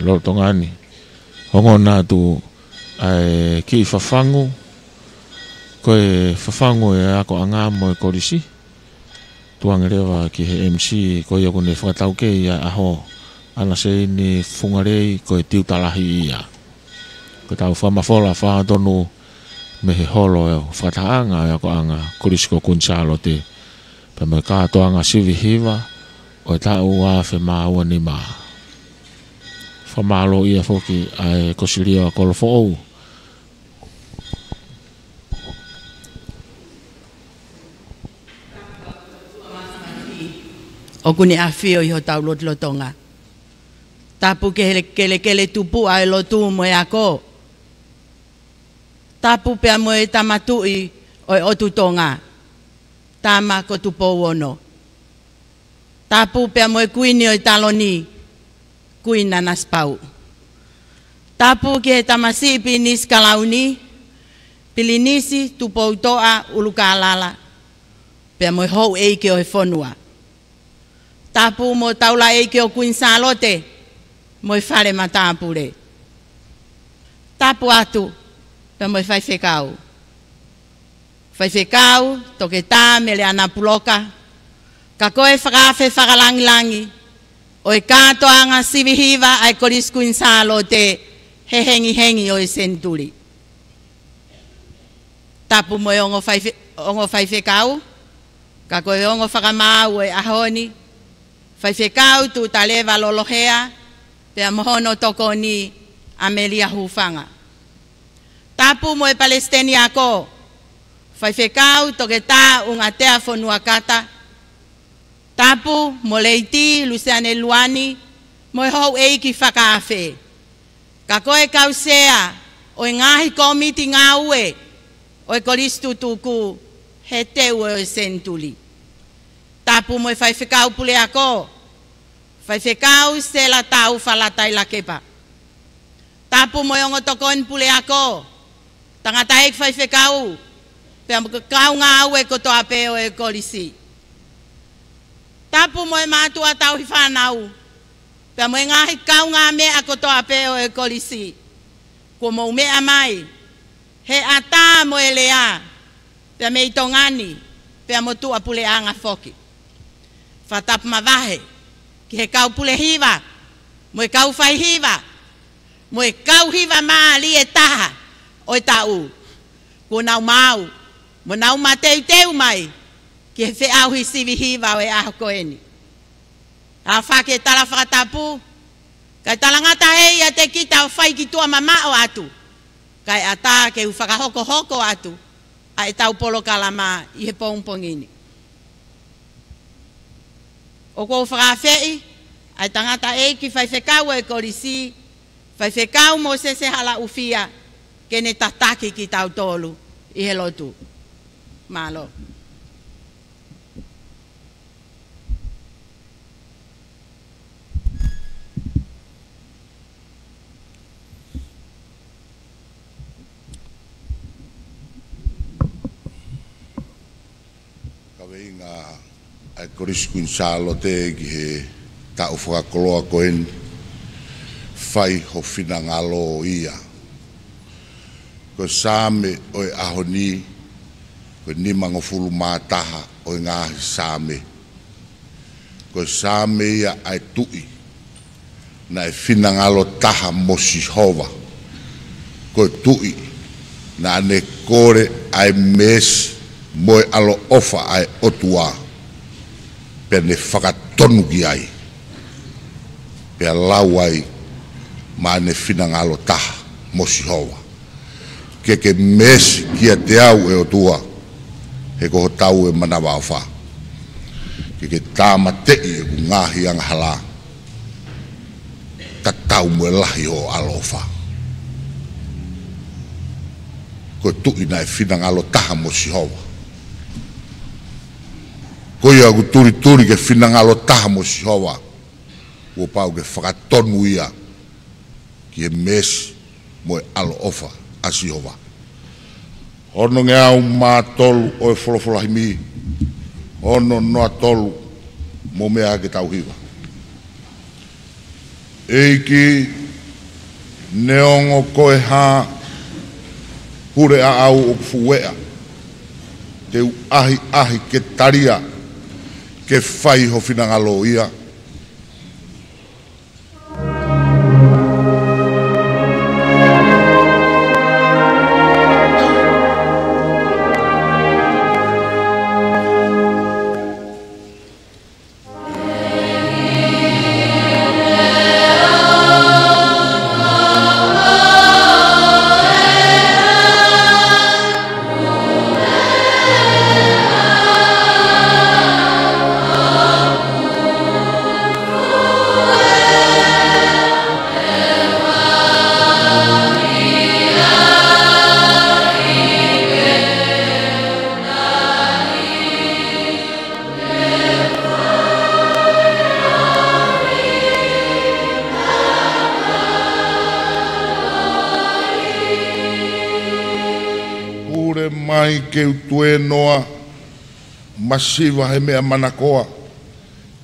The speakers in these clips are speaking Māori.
lo tongani hongona tu ai ki fafangu ko e fafangu e ako anga mo ko risi tuangerewa ki he MC ko ia kone whakatau ke ia aho ana se ni fungarei ko e tiu talahi ia ko tau whamafola whaatonu me he holo e whakataanga e ako anga kurisko kunsalo te pa me kato anga sivi hiva o e tau a whe maua ni maa whamalo ia foki ai kosiria kolofo ou o kuni afio iho tau lotonga. Tapu kele tupu ai lotu mo e ako. Tapu pea mo e tamatui o e otutonga. Tama ko tupo wono. Tapu pea mo e kuini o e taloni. Kuina naspau. Tapu ke he tamasipi nis kalauni. Pilinisi tupo utoa uluka alala. Pea mo e hou eike o e fonua. Tapu mo taula eike o kuinsalote, mo e whare matapure. Tapu atu, pe mo e whaiwhekau. Whaiwhekau, toke tā mele ana puloka, ka koe whakawhe whakalangilangi, o e kato anga sivihiva ai koris kuinsalote, he hengi o e senturi. Tapu mo e ongo whaiwhekau, ka koe ongo whakamau e ahoni, whaiwhekau tu talewa lolohea, pea mohono toko ni Amelia Hufanga. Tapu mo e Palestini ako, whaiwhekau toke tā unga tea whonua kata. Tapu mo leiti Luciane Luani, mo e hou eiki whakawhe. Ka koe kausea, o e ngahi komiti ngā ue, o e koristu tuku, he te ue o e sentuli. Tapu mo e whaiwhekau pule ako. Whaiwhekau se la tau whalatai la kepa. Tapu mo e ongo tokon pule ako. Tangata eik whaiwhekau. Pea mo kau ngā au e koto ape o e kolisi. Tapu mo e mātua tau hi whanau. Pea mo e ngahi kau ngā mea koto ape o e kolisi. Ko mo mea mai. He ata mo e lea. Pea me i tongani. Pea mo tu apule anga foki. Whatapu mawahe, ki he kau pule hiva, mo e kau whai hiva, mo e kau hiva maa li e taha, o e tau. Ko nau mau, mo nau mateu teu mai, ki he wheau hi sivi hiva o e aho koeni. A whake tala whakatapu, kai talangata hei a te kita o whai ki tua mama o atu, kai a tā ke u whakahoko atu, a e tau polo kalama i he pongpongini. O kou whakawhei, ai tangata e ki whaiwhekau e korisi, whaiwhekau mo se hala ufia, ke ne tataki ki tau tolu, i he lotu. Malo. Kawei ngā ai korisku insalo te ki he tau whakakoloa koen whai ho whina ngalo ia. Ko sāme o e ahoni, ko ni mangofulu mātaha o e ngāhi sāme. Ko sāme ia ai tui, na e whina ngalo taha mosihova. Ko tui, na ane kore ai mes moe alo ofa ai otua. Pene whakatonu ki ai. Pea lau ai ma ne whina ngalo taha mosihova. Ke mesi kia te au e o tua. He koho tau e manawa o wha. Ke tāma tei e ku ngāhi anga hala. Ta tau mo e lahi o alo o wha. Ko tui na e whina ngalo taha mosihova. Ko ia ku turi ke whina ngalo taha mosihova. Ko pau ke whakatonu ia. Ki e mesi mo e alo ofa asihova. Ono nge au mā tolu o e wholowholahimi. Ono noa tolu mo mea ke tau hiwa. Eiki neongo koe ha pure a au o fuea te ahi ke taria ke fai ho finangalo ia mai ke utue noa masiva he mea manakoa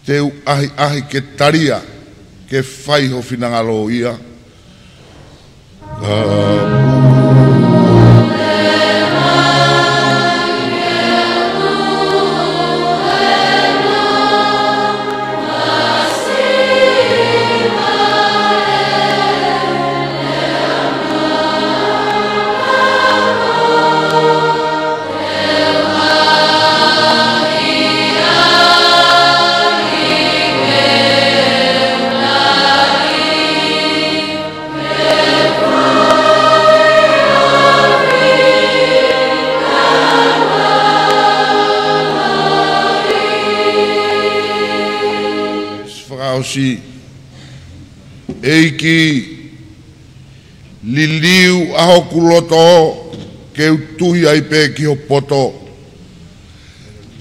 te ahi ke taria ke fai ho finangalo ia si eiki liliu aho kuloto ke utuhi ai pe ki ho poto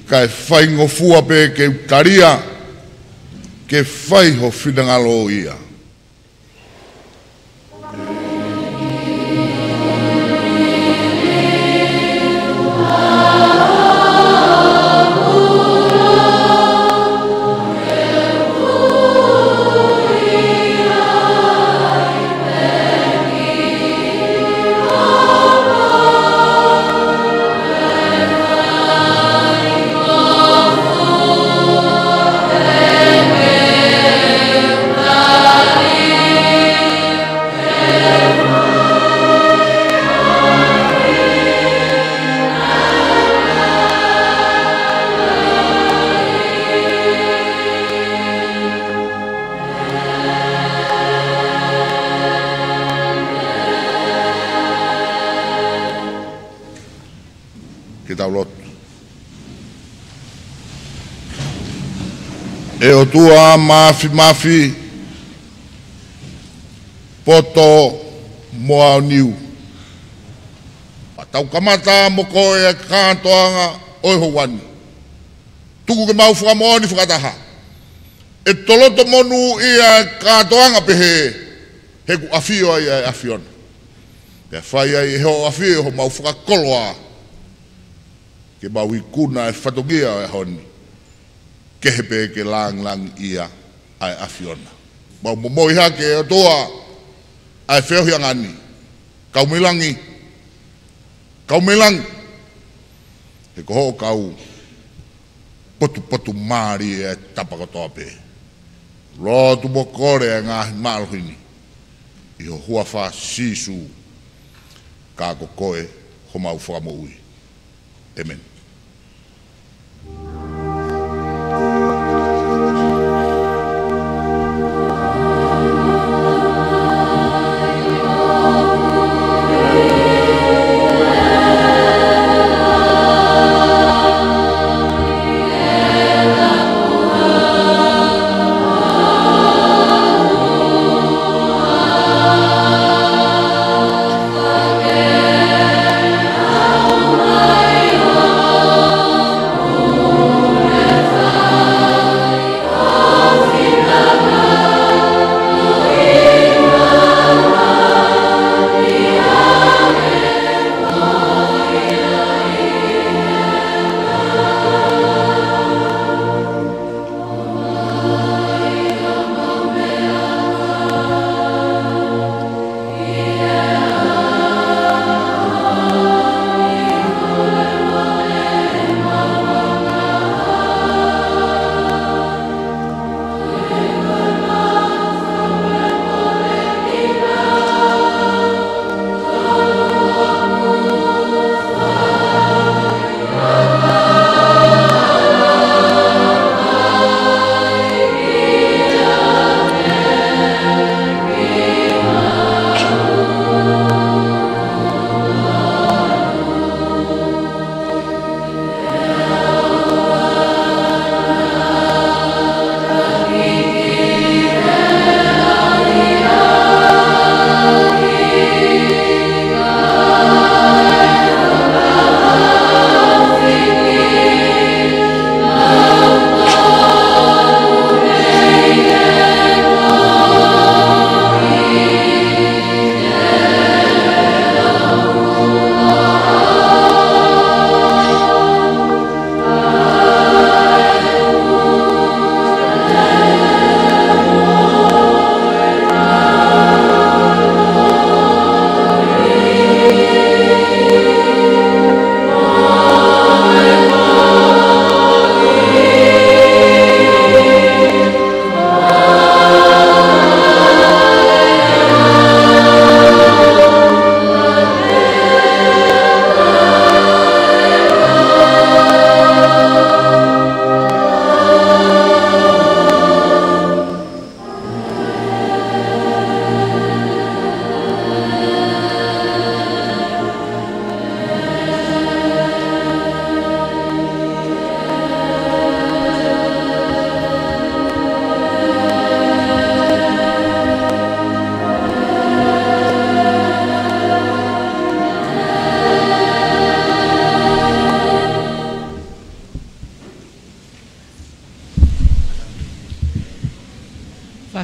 kai fai ngofua pe ke utaria ke fai ho finangalo ia e o tua mafi poto moa niu tau kamata mo koe kantoanga oi ho wani tuku ke mau whakamoni whakataha e toloto monu ia kantoanga pehe he ku afio ai afiona pe whai ai ho afio ho mau whakakoloa ke mau ikuna e whatogia e honi kehepe ke lang ia ai afiona mau momoi hake o toa ai feo hiangani kaumilangi e koho kau potu mari e tapakotoa pe lo tu bokore ngah maluhini i ho huafa sisu ka kokoe ho mau whakamoui amen. Oh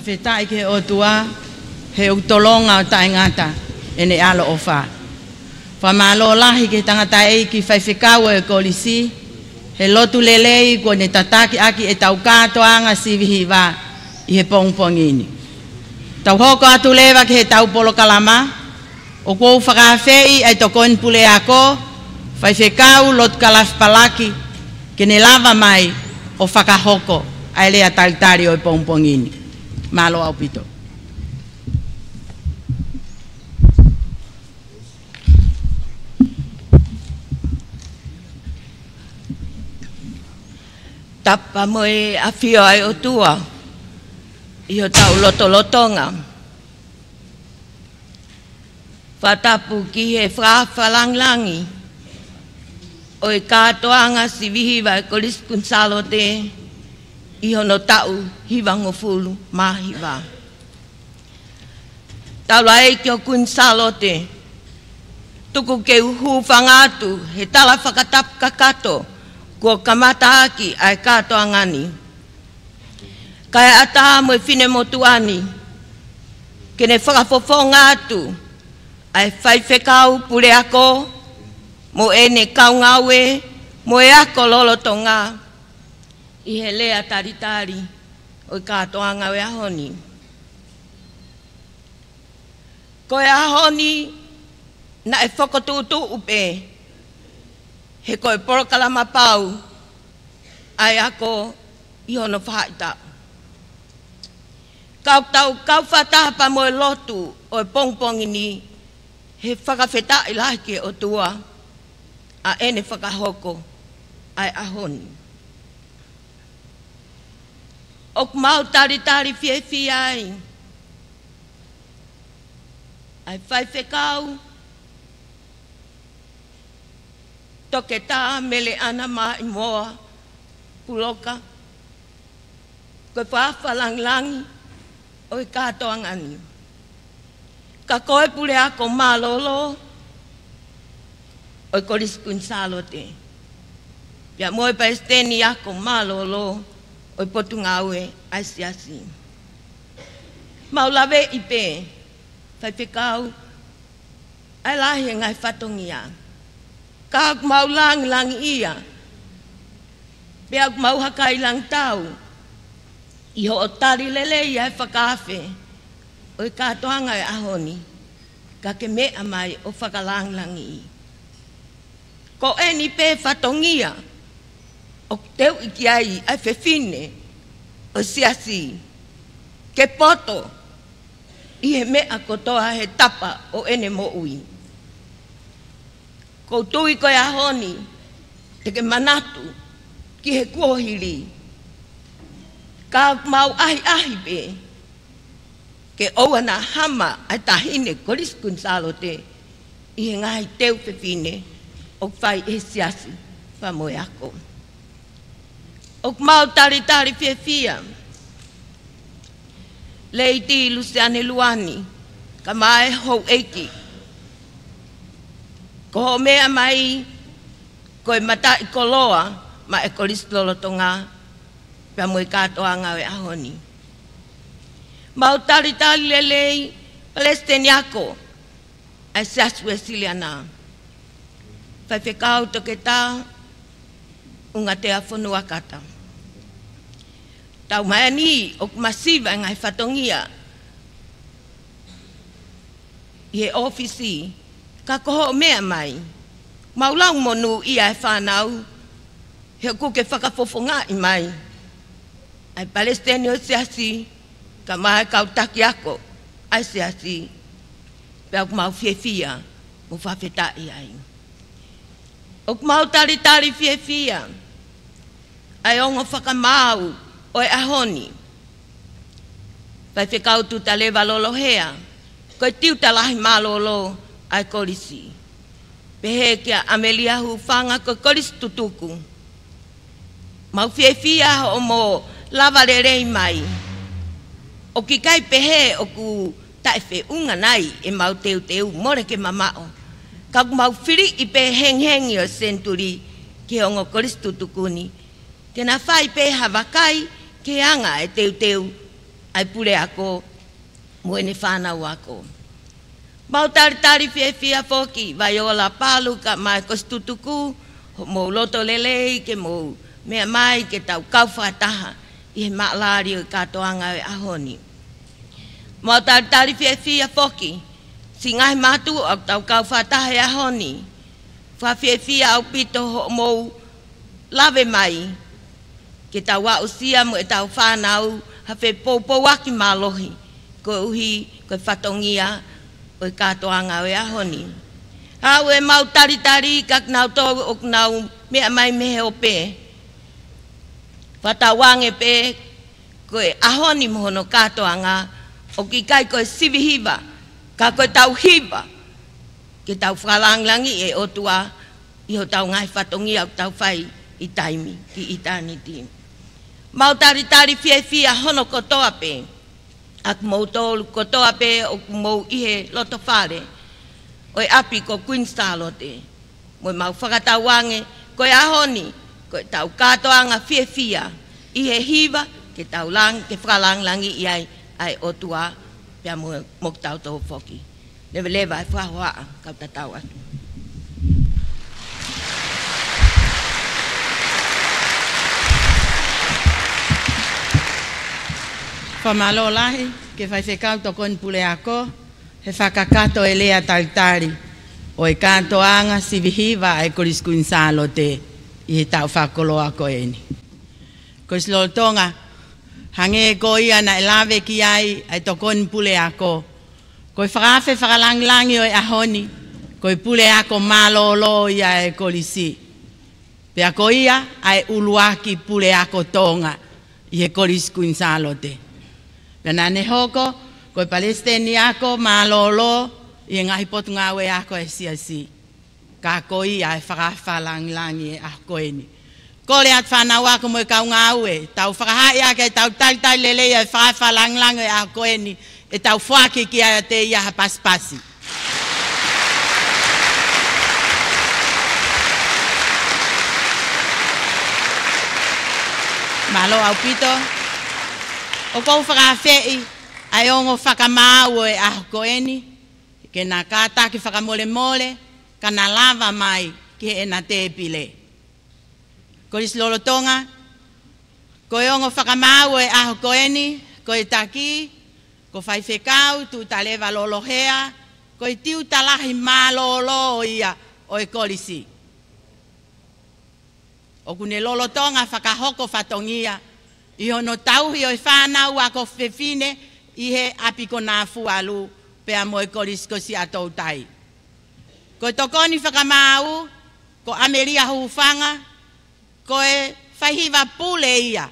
whawhetai ke o tua, he utolonga o taingata, ene alo o wha. Whamalo lahi ke tangata e ki whaiwhekau e kolisi, he lotu lelei ko ne tataki aki e tau katoanga sivihi wā i he pongpongini. Tau hoko atu lewa ki he tau polo kalama, o kou whakawhei ai tokon pule ako, whaiwhekau lot kalaf palaki, ke ne lava mai o whakahoko ai lea talitari o e pongpongini. Malo au pito. Tapa moe a fio ai o tua, i o tau lotolotonga. Whatapu ki he whawhalanglangi, o e kātoanga si vihiwa e Kolis Kunsalo te, i hono tau hiwango fulu mahiwa. Taula e ki o Kunsalo te, tuku ke uhu whangatu, he tala whakatap kakato, ko kamata aki ai katoa ngani. Kai ata mo fine motuani. Kene whakafofo ngātu. Ai whaiwhekau pule ako. Mo ene kau ngawe. Mo e ako lolotonga. I he lea taritari. O katoa ngawe ahoni. Ko e ahoni. Na e whakotutu upe. He koe porokalama pau, ai ako i hono whaita. Kau whatahapa mo e lotu o e pongpongini, he whakawheta i laike o tua, a ene whakahoko, ai ahoni. Ok mau taritari fie ai, ai whaiwhekau, toke tā mele ana mai moa puloka. Koe whawhalanglangi o i katoa ngani. Ka koe pule ako malolo o i Kolis Kunsalo te. Pia moe pa esteni ako malolo o i Potungaue aisiasi. Maulawe i pe, whaiwhekau, ai lahi ngai whatongia. Ka mau lang ia. Pea mau hakai lang tau. Iho o tari lele ia e whakawhe. O i katoanga e ahoni. Ka ke mea mai o whakalang i. Ko eni pe whatongia. O teu iki ai ai whewhine. O siasi. Ke poto. I he mea kotoa he tapa o ene mo ui. Ko tui koe ahoni, te ke manatu, ki he kuohiri. Ka mau ahi pe, ke oua na hama ai tahine Kolis Kunsalo te, i he ngahi teu whewhine, o whai e siasi, whamoe ako. O mau taritari whiawhia, leiti Luciane Luani, ka mae hou eiki, ko mea mai, koe mata i koloa, ma e Kolis Lolotonga, pia moe katoa ngawe ahoni. Mau taritari lelei, Palestine ako, ai sasue siliana. Whaiwhekau toke tā, unga te awhonua kata. Tau mai ni, o masiva ngai whatongia, i he ofisi, ka koho mea mai, maulang monu ia e whanau, he kuke whakafofonga i mai. Ai Palestine o siasi, ka mai kautaki ako, ai siasi, pia mau whiawhia, mo whawhetai ai. O mau taritari whiawhia, ai ongo whakamau o e ahoni. Pai whekau tu ta lewa lolohea, koe tiu ta lahi malolo, ai Kolisi. Pehe kia Amelia hufanga ko Kolis tutuku. Mau whiawhia o mo lava rerei mai. O ki kai pehe o ku taefe unga nai e mau teu more ke mamao. Ka mau whiri i pe heng o senturi ki ongo Kolis tutukuni. Tena whai pe hawakai ke anga e teu ai pule ako mo ene whanau ako. Mau tari fia foki, vai ola palu ka mai kostutuku, mo loto lelei ke mo mea mai ke tau kauwhataha i he maalari o katoanga e ahoni. Mau tari fia foki, si ngai matu au tau kauwhataha e ahoni, fia au pito ho mo lave mai, ke tau wa usia mo e tau whanau, hawhe popo waki malohi, ko uhi, ko whatongia, o katoanga o ahoni. Hau e mau tari kak nau tau o nau mea mai mehe o pe. Whatawange pe, ko e ahoni mohono katoanga, o ki kai ko e sivihiva, ka ko e tau hiva, ke tau whalanglangi e otua, i ho tau ngai whatongia o tau whai i taimi, ki i taniti. Mau tari fia hono kotoa pe, ak mau tolu kotoa pe o mau ihe loto whare, o e api ko Queenstalo te, mo e mau whakatawange, ko e ahoni, ko e tau katoanga fia, ihe hiva, ke tau lang, ke whalanglangi i ai otua, pia mo tau tau foki. Lewa e whahoa, kau tatau atu. Whamalo lahi, ke whaiwhekau tokon pule ako, he whakakato e lea talitari, o e katoanga sivihiva e koriskuinsalo te, i he tau whakolo ako eni. Kois loltonga, hange e ko ia na e lawe ki ai, ai tokon pule ako, ko e whakawhe whakalanglangi o e ahoni, ko e pule ako malolo ia e kolisi. Pe ako ia, ai uluaki pule ako tonga, i he koriskuinsalo te. Pena ne hoko, koe Palestini ako, malolo, i ngahi potu ngawe ako e siasi. Ka koi ai whakawhalangi e ako eni. Kore at whanau ako mo e kau ngawe, tau whakahai ake, tau talitai lele e whakawhalangi e ako eni, e tau whaki ki a te ia hapaspasi. Malo au pito. O kou whakawhei, ai ongo whakamau e ahoko eni, ke nā kātā ki whakamole mole, ka nā lava mai ki he nā tēpile. Ko isi lolotonga, ko e ongo whakamau e ahoko eni, ko e taki, ko whaiwhekau, tu ta lewa lolohea, ko e tiu talahi mālolo ia o e kolisi. O kune lolotonga whakahoko whatongia, i hono tauhi o e whanau ako whewhine i he apiko nā fualu pea mo e korisko si atou tai. Ko e tokoni whakamau, ko Ameria huwhanga, ko e whaihiwa pule ia,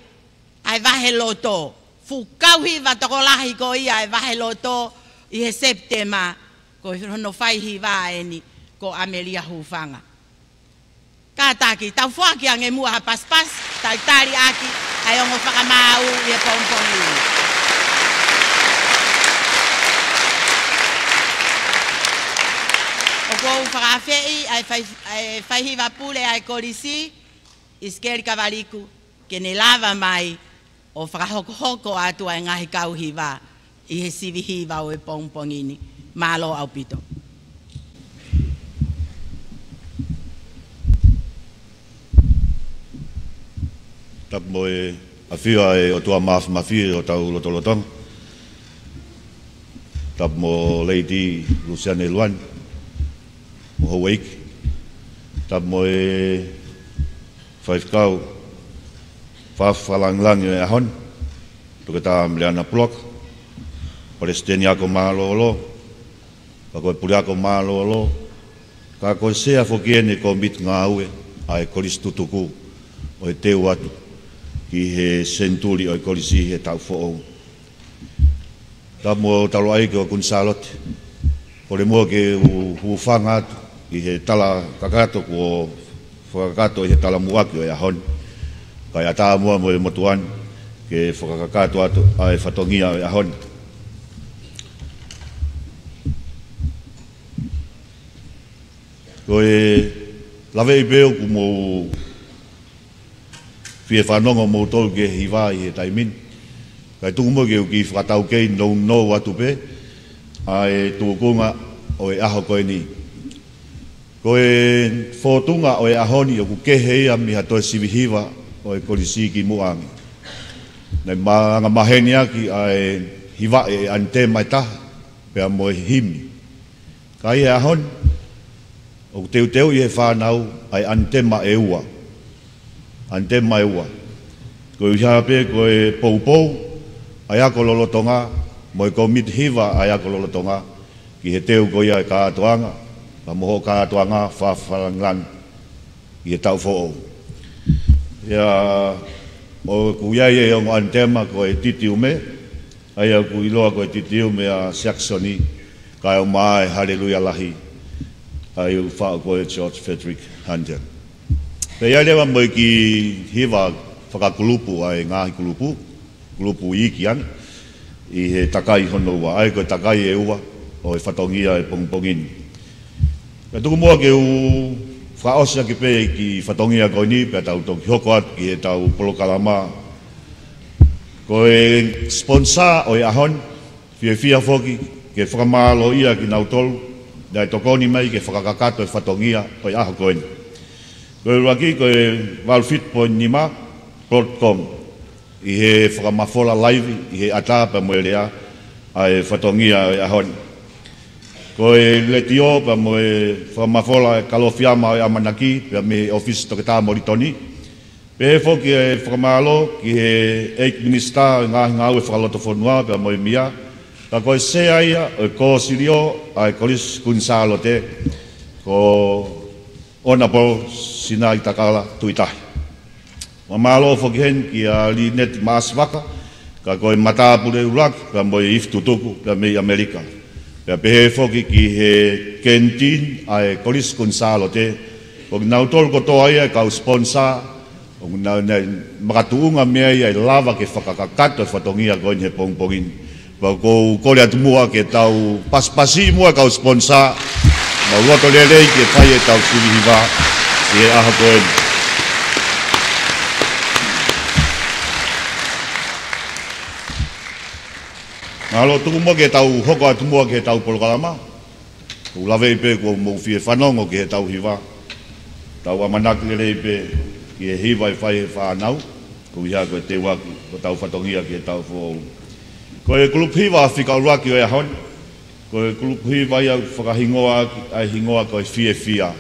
ai wahe loto. Fukauhiwa toko lahi ko ia ai wahe loto i he Septema, ko e hono whaihiwa eni ko Ameria huwhanga. Kātaki, tau whaki ange mua ha paspas, tai tari aki, ai ongo whakamau i e pompongi. O kou whakawhei, ai whaihiwa pule ai korisi, iskeri kawaliku, ke ne lava mai, o whakahoko atu ai ngahi kauhiwa, i he sivihiwa o e pompongini, malo au pito. Tap mo e awhia e o tua mawhia o tau lotolotong. Tap mo Lady Luciane Luan, mo Hawaii. Tap mo e whaifkau, whawhalanglang e ahon, tuke tā mleana plok, Palestini ako mālolo, ka koe puri ako mālolo, ka koe sea whokiene ko mit ngā ue, ai koristutuku, o e teu atu. Ki he senturi o i kolisi he tau who'ou. Tā mua talo ai ki o Kunsalote. Kore mua ke huwhanga atu i he tala kakato ko whakakato i he tala muaki o i ahon. Kai a tā mua mo e motuan ke whakakato atu ai whatongia o i ahon. Ko e lawe i beo ku mo fie whanonga mō tolu ke hiwa i he taimin, Kai tungu mo ke ki whakatau kei no watu pe, ai tukunga o e aho koe ni. Ko e whotunga o e ahoni o ku kehe ia mi hatoe sivihiwa o e kolisi ki muangi. Nei maanga maheni aki ai hiwa e ante mai taha, pea mo e himi. Kai e ahoni, o teu i he whanau ai ante ma e ua. Ante ma e ua. Ko i hape ko e pou, ai ako lolotonga, mo e ko mithiwa ai ako lolotonga, ki he teu ko ia e ka atoanga, pa moho ka atoanga whawharangan, i he tau fo'o. Ia, o kuiai e o antema ko e titiu me, ai au kuiloa ko e titiu me a Saxony, ka e o mai haleluia lahi, ai u whao ko e George Frederick Handel. Pe ia lewa mo ki hiwa whakakulupu ai ngahi kulupu iki an, i he takai hono ua, ai ko takai e ua, o e whatongia e pongpongini. Ka tuku mua ke u whaosia ki pe ki whatongia ko ni, pe tau toki hoko atu ki he tau polokalama. Ko e sponsor o e ahon, fia foki, ke whakamalo ia ki nautolu, dai tokoni mai ke whakakakato e whatongia o e aho koeni. Ko e raki ko e valfit.nima.com, i he whakamafola live, i he atapa mo e rea, a e whatongia o e ahoni. Ko e letio pa mo e whakamafola e kalofiama o e amanaki, pia me office toketa moritoni. Pe he foki e whakamalo ki he 8 minister ngahi ngau e whakaloto whanua, pia mo e mia. Ka koe sea ia, o ko sirio, ai kolis kunsalo te, ko ona po sina i takala tuitahi. Mamalo foki hen ki a li net maaswaka, ka koe matapure urak, ka mo i iftutuku, ka me i Amerika. Pea pehe foki ki he kentin, ai kolis kunsalo te, o nautol ko toa ia ka sponsor, o makatuunga mea ia i lava ke whakakakato e whatongia koe he pongpongini. Ko kore atu mua ke tau paspasi mua kau sponsor, ma roto lelei ke pai e tau sirihiwa i e aha koen. Ngalo tuku mua ke tau hoko atu mua ke tau polokalama, ko lawe ipe ko mou fie whanongo ke tau hiwa, tau amanak lelei ipe ki e hiwa i whai e whanau, ko iha ko e te waki, ko tau whatongia ke tau fōu. Ko e kulupiwa whika uraki o e ahon, ko e kulupiwa ia whakahingoa ai hingoa ko e fia.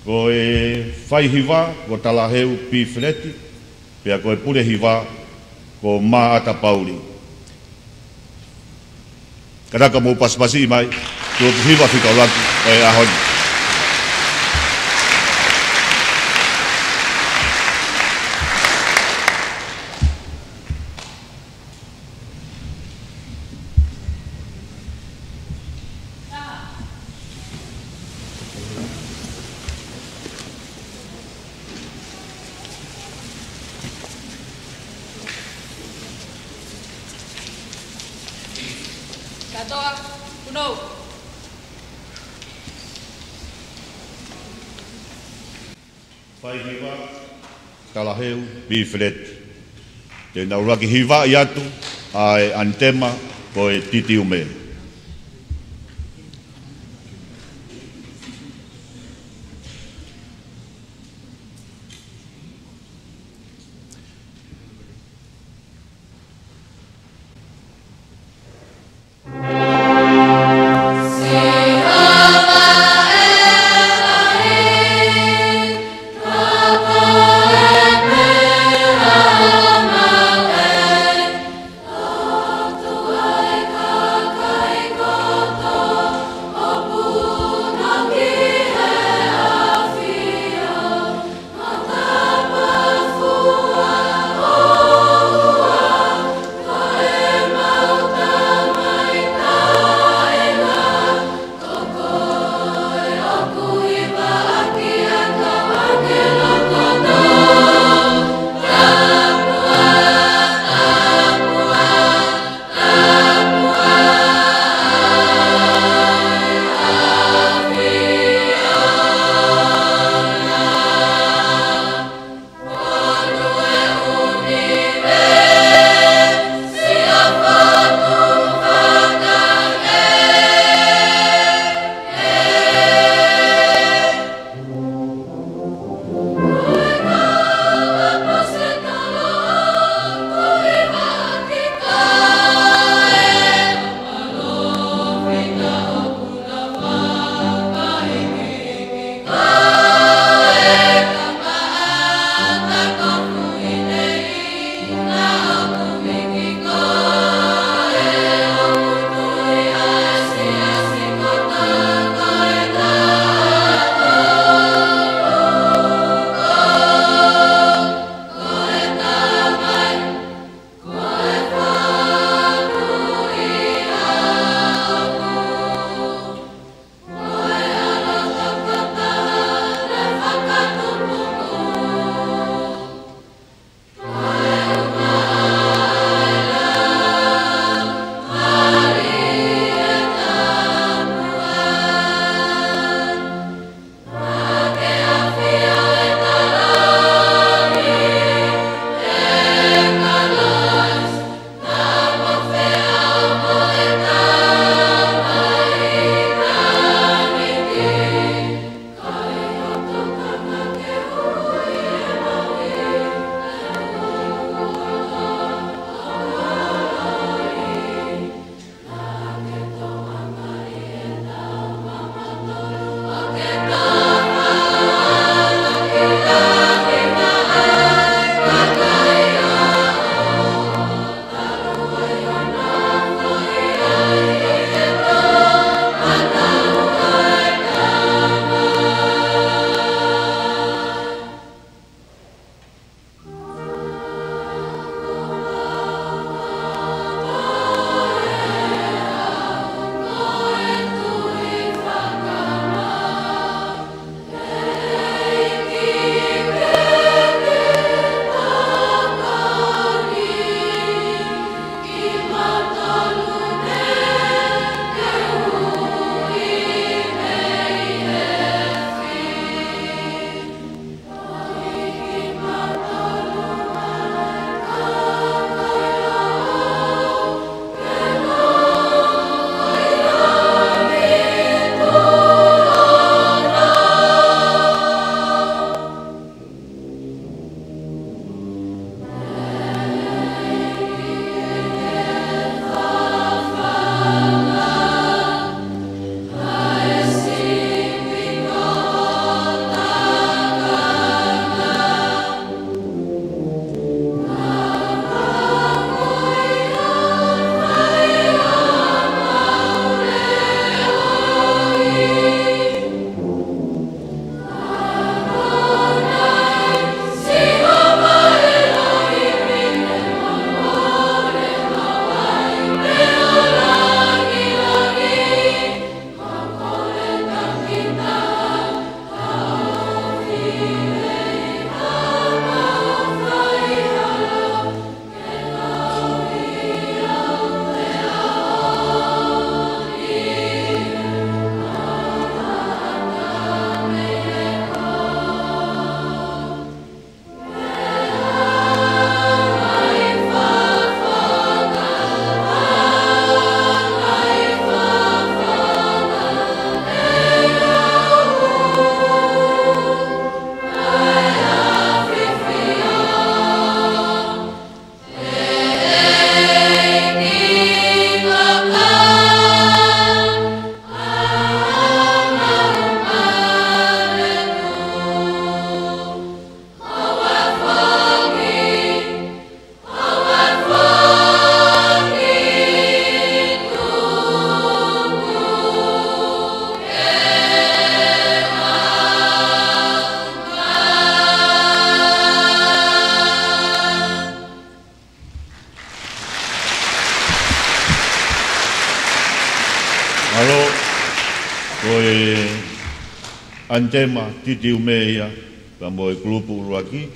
Ko e whai hiwa ko talaheu pi fleti, pia ko e pure hiwa ko maa ata pauri. Kadaka mo paspasi mai, kulupiwa whika uraki o e ahon. Katoa, kuno. Whai hiwa, talaheu, piflet. Te nauraki hiwa i atu, ai antema ko e titiume. Ka Alo, koe antema titi umea ka moe klupu uruaki,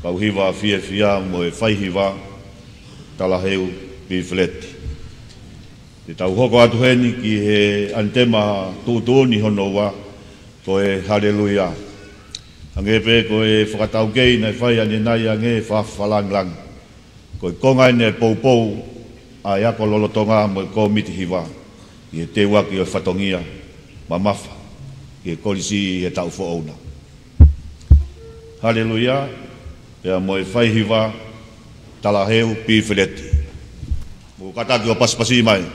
kau hiwa fia moe whai hiwa talaheu pifleti. Te tau hoko atu heni ki he antema tūtūni hono wa koe haleluia. Angepe koe whakatau kei nei whai ane nai ange whawhalanglang. Koe kongai ne poupou a iako lolotonga moe ko miti hiwa. I te waki o whatongia mamafa i e kolisi i e tau whaona. Haleluia, pea moe whai hiwa talaheu pifleti. Mo kataki o paspasi mai.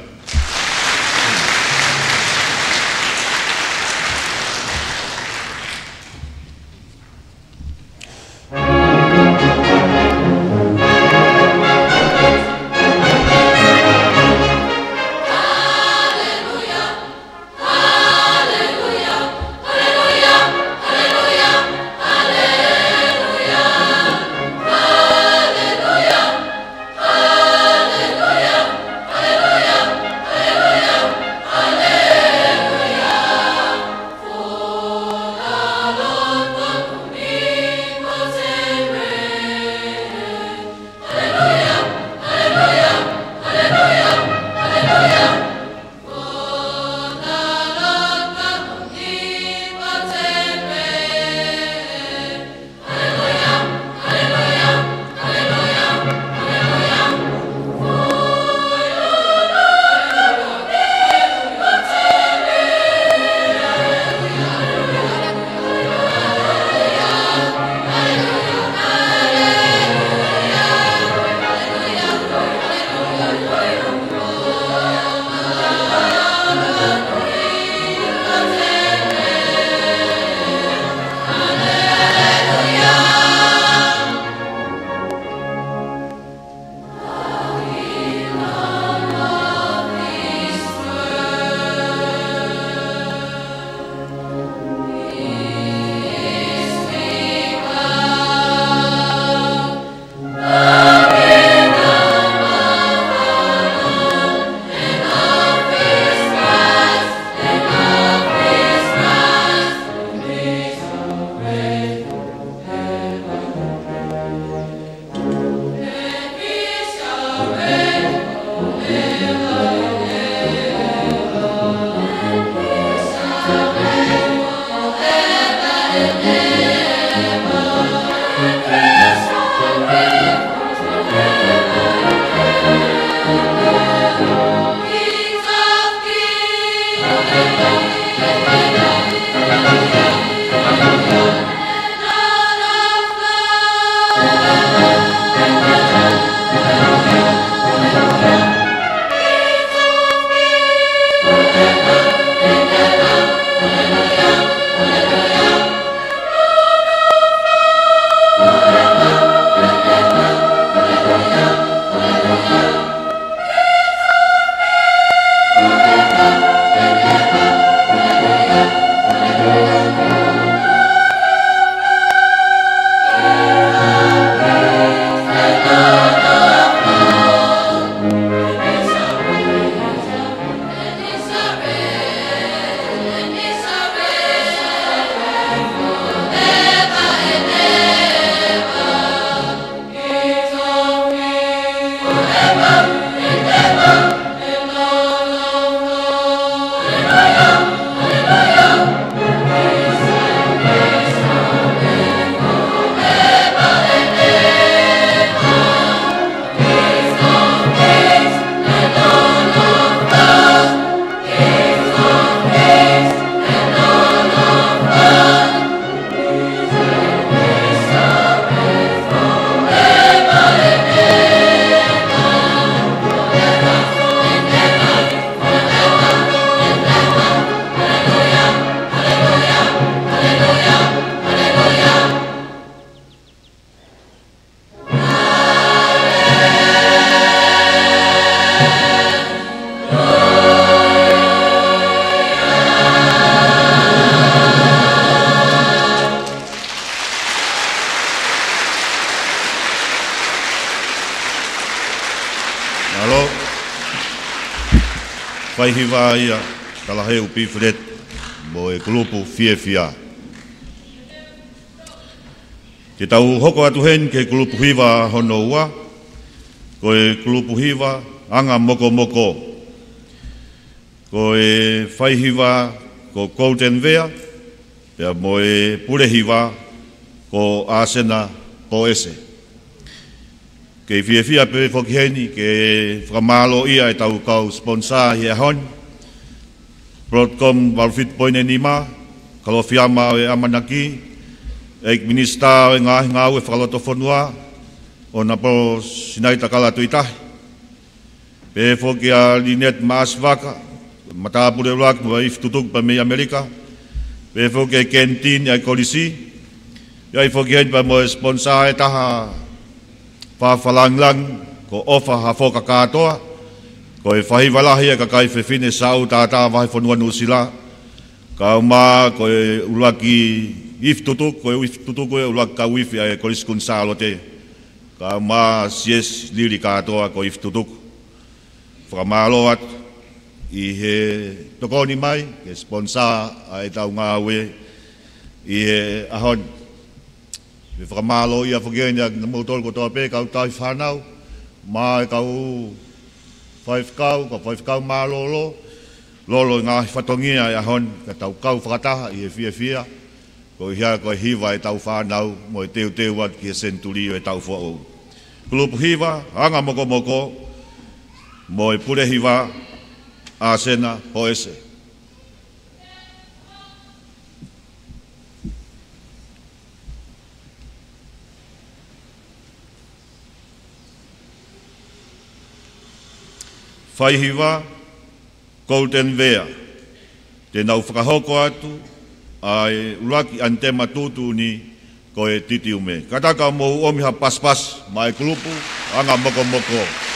Pai hiwa ia talaheu pifret mo e grupo fiefia. Te tau hoko atu hen ke grupo hiwa hono ua, ko e grupo hiwa anga moko moko. Ko e whai hiwa ko Golden Vea, pea mo e pure hiwa ko Asena ko ese. Ke fiefia pe fokheni ke whakamalo ia e tau kau sponsor hi ahon. Broadcom Walfit Poine Nima, kalau fiama e amanaki, eik minista e ngau e whakaloto whanua, o na po sinai takala tuitah. Pe fokia linet maas waka, matapure wak mo if tutuk pa me Amerika. Pe fokia kentin e kolisi, ia fokia pa mo sponsor e taha whawhalanglang ko ofa hafoka katoa, ko e whahiwalahi e kakai whewhine sau tātā wahi whanua nusila, ka uma ko e ulaki if tutuk, ko e if tutuk ko e ulaki ka wifi e koriskun salote, ka uma sies liri katoa ko if tutuk. Whakamaloat i he tokoni mai, ke sponsor ai tau ngawe i he ahon. Me whakamalo ia whakenia na mautol ko toa pe, kau tai whanau, mai kau whaifkau malolo, lolo ngā whatongia ia hon, ka tau kau whakataha i he fia, ko hia ko hiwa e tau whanau, mo e teu wat ki e senturio e tau whao. Kulupu hiwa, anga moko moko, mo e pure hiwa, Asena ho ese. Whaihiwa, Golden Vea, te nau whakahoko atu, ai ulaki antema tutu ni ko e titiume. Kataka mo omiha paspas, mai kulupu, anga moko moko. Oh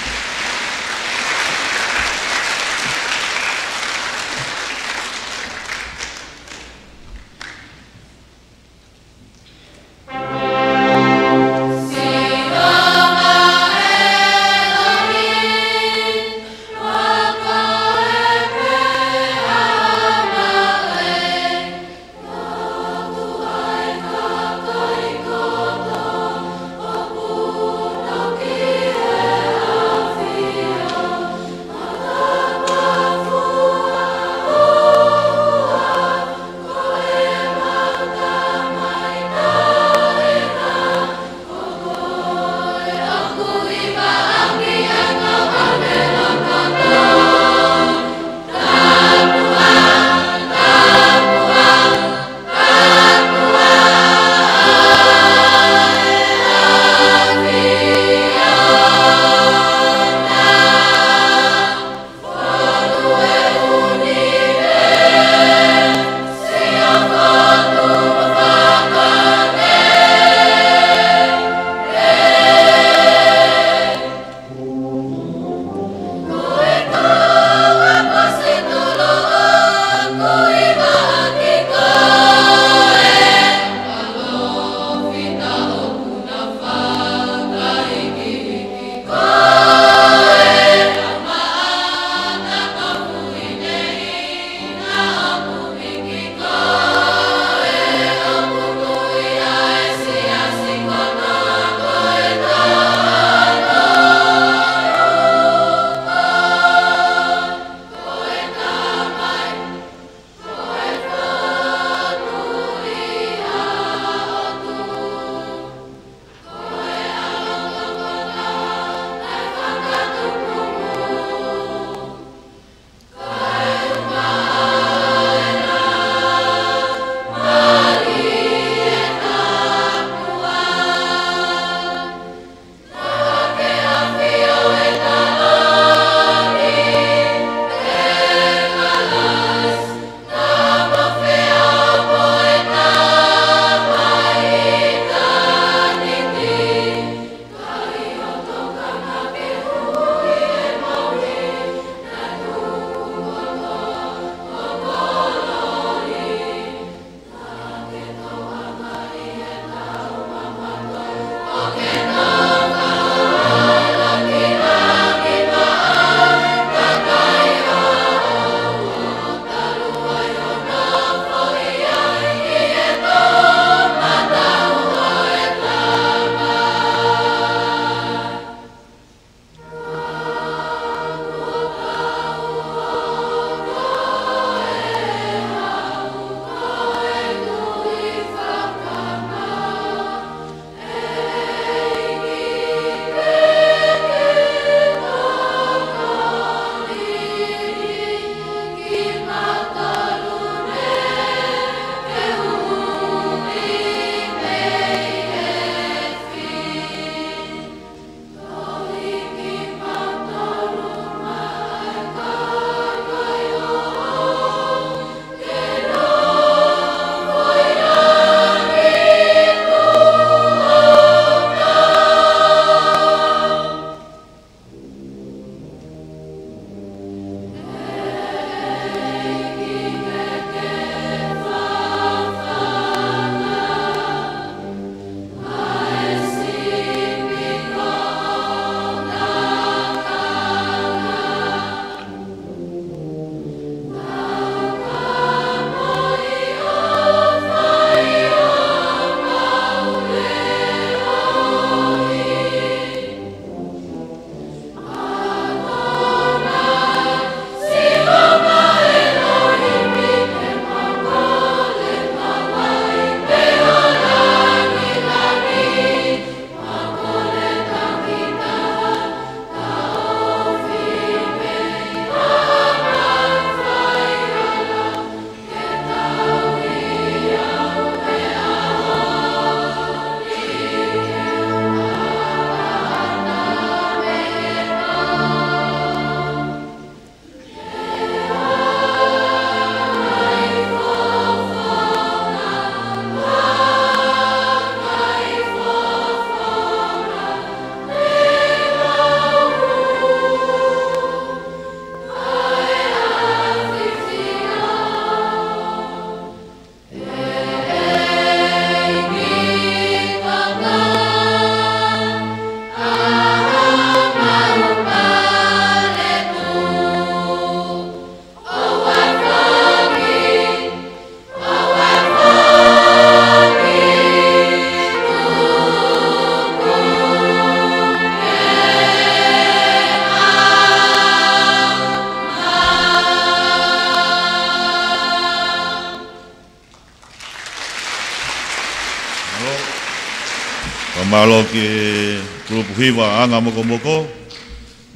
malo ke grupu hiwa anga moko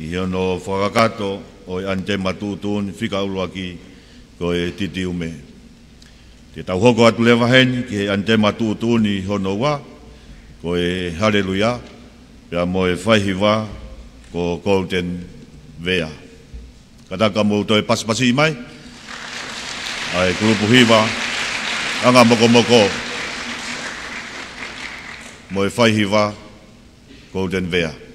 i ono whakakato o ante matutun whika uruaki ko e titi ume. Te tau hoko atu lewa heni ke ante matutun i hono wa ko e haleluya pia mo e whaihiwa ko Golden Vea. Kataka mo to e pasipasi mai ai grupu hiwa anga moko mo e whaihiwa Golden Vea.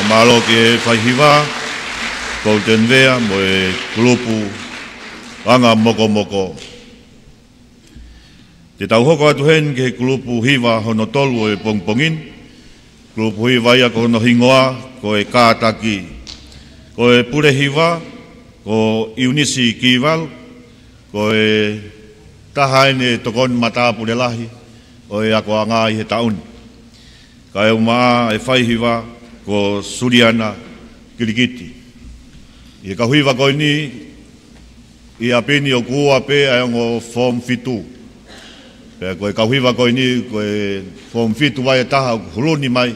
malo ke whaihiwa, Golden Vea mo e grupu anga moko. Te tau hoko atu hen ke kulupu hiwa hono tolu e pongpongin, kulupu hiwa ia ko hono hingoa, ko e kātaki, ko e pure hiwa, ko Iunisi Kival, ko e tahaine tokon mata pure lahi, o e ako anga i he taun. Ka e umaa e whai hiwa, ko Suriana Kirikiti. I ka hiwa ko ni, i apini o kua pe ai ngo form fitu. Pea koe kauhiwa koe ni, koe form fitu wai e taha huluni mai,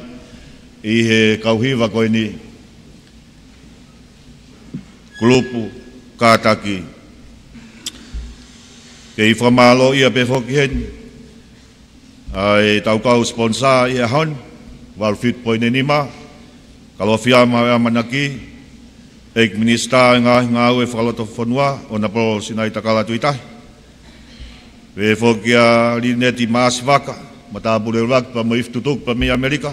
i he kauhiwa koe ni, kulupu, kātaki. Ke i whamalo ia pe whoki hen, ai tau kau sponsor ia hon, wal fit poine nima, kalo fiama ia manaki, ek minister ngā ue whakaloto whanua, o na po sinai takala tuitahi. Ve fokia lineti mas vaka, mata bule rak pa mo iftutuk pa mi Amerika.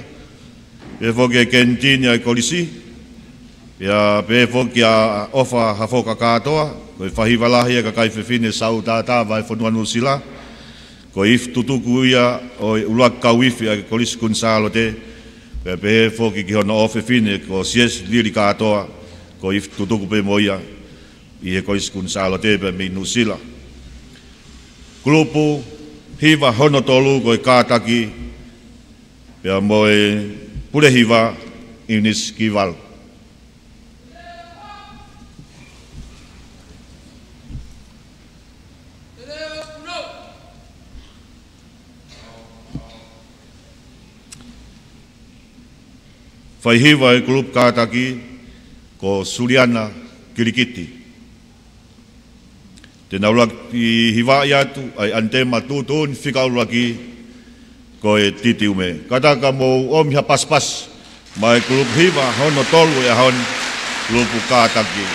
Ve fokia kentina e kolisi. Ya ve fokia ofa hafoka katoa, ko fahiwalahi ka kai fefine sau tata vai fonua nusila. Ko iftutuku ia o ulak ka wifi a kolisi kunsalo te. Ve fokia ki hono ofefine ko sies liri katoa, ko iftutuku pe moia. I kolisi kunsalo te pe mi nusila. Kulupu, hiwa hono tolu koe kātaki, pia moe pure hiwa Iunisi Kival. Whai hiwa e kulupu kātaki ko Suriana Kirikiti. Te naulak i hiwai atu, ai antema tutun whikauraki ko e titi ume. Kataka mo omha paspas, mai kulup hiwa hono tolu e hon kulupu kātaki.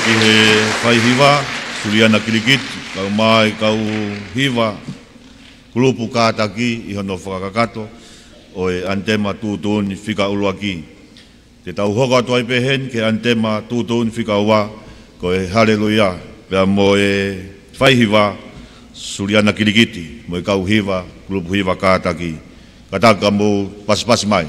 ki he whai hiwa, Suliana Kirikiti, kau mai, kau hiwa, kulupu kātaki, i hono whakakato, o e antema tūtūni whika ulua ki. Te tau hoka tuai pehen, ke antema tūtūni whika ua, ko e haleluia, pia mo e whai hiwa, Suliana Kirikiti, mo e kau hiwa, kulupu hiwa kātaki. Kataka mo pas mai.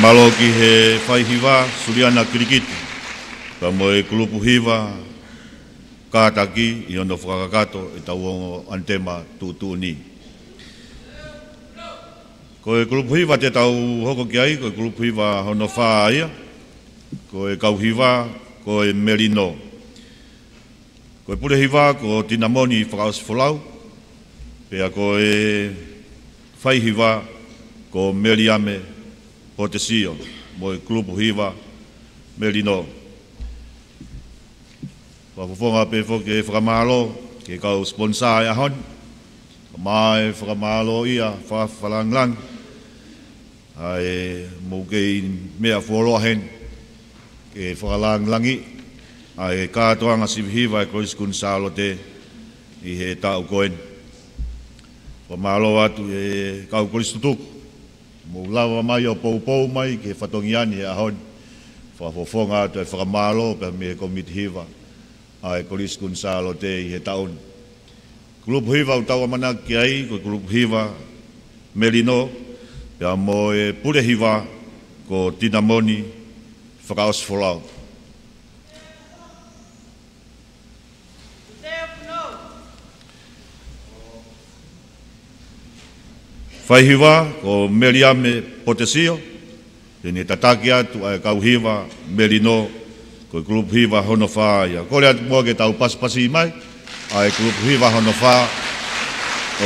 Malo ki he whai hiwa, Suliana Kirikiti. Pa mo e kulupu hiwa, kātaki, i ono whakakato, e tau ongo antema tūtūni. Ko e grupu hiwa te tau hoko ki ai, ko e grupu hiwa hono wha ia, ko e kauhiwa, ko e merino. Ko e pure hiwa, ko tinamoni whakaos wholau, pea ko e whai hiwa, ko meriame potesio, mo e grupu hiwa, merino. Whafufonga pe fo ke whakamalo, ke kau sponsor e ahon, mai whakamalo ia, whawhalanglang, ai mo ke mea wholoa hen, ke whakalanglangi, ai kātoanga sivihiwa e Koriskun Salote, i he tau koen. Whamalo atu e kau Koristutuku, mo lawa mai o pou mai, ke whatongiani e ahon, whafofonga atu e whakamalo, pe me komitihiwa, ai Koriskun Salote i he taun. Grupu hiwa utawa mana ki ai, ko grupu hiwa merino, pea mo e pure hiwa ko tinamoni whakaos wholau. Whai hiwa ko meriame potesio, tene tataki atu ai kau hiwa merino, ko grupu hiwa hono whaia. Kore atu mua ke tau pasipasi mai, ai grupu hiwa hono wha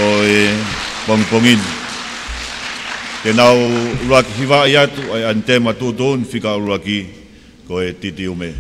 o e pongpongin. Tenau uraki hiwa i atu ai antema tūtun whika uraki ko e titi ume.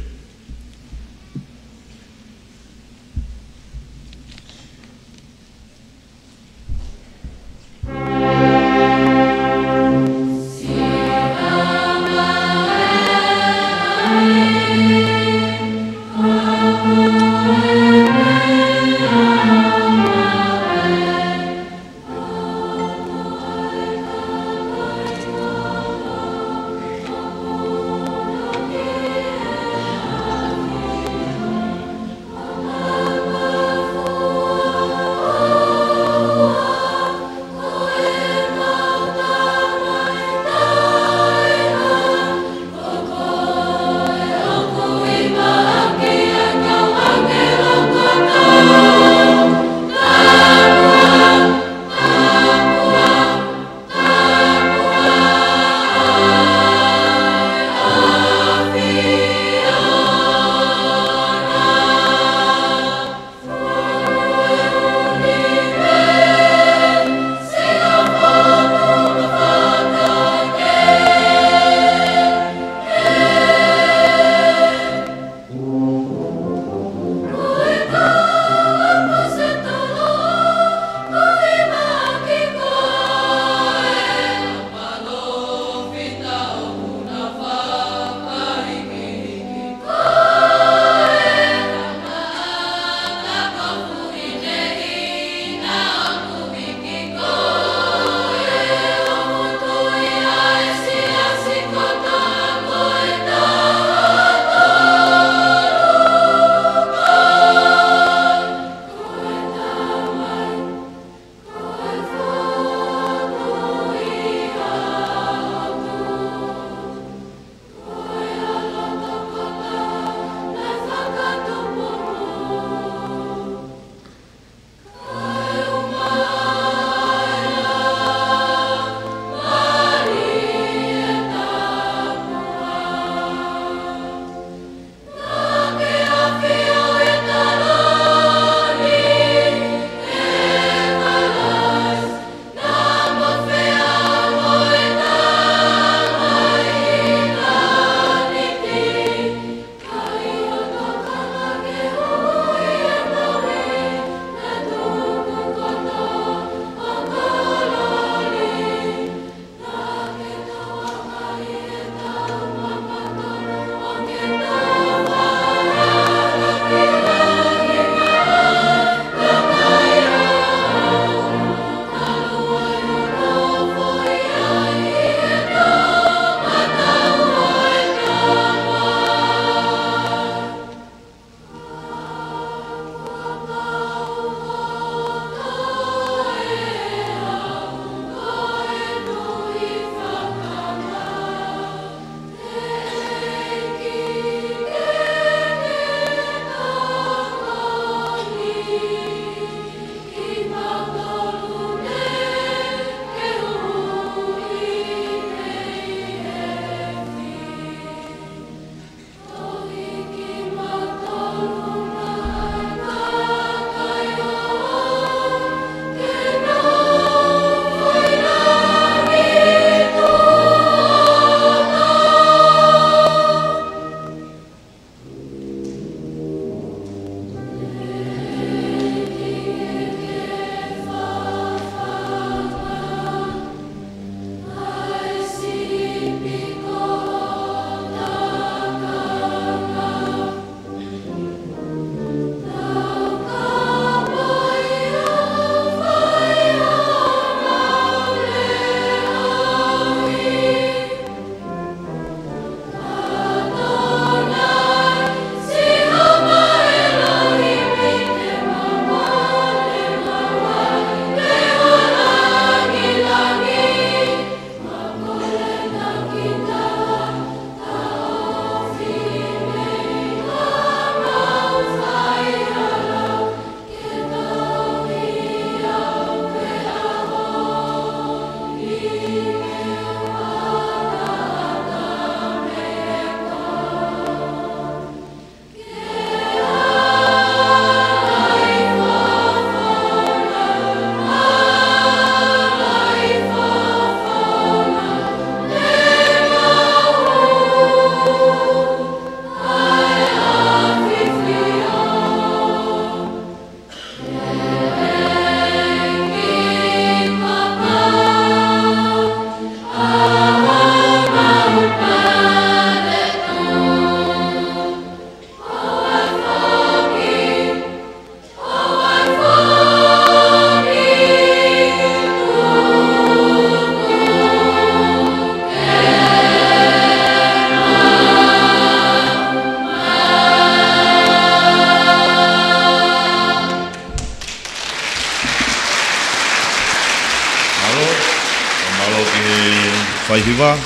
whaihiwa,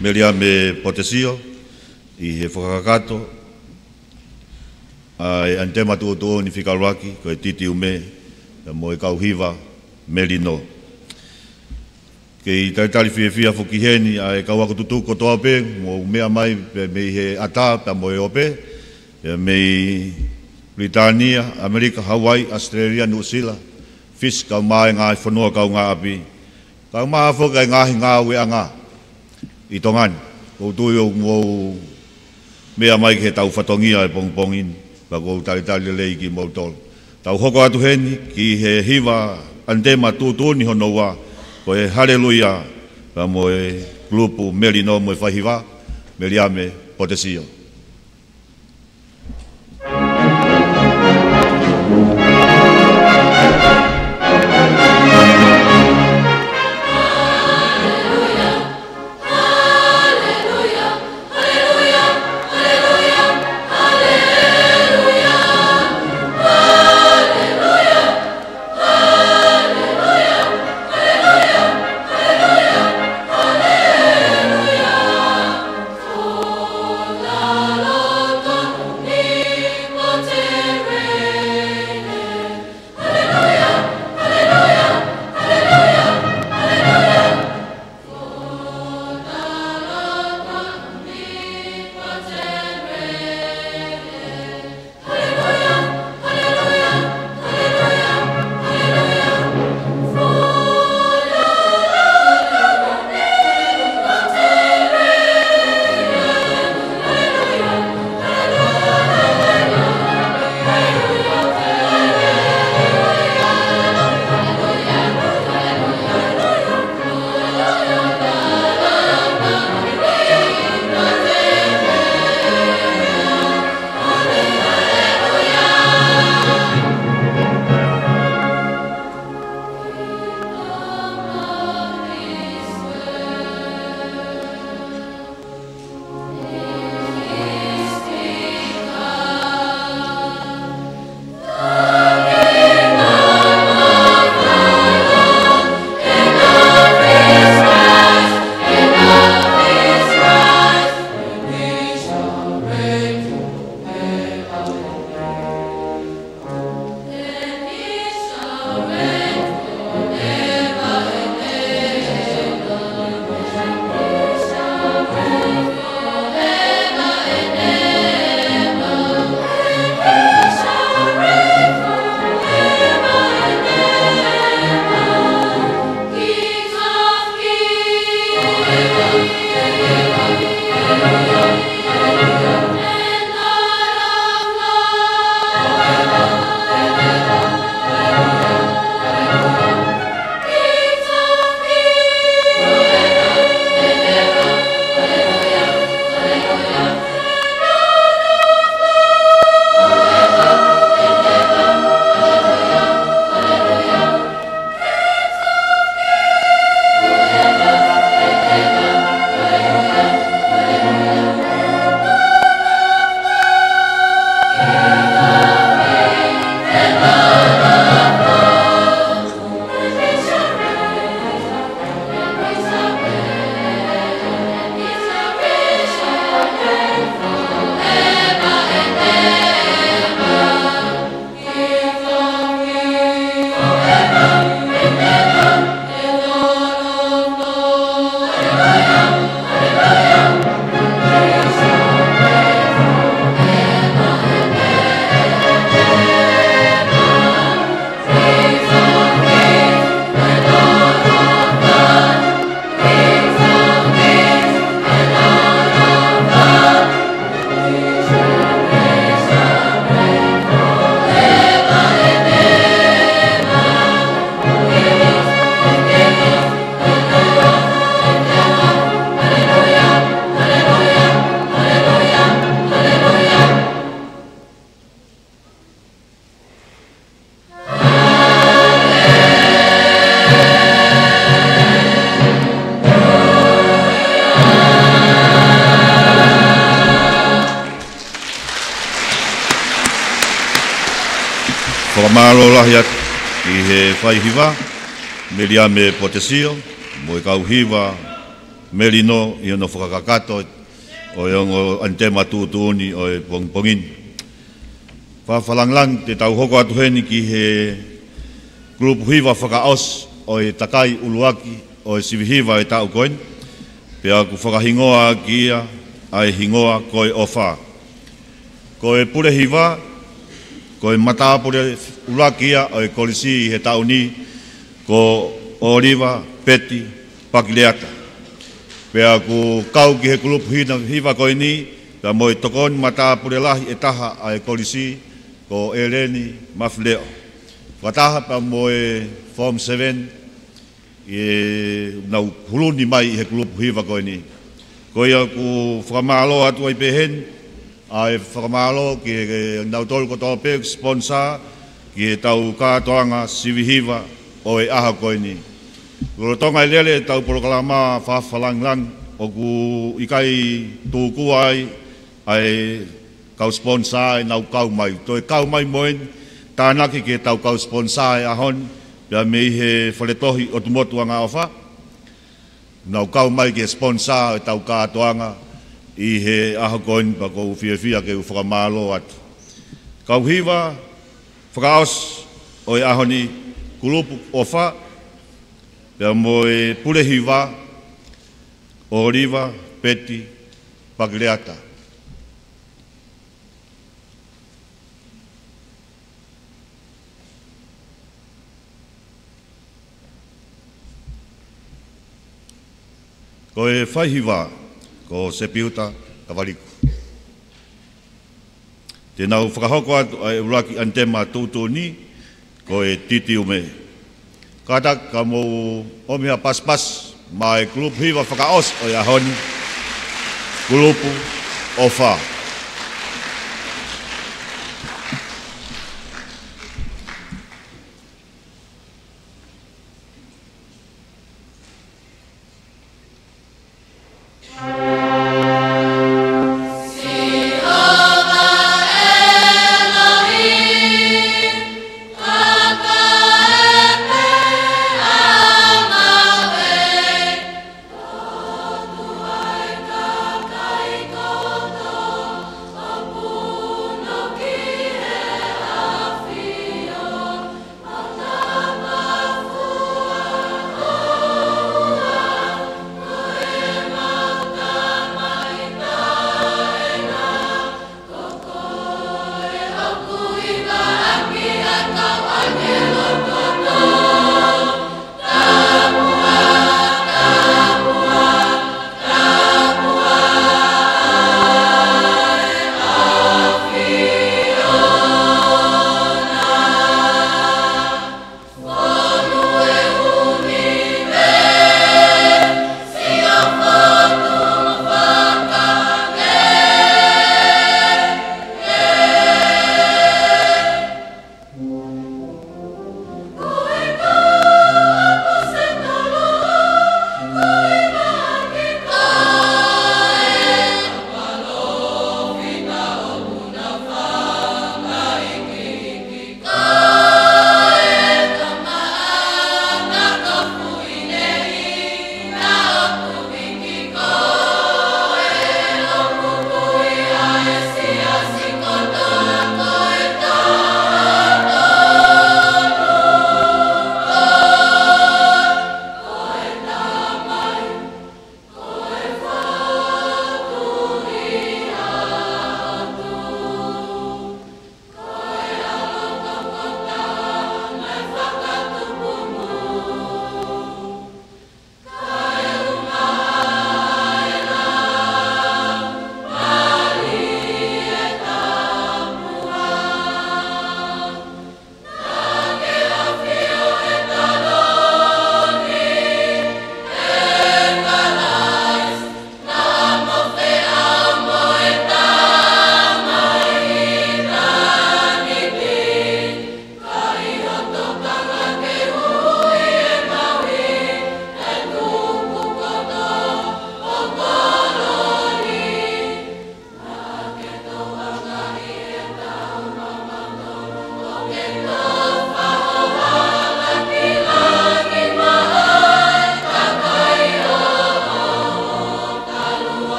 melia me potesio, I he whakakato, ai antema tuo ni whikaruaki, ko e titi ume, mo e kauhiwa, melino. Kei taitari whiawhia whukiheni, ai kauako tutu ko toa pe, mo mea mai, me he ata, pa mo e ope, me Britania, Amerika, Hawaii, Australia, New Zealand, fish kau mai ngai whanua kau ngā api. Kau maa whukai ngahi ngā ue anga, I tongani, kou tui o ngō mea mai ki he tau whatongia e pongpongin, pa kou taritari lei ki mou tolu. Tau hoko atu heni, ki he hiwa antema tūtūni hono wā, ko e haleluia, pa mo e grupu Melino mo e whahiwa, meliame potesio. Whakamalo lahi atu I he whaihiwa, Meliame Potesio, mo kauhiva Melino i ono whakakato o ongo antema tuutuni o e pongpongin. Whawhalanglang te tau hoko atu heni ki he grupu hiva whakaos o e takai uluaki o e sivihiva e tau koin. Pea ku whakahingoa ki ia ai hingoa koe ofa. Koe pure hiva, koe mataa pure uluaki ia o e kolisi he tau ni ko Oliva, Peti, Pakileata. Pea ku kau ki he kulupu hiva koe ni, pea moi tokon mata pure lahi e taha a e kolisi ko Eleni Mafleo. Wataha pea moi Form 7 e nau huluni mai he kulupu hiva koe ni. Koe ku whakamalo atu ai pehen, a e whakamalo ki he nau tolu ko tope sponsor ki he tau kātoanga sivihiva o e aha koe ni. Kuro tonga lele tau porokalama whawhalanglang o ku ikai tūku ai ai kau sponsor ai nau kau mai. Toi kau mai moen tānaki ke tau kau sponsor ai ahon pia mei he whaletohi o tumotu anga ofa. Nau kau mai ke sponsor ai tau kātoanga i he aha koe ni pa kou whiawhia ke u whakamalo atu. Kau hiva whakaos o e ahoni kulupu ofa. Pea moe pule hiva, Oliva, Peti, Pagliata. Ko e whai hiva, ko Sepiuta, Kawaliku. Tēnau whakahoko atu ai uraki antema tūtū ni, ko e titi ume. Katak kamu omia pas-pas mai klub hiva whakaos o iahon kulupu ofa.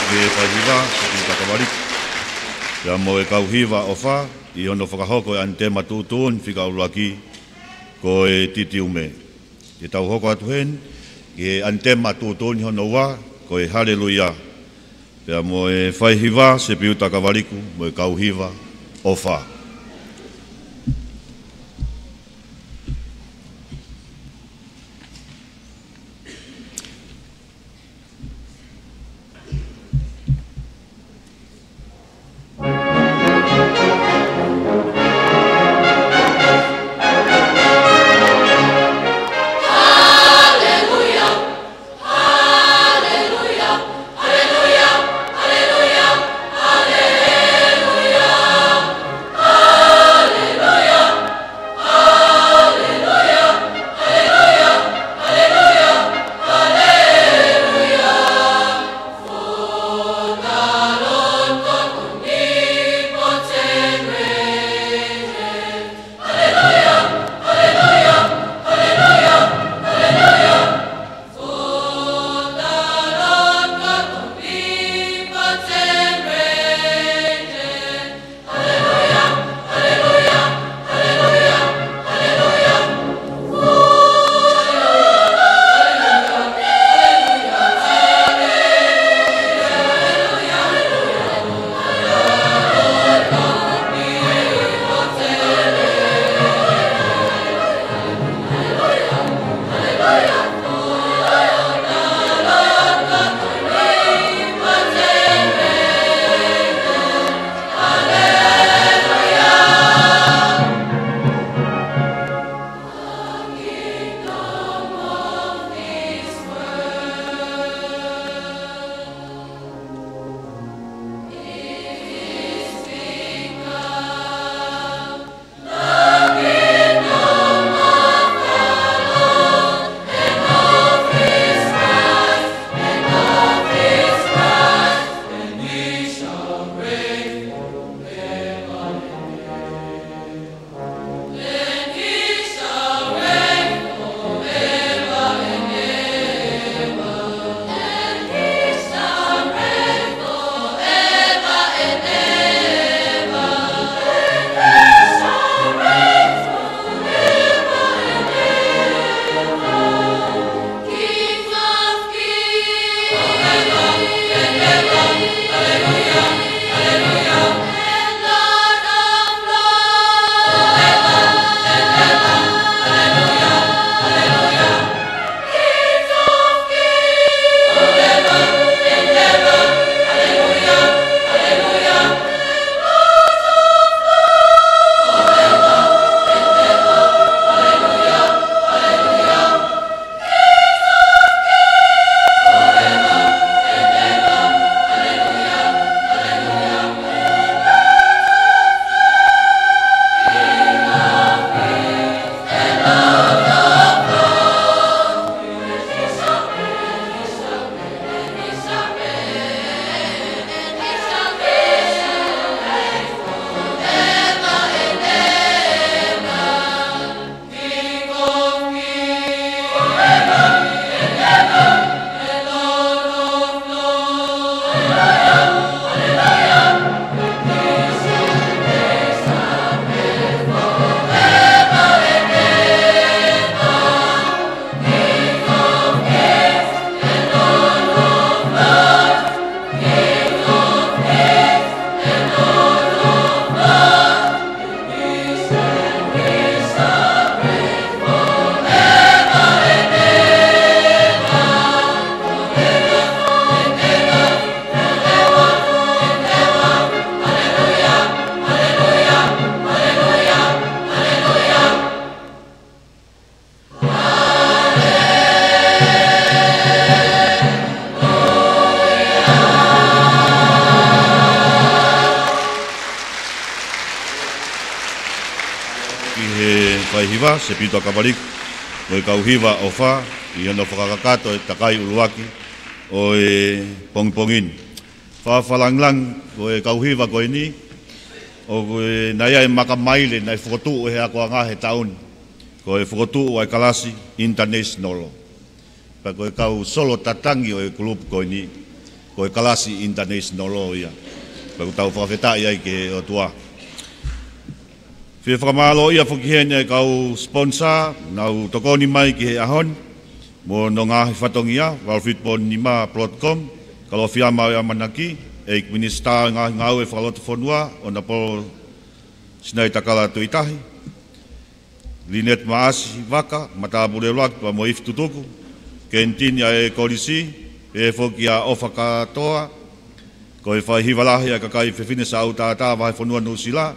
ke whaihiwa, ki takawariku. Ia mo e kauhiwa o wha, i ono whakahoko e ante matutun whika uruaki ko e titi ume. I tau hoko atu hen, ki e ante matutun hono wā, ko e haleluia. Ia mo e whaihiwa se piu takawariku, mo e kauhiwa o wha. whaihiwa, se pito akawariku, o e kauhiwa o wha, i ana whakakato e takai uluaki, o e pongpongin. Whawhalanglang, o e kauhiwa koe ni, o e naia e makamaile, na e whakotu o he ako ngā he taun, ko e whakotu o e Kalasi International. Pa ko e kau solo tatangi o e kulupu koe ni, ko e kalasi international law ia. Baru tau whawheta ia ke o tua. Whia whakamalo ia whakihenia kau sponsor, nau tokoni mai ki he ahon, mo no ngahi whatongia, walfitponima.com, kalau whiama ia manaki, e minista ngau e whakaloto whanua, o na po sinai takala tuitahi. Linet maasi waka, matabure lak, tua mo iftutuku, kentin ia e kolisi, e whoki a ofaka toa, ko e whai hiwalahi a kakai whiwhine sa au tātā wahai whanua no sila,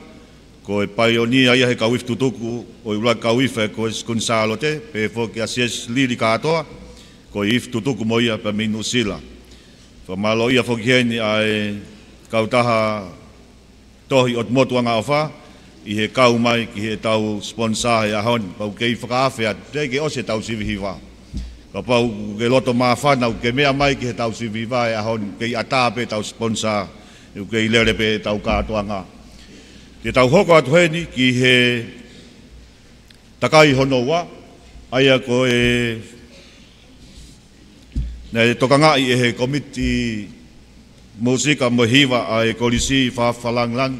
ko e paionia ia he kawif tutuku o i ula kawif e ko e skunsalo te, pe whoki a sies liri kātoa, ko i if tutuku mo ia pa minu sila. Whamalo ia whoki heni a e kautaha tohi o tmotuanga o wha, i he kau mai ki he tau sponsor he ahon, pau kei whakaawhea, te ke ose tau sivihi wā. Ka pau ke loto maa whanau, ke mea mai ki he tau sivihi wā e ahon, kei atāpe tau sponsor, kei lere pe tau kātoanga. Te tau hoko atu heni ki he takai hono wa, aia ko e nei tokangai e he komiti musika mo hiwa a e kolisi whawhalanglang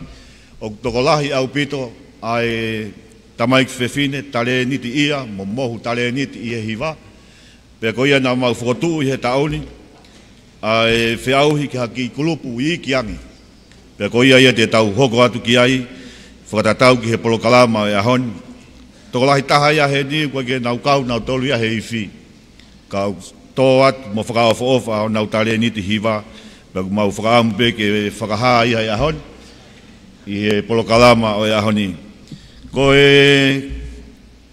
o tokolahi au pito a e tamaik whewhine tale niti ia, mo mohu tale niti i he hiwa. Pea ko ia na mau whotu i he taoni a e whiauhi ki haki kulupu i ki angi. Pea ko ia te tau hoko atu ki ai, whakatatau ki he polokalama e ahon. Tokolahi taha ia he ni, kua ke nau kau, nau tolu ia he iwi. Kau tō atu, mo whakaofa o nau tale niti hiwa, pea ku mau whakaamu pe ke whakahaa ia e ahon, i he polokalama o e ahoni. Ko e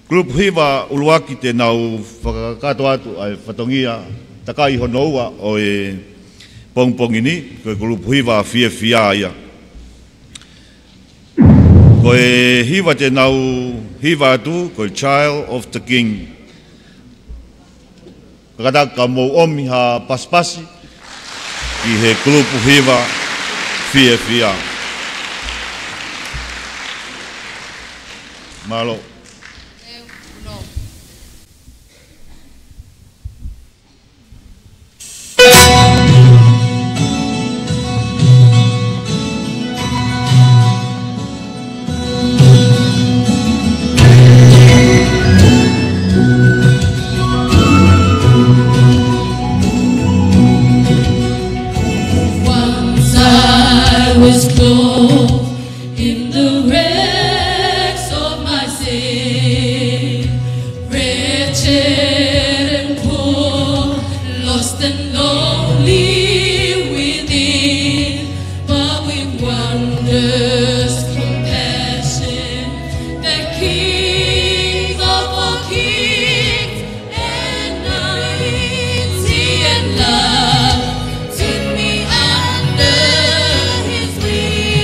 grup hiwa uluaki te nau whakakato atu ai whatongia takai honoua o e pongpongini, ko e grup hiwa fia ia. Ko e hiwa te nau hiwa atu, ko e Child of the King. Kakata ka mou omi ha paspasi, ki he grup hiwa fia. Malo. Was clothed in the rags of my sin, wretched and poor, lost and lonely within, but with wondrous compassion, the King of all kings and mighty and love took me under his wings.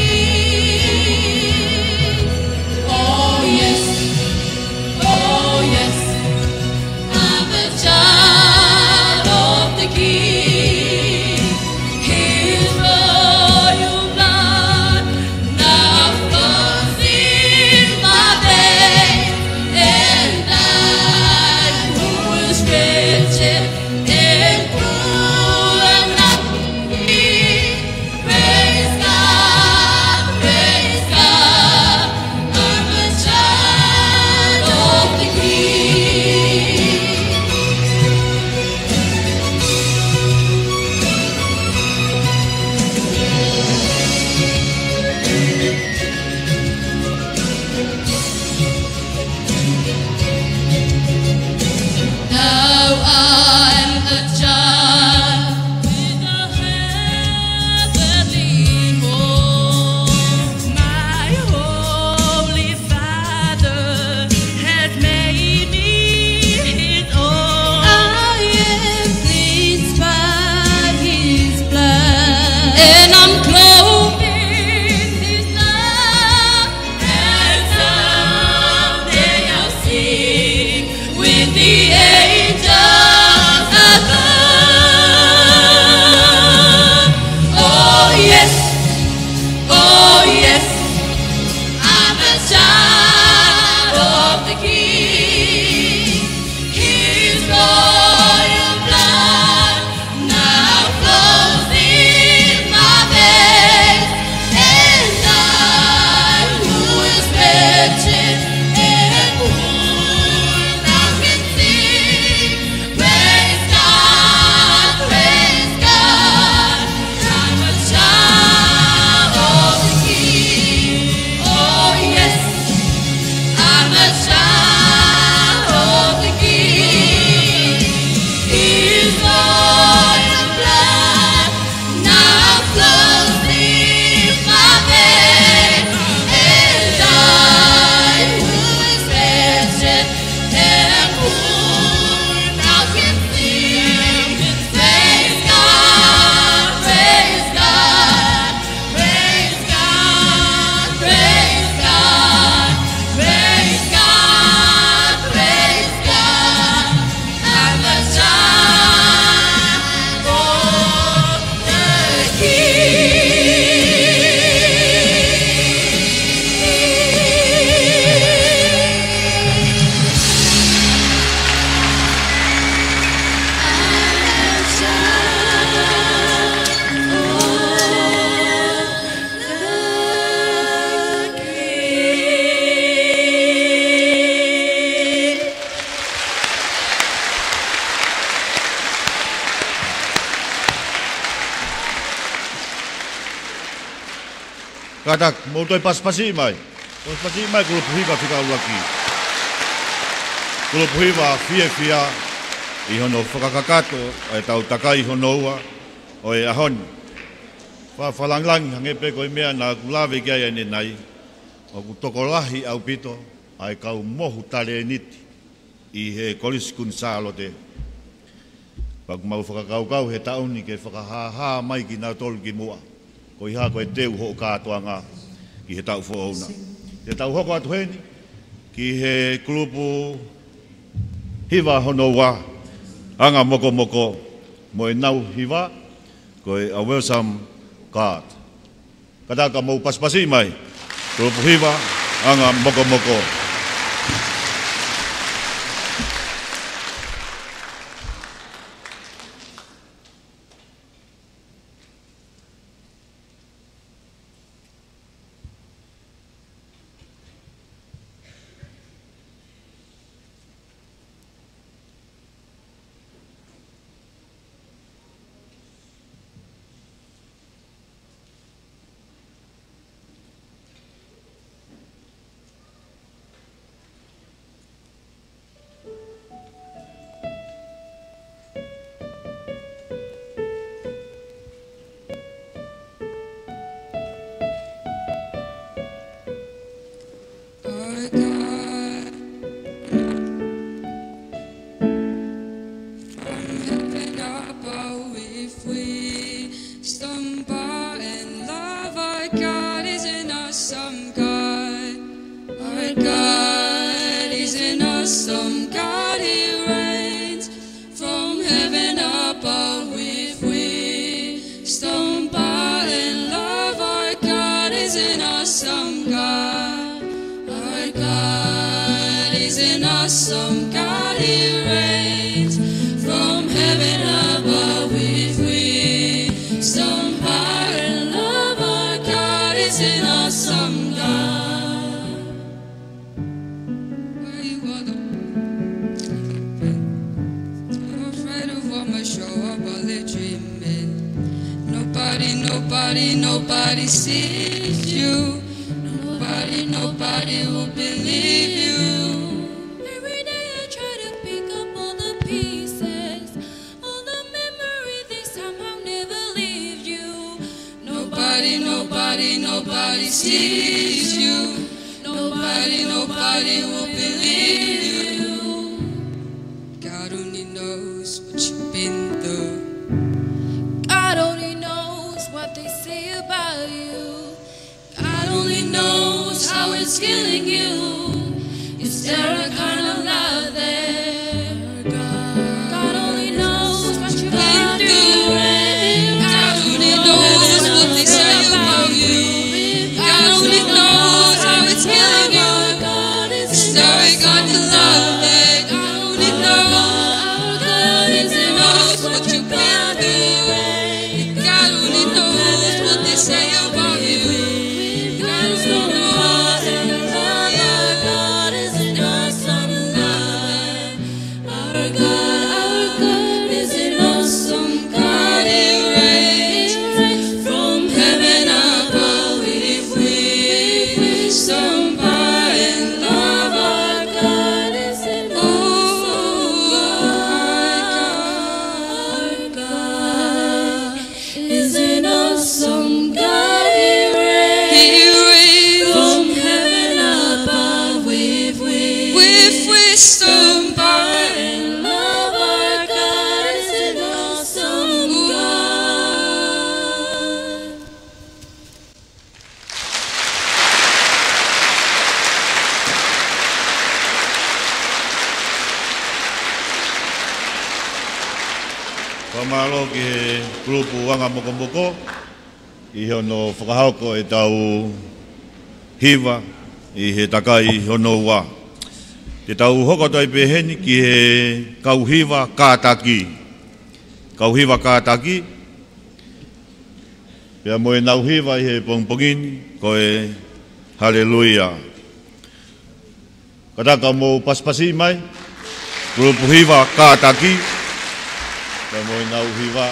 Katak mo to'y paspasi mai. Paspasi mai kulo puhiva fika ulaki. Kulo puhiva fia ihono whakakakato ai tau takai honoua o e ahon. Whalanglang hangepe koe mea na kulawe kia ene nai. O ku tokolahi au pito ai kau mohu tale niti i he koliskun sālote. Paku mau whakakau he tauni ke whakahaha mai ki nā tolu ki mua. Ko iha koe teu ho kātoa ngā ki he tau whaona. He tau hoko atu heni ki he klupu hiva hono wā. Anga moko mo e nau hiva koe a welcome card. Kataka mau paspasi mai. Klupu hiva anga moko. Nobody sees you. Nobody will believe you. Every day I try to pick up all the pieces, all the memories they somehow never leave you. Nobody sees you. Nobody will believe you. God only knows what you've been through. God only knows what they say about you. God only knows how it's killing you. Is there a kind of love there? God only knows what you've been through. God only knows what they say about you. God only knows how it's killing you. Is there a kind of love there? God only knows what you've been through. God only knows what they say about you. Pamalo ki grupu wanga moko I hono whakahauko e tau hiva I he takai hono wā. Te tau hokotai peheni ki he kauhiva kātaki. Kauhiva kātaki. Pea moe nauhiva I he pongpongini koe haleluia. Kataka mo paspasi mai. Grupu hiva kātaki. Pea moe nauhiva.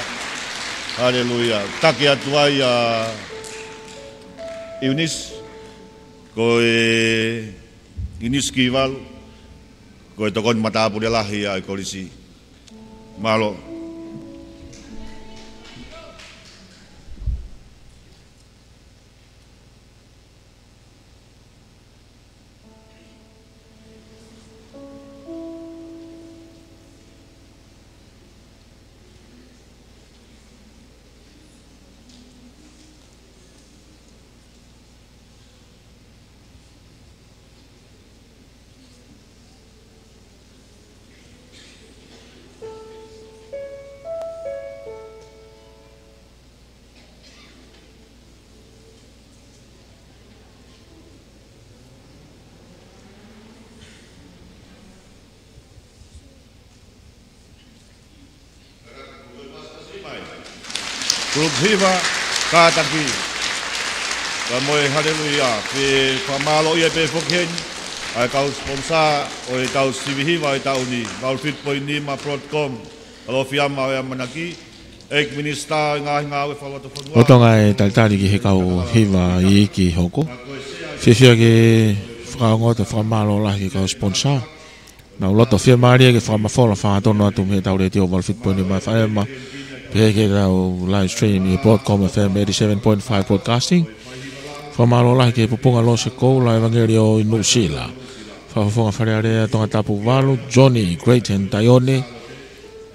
Haleluia. Taki atu ai a Eunice, koe Eunice Kival, koe tokon mata pure lahi ai kolisi. Malo. Grup Hiva Kataki Kamoy haleluya pe pamalo ia pe fokhen ai kau sponsor oi kau Hiva ai tau ni kau fit point ni ma protcom kalau fiam mau yang manaki ek minister ngah we follow to fodwa Otonga taltari ki he kau Hiva i ki hoko fifia ke frango to famalo la ki kau sponsor na loto fia maria ke fama fola fa to no to me tau le tio vol fit point ni ma fa ma Peke rau live stream i Broadcom FM 87.5 broadcasting. Whamalo lahi ke pupunga lo se kou la evangelio i Nusila. Whafonga wharearea tonga tapu walu, Johnny, Grayton, Taione,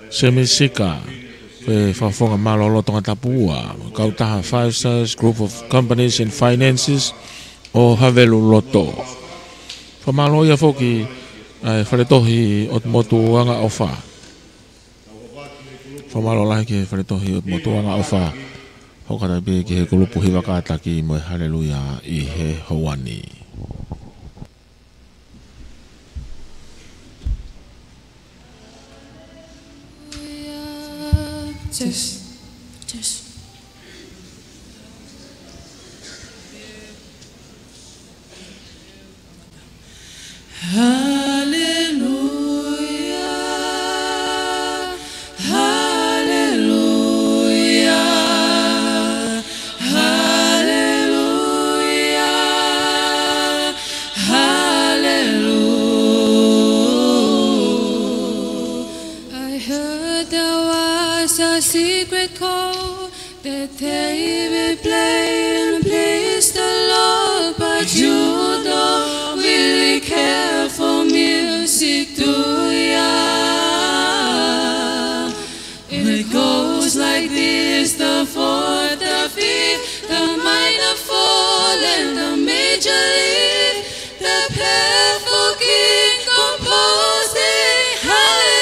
Semisika. Whafonga malo lo tonga tapu ua. Kautaha 5 Stars, Group of Companies and Finances, o Havelu Loto. Whamalo ia foki wharetohi o motu anga ofa. Whamalo lahi ke wharetohi o motuanga ofa. Hokara be ke he kulupu hiwa kātaki mo haleluya i he hawani. Just. Secret code that they will play and please the Lord, but you don't really care for music, do ya? It goes like this: the fourth, the fifth, the minor fall, and the major lead. The painful king composing hallelujah.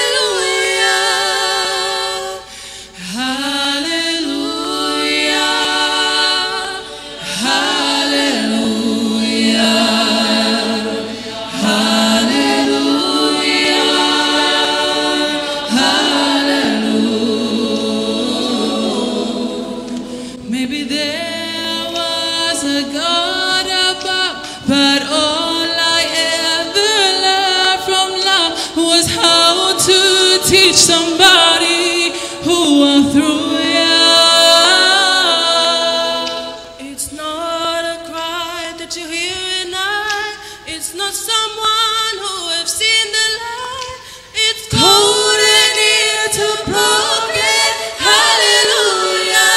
Teach somebody who went through It's not a cry that you hear at night. It's not someone who have seen the light. It's cold and near to broken. Hallelujah.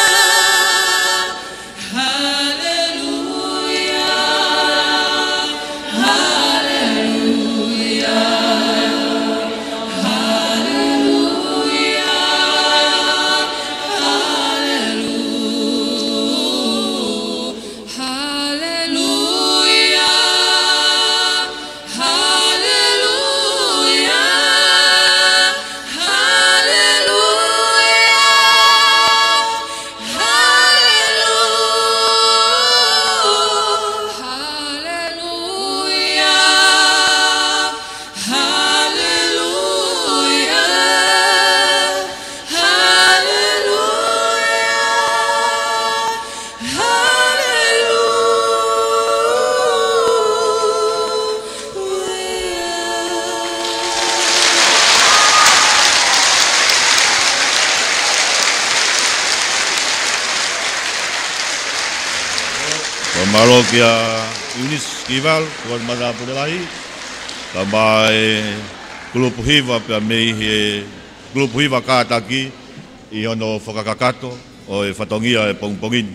Malo kia Yunis Kival, tuan mana pulai, tamai grup hiva pia mei he grup hiva kataki i ono whakakakato o e whatongia e pongpongin.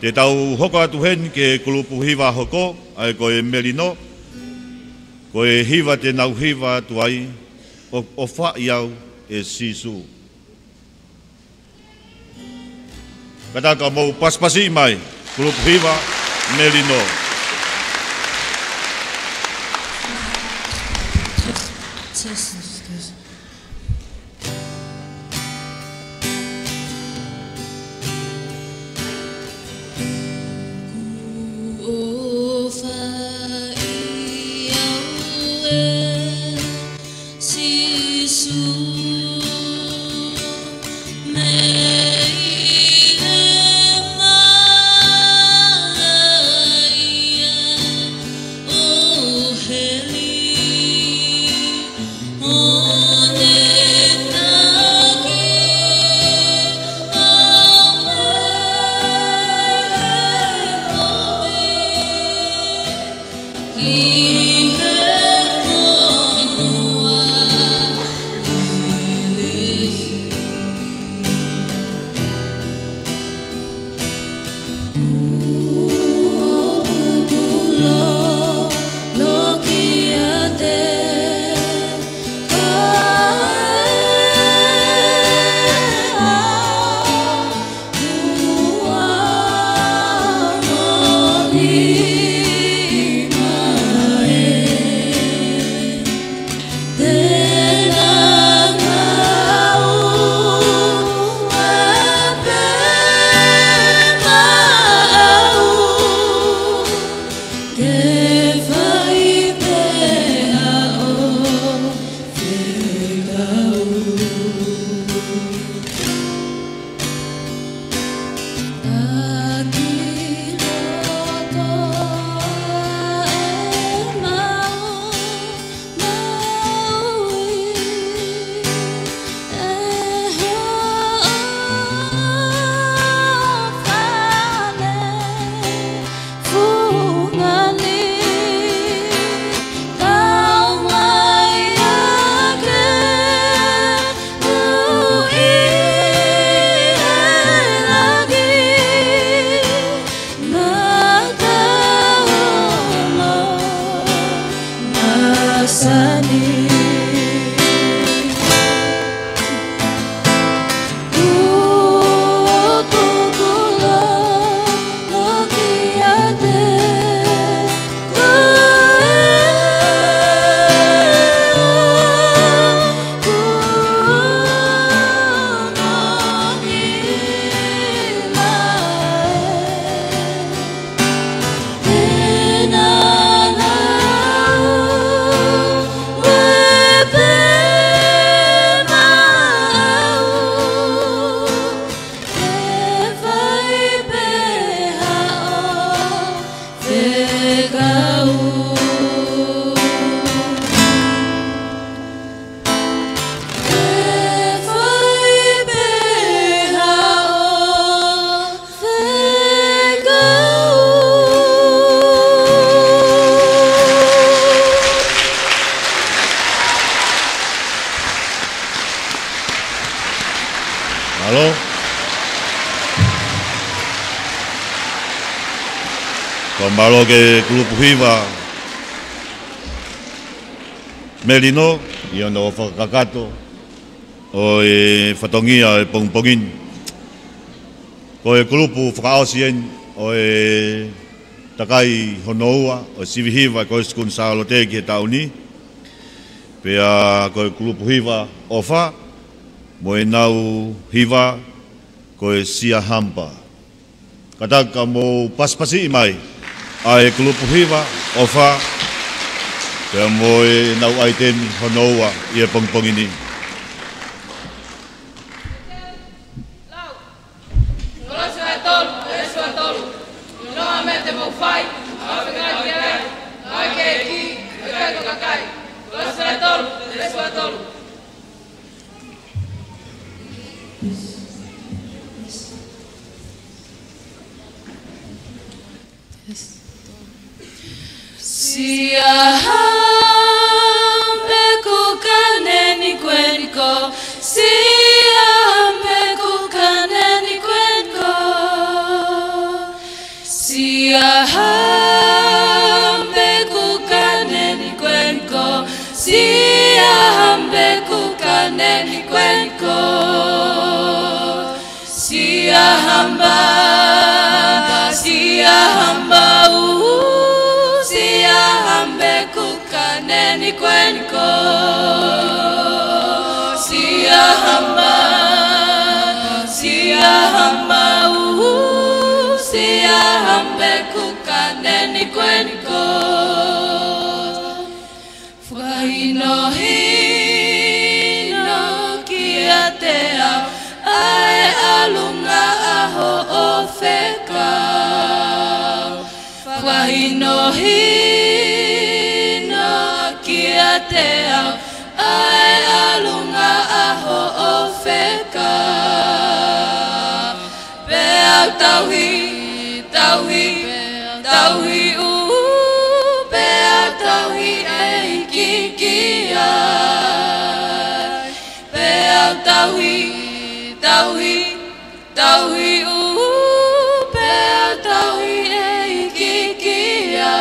Te tau hoka atu hen ke grup hiva hoko ai ko e Merino, ko e hiva te nau hiva tuai o wha iau e sisu. Kataka mau paspasi mai, grup hiva Merino. Malo ke grupo hiva Merino i ono whakakato o e whatongia e pongpongin. Ko e grupo whakaosien o e takai honoua o sivi hiva ko e skun saalote ki he tauni. Pea ko e grupo hiva ofa mo e nau hiva ko e sia hampa. Kataka mo paspasi mai ai grupo hiva ofa pe moe nau aiten honoa ia pongpongini. Lau. Ngoloso atolu, eso atolu. No amete mo fai, afrika kiere, ake ki, ake kakai. Ngoloso atolu, eso atolu. Siahambe kukaneni kwenko, siahambe kukaneni kwenko, siahambe kukaneni kwenko, siahambe kukaneni kwenko, siahamba, siahamba siahambe kukaneni kwenko, siahamba, siahamba siahambe kukaneni kwenko, fwahino hino kiatea ae alunga aho ofeka, fwahino hino kiatea ae alunga aho ofeka, beau tauhi, tauhi, tauhi beau tauhi eikikia, beau tauhi, tauhi, tauhi beau tauhi eikikia,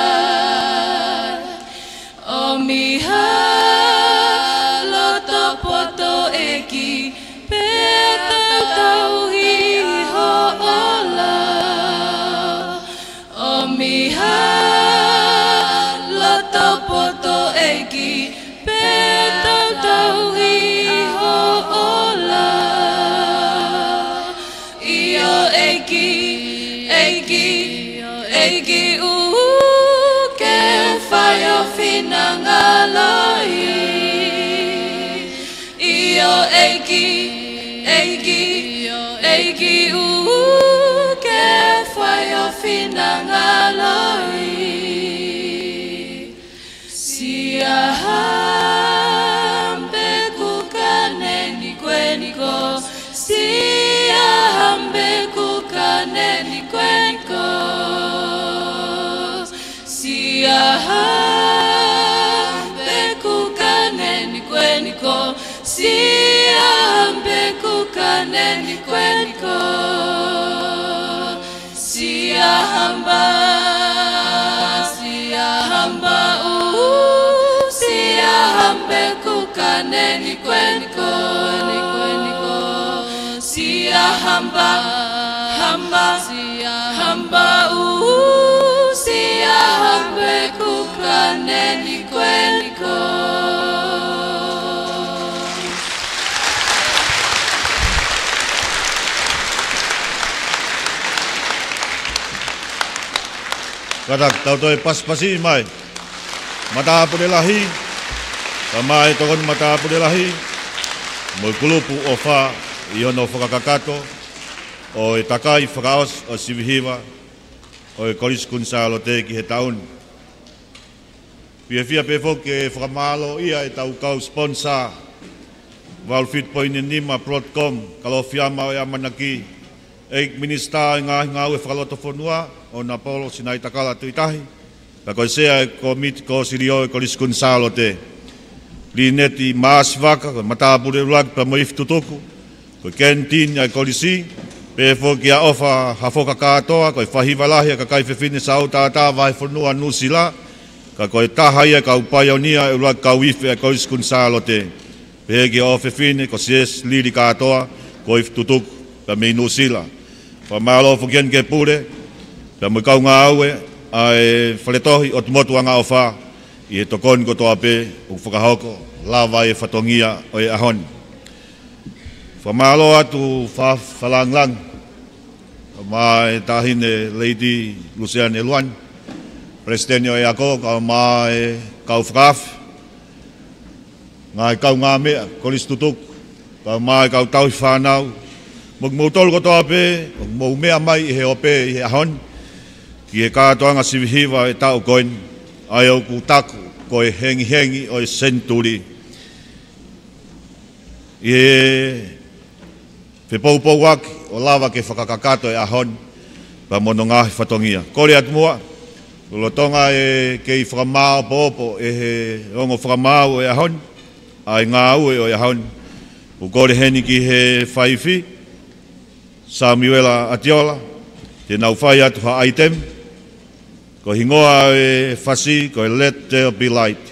o miha loto poto eki beau tauhi ho ola, o miha loto poto eki beau tauhi ho ola, io eki, eki, eki ke whaio whinangaloi, io eki, eki, eki ke whaio whinangaloi, siahambe kukaneni kwenko, siahambe kukaneni kwenko, siahambe kukaneni kwenko, siahambe kukaneni kwenko, siahamba, siahamba siahambe kukaneni kwenko, siahamba, hamba, siahamba siahambe kukaneni kwenko. Kadak tau toi pas-pasi mai. Mata pune lahi. Kamai togon mata pune lahi. Mo kulupu ofa iono whakakakato. O e takai whakaos o sivihiwa. O e koris kunsalo te ki he taun. Pia fia pefo ke whakamalo ia e tau kau sponsor. Valfit poine nima protcom. Kalau fiama o e amanaki. Eik minista ngau e whakaloto whanua. O na polo sinai takala tuitahi. Ka koe sea ko mit ko sirio e koris kunsalo te. Li neti maaswaka, ko matapure ruak pa moif tutoku. Ko kentin ai korisi. Pefo kia ofa hafoka katoa, ko whahiwalahi ka kai whewhine sa au tātā vai whanua nusila. Ka koe tahaia ka upaionia e ruak ka uife e koris kunsalo te. Pehe kia o whewhine ko sies liri katoa, ko if tutoku pa mei nusila. Whamalo fuken ke pure. Pea mui kau ngā aue, ai whaletohi o tumotu anga o wha, i e tokon ko toa pe, u whakahoko, lawa e whatongia o e ahoni. Whamalo atu whalanglang, ma e tahine Lady Luciane Luan, Presidente o e ako, ka ma e kau whakawhi, ngā e kau ngā mea, koris tutuk, ka ma e kau tauhi whanau, mok mautol ko toa pe, mok mea mai i he ope i he ahoni, ki e kātoanga sivihiwa e tau koen, ai au ku taku ko e hengi o e senturi. I e whepaupau waki o lawa ke whakakakato e ahon, pa mono ngahi whatongia. Kore atu mua, Lotonga e kei whakamao popo e he rongo whakamao e ahon, ai ngā ue o e ahon. O kore heni ki he whaiwhi, Samuela Atiola, te nau whai atu ha item, ko hingoa e whasi, ko let there be light.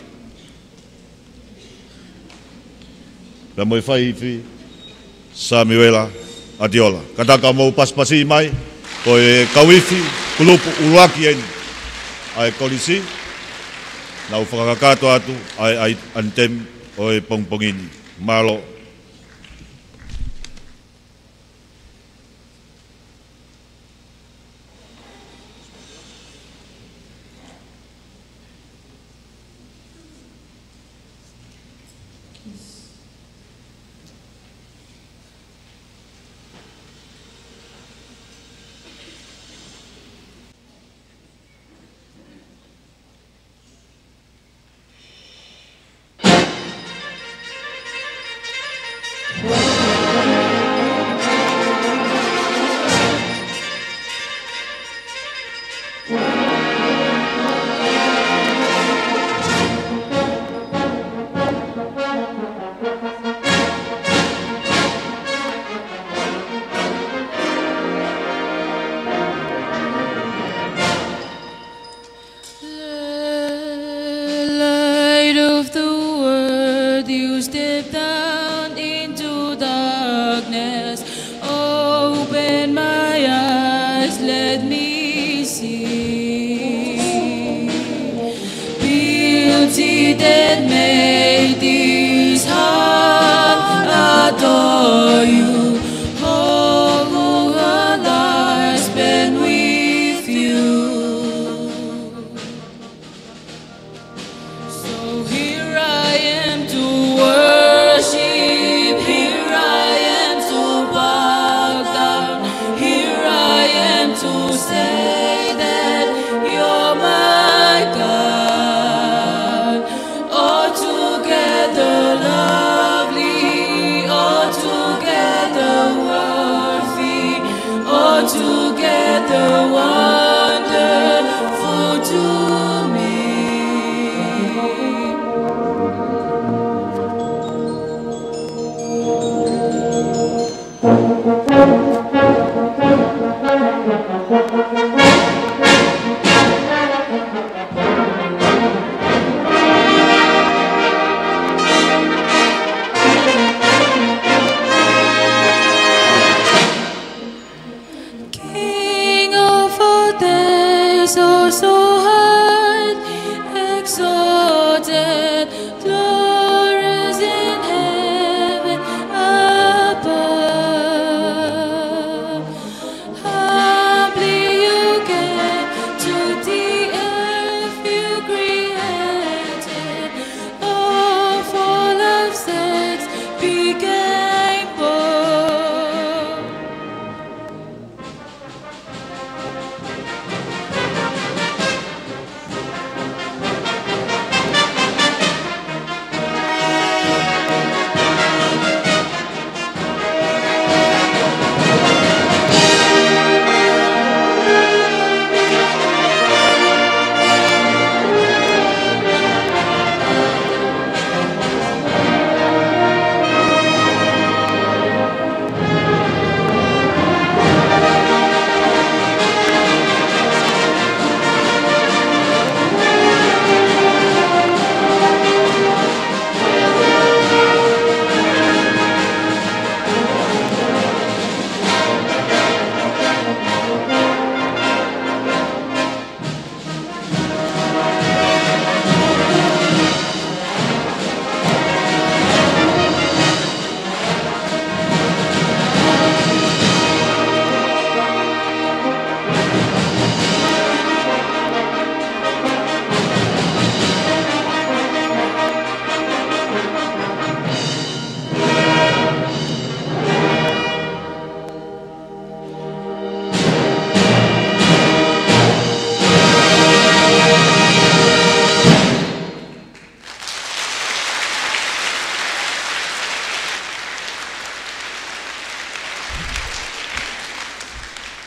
Pea mo e whaiwhi, Samuela Atiola. Kataka mou paspasi mai, ko e kawiwhi, kulupu uruaki eni. Ai kolisi, nau whakakato atu, ai antem o e pongpongini. Malo.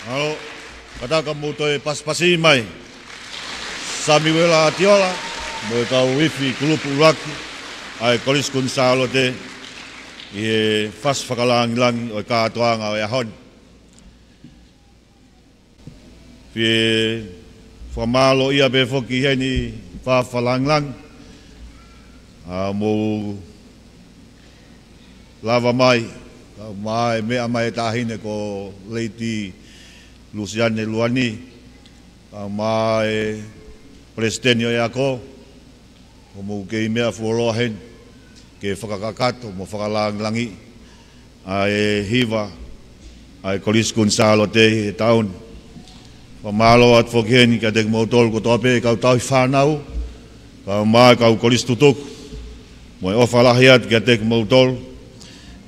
Halo, kataka mo to paspasi mai. Samuela Atiola, mo kau wifi kulupu laki, ai kolis kun salote, i fas whakalangilangi o kātoanga o ahon. Pie whamalo ia be foki heni whawhalanglang, mo lava mai, mea mai tahine ko Leiti Luciane Luani, mai Presidente o ako, o mo kei mea fuolohen, ke whakakakato, mo whakalanglangi, ai hiva, ai kolis kun salo te taun. Pamalo at foghen ka dek mo tol ko tope kau tau whanau, kau mai kau kolis tutuk, mo ofalahiat ka dek mo tol,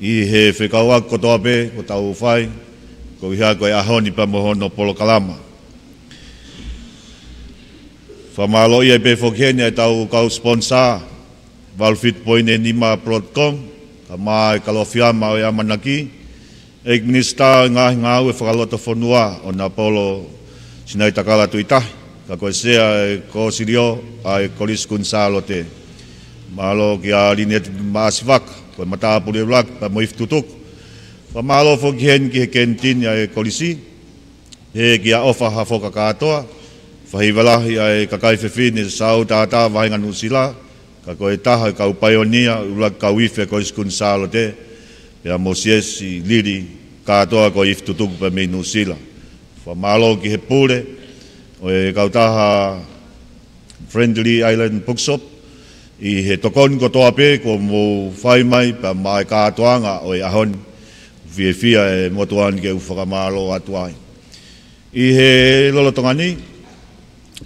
i he whekauak ko tope ko tau whai, ko iha koe ahoni pa mohono polo kalama. Whamalo ia pe foghen e tau kau sponsor, valfit.nima.com, ka mai kalofiama o yamanaki, ek minister ngau e whakalota whanua o na polo sinai takala tuitahi, ka koe sea ko sirio ai kolis kun salo te. Malo ki a linet maasivak, koe matapuri vlak, pa moif tutuk. Pa malo foghen ki he kentin ai kolisi, he ki a ofa hafoka katoa, whahivalahi ai kakai whewhine sau tātā vahinga nusila, ka koe taha kau paionia ulak kau ife kolis kun salo te, pia mosiesi liri katoa ko if tutuk pa me nusila. Whamalo ki he pule, o e kautaha Friendly Island Bookshop, i he tokon ko toa pe, ko mo whai mai pa mai kātoanga o e ahon, whia e motuan ke uwhakamalo atuai. I he lolotongani,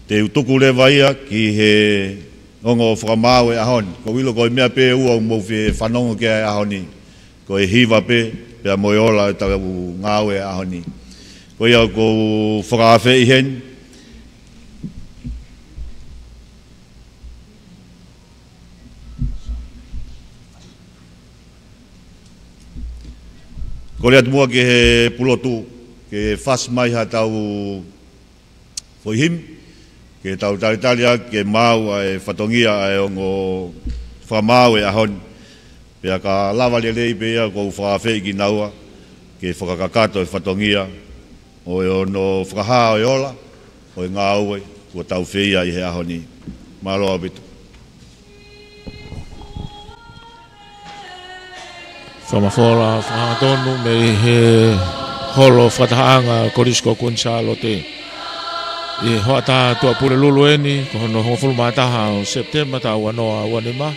te utuku le vaia ki he ongo whakamao e ahon, ko wilo ko e mea pe ua mo whanongo ke e ahoni, ko e hiva pe, pia mo e ola e taga ngau e ahoni. Ko ia ko whakawhe i hen. Ko rea tumua ke he pulotu, ke whas mai ha tau whoihim, ke tau taritalia, ke mau e whatongia e ongo whamau e ahon. Pea ka lava lelei pe ia ko whakawhe i ki naua, ke whakakakato e whatongia, o e ono whakaha o e ola, o e ngā ue, kua tau whia i he ahoni. Māloa bitu. Whamawhora whahatonu me he holo whatahaanga korisko kunsalo te. I hoata tua pure lulu eni, ko hono hongfulu mataha o September ta wanoa wanima.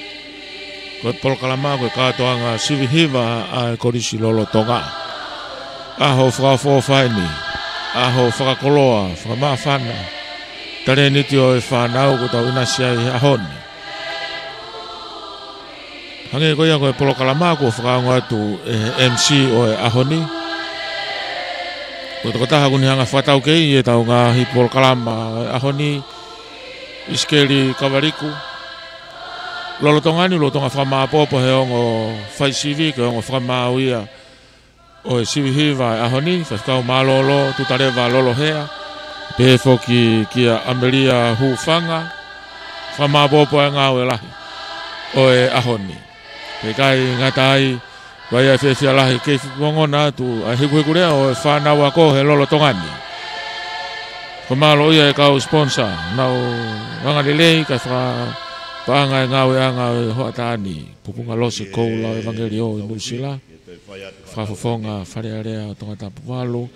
Ko polkalama ko katoanga sivi hiva a korisi lolo tonga. Aho whakawho whaini. Aho whakakoloa, whakamawhana, tare niti o e whanau ko tau inasia i ahoni. Hange koia koe polokalama ko whakaango atu MC o e ahoni. Ko takotaha kuni hanga whatau kei e tau ngā hi polokalama o e ahoni, iskeri kawariku. Lolo tongani, lo tonga whamaapopo he ongo whai sivi, ke ongo whakamau ia, o e sivi hiva e ahoni, whakau malolo, tutarewa lolo hea, pe foki kia Ameria hufanga, whamapopo e ngau e lahi, o e ahoni. Pe kai ngatai, vai a whewhia lahi, kei wongona tu, a hiku rea o e whanau ako he lolo tongani. Whamalo ia e kau sponsor, nau wangalelei, kai paanga e ngau e anga e hoatani, pupunga lose kou lau evangelio i Nusila, whafofonga wharearea o tongata Puwalu,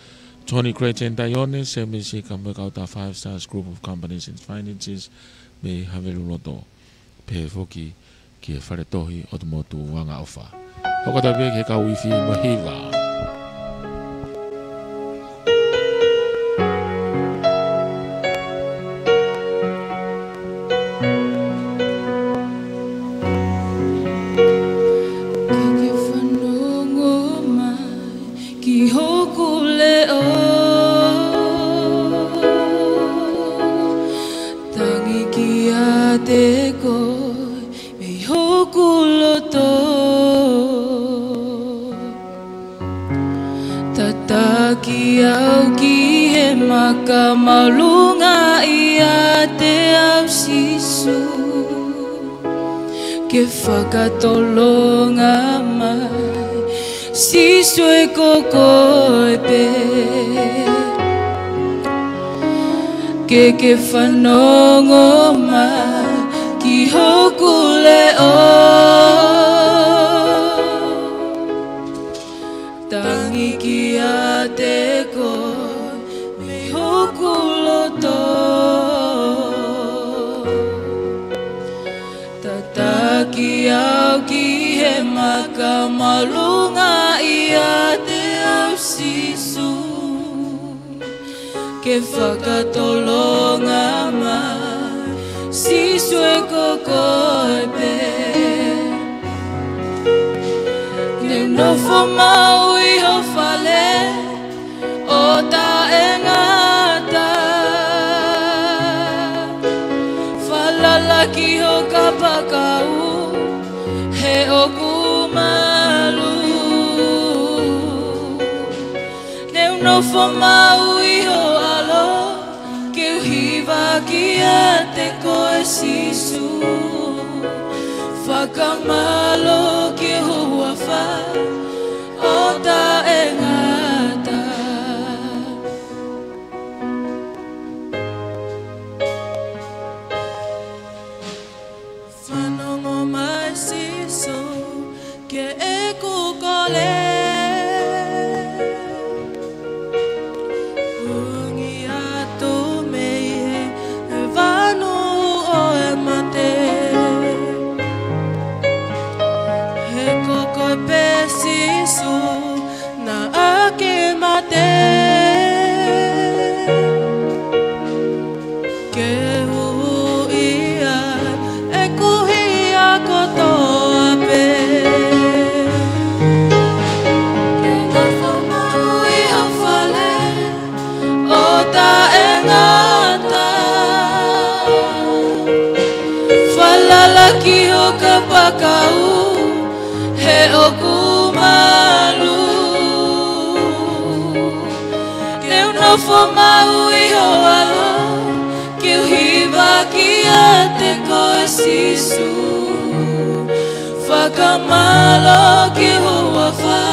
Tony Creighton Dionis, MBC Kamekauta 5 Stars Group of Companies and Finances, me havelu loto, pe foki ki e wharetohi o tumotu wanga ofa. Hokata pe ke kau iwi mahiva. maka malunga ia te au sisu ke whakatolonga mai sisu e koko e pe ke whanongo mai ki hoku leo tangi ki a te koe me hoku loto tataki au ki he maka malunga ia te au sisu ke whakatolonga mai sisu e koko e pe Neu nofo mau I ho fale o ta e ngata Falalaki ho kapakau he o kumalu Neu nofo mau I ho alo ke uhiwa ki a te koe sisu Whakamalo ki hua wha o ta e ngata Whanongo mai siso ke e kukole Ungi atu mei he whanu o e mate Pesisu na ake mate ke hu ia e kuhi a kotoa pe ke ngafo mau I hawhale o ta e ngata Whalalaki o ka pakau he o kumalu ke unofo mau I ho alo ke uhiwa ki a te koe sisu whakamalo ki hua wha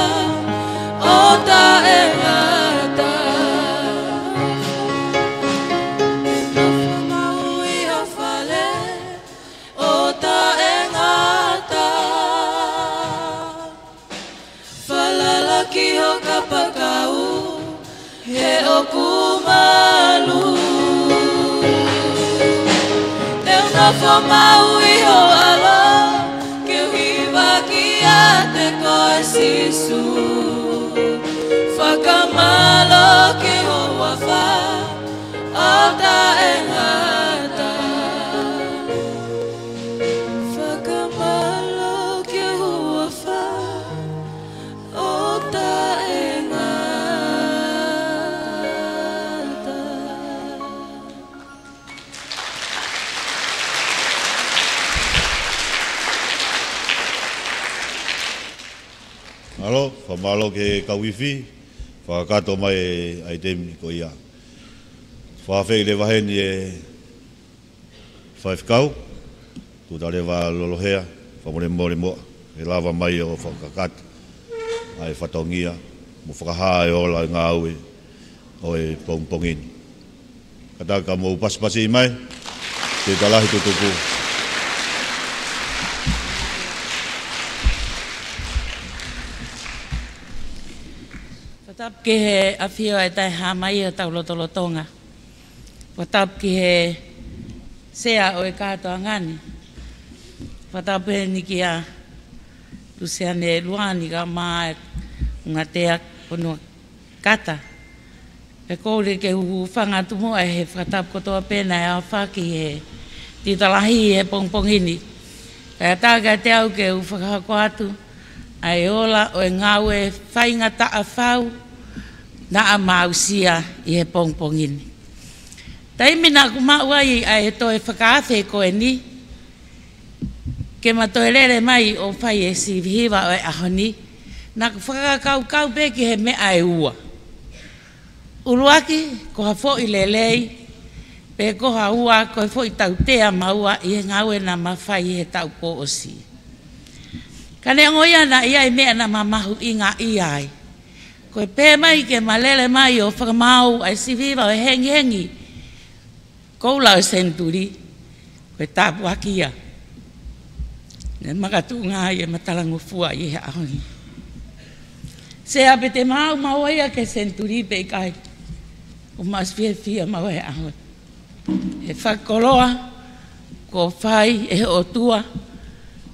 o ta e ngata ke unofo mau I ho whale o ta e ngata Falalaki ho kapakau he o kumalu Neu nofo mau I ho alo ke uhiwa ki a te koe sisu Whakamalo ki hua wha o ta e ngata Whakamalo ki hua wha o ta e ngata Alo, whamalo ke kawiwhi, whakato mai ai temi ko ia. Whawhei le waheni e whaifkau, tu tare wa lolohea, whamore more moa, e lava mai o whakakata, ai whatongia, mo whakahaa e ola ngā aue, o e pongpongini. Kataka mo pasipasi mai, te talahi tutuku. Watap ki he awhio e tai hāmai o tau lotolotonga. Watap ki he sea o e kātoa ngani. Watap he ni ki a Luciane Luani ka maa ngā tea ponua kata. E koure ke hu whangatu mua e he whatap kotoa pēna e a whaki he titalahi he pongpongini. E tāka te au ke u whakahako atu. Ai ola o e ngawe whainga taa whau na a mausia I he pongpongini. Taimina ku maua I ai he toe whakaawhe koe ni. Ke matoe rere mai o whai e sivihiwa o e ahoni. Nā ku whakakau kau pe ki he mea e ua. Uluaki ko hafo I lelei pe ko haua ko fo I tautea maua I ngawe na mawhai he tau po osi. Kane ngoia na ia I mea na mamahu inga iai. Ko pe mai ke malele mai o whakamau ai siviva o hengi hengi. Ko lau senturi ko tapu akia. Ne makatunga I matalangu fua I he ahoni. Se ape te mau ia ke senturi pe kai. O mas fia mau he ahoni. He whakoloa ko whai e o tua.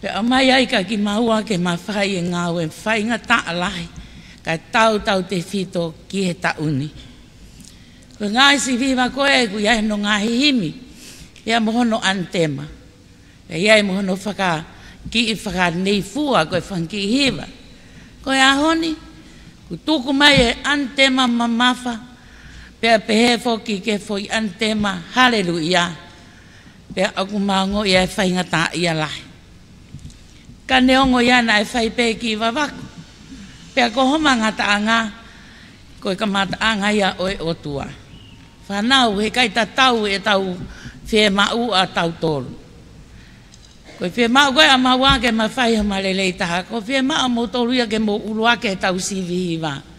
Pe amai ai ka ki maua ke mawhai e ngāwe whai ngā taalahi. Kai tau te whito ki he tauni. Ko ngai si viva koe ku iai no ngā hihimi. Ia mohono antema. Iai mohono ki I whaka nei fua koe whanki hiva. Koe ahoni. Ku tuku mai e antema mamafa. Pea pehe foki ke foi antema. Hallelujah. Pea aku maongo ia e whai ngata ia lahi. Ka neongo ia na e whai pe ki wawaku. Pea ko homa ngata anga. Koe ka mata anga ia oe otua. Whanau he kai ta tau e tau whē mau a tau tolu. Koe whē mau koe a maua ke ma whai hama lelei taha. Ko whē mau mo tolu ia ke mo urua ke tau sivi hiwa.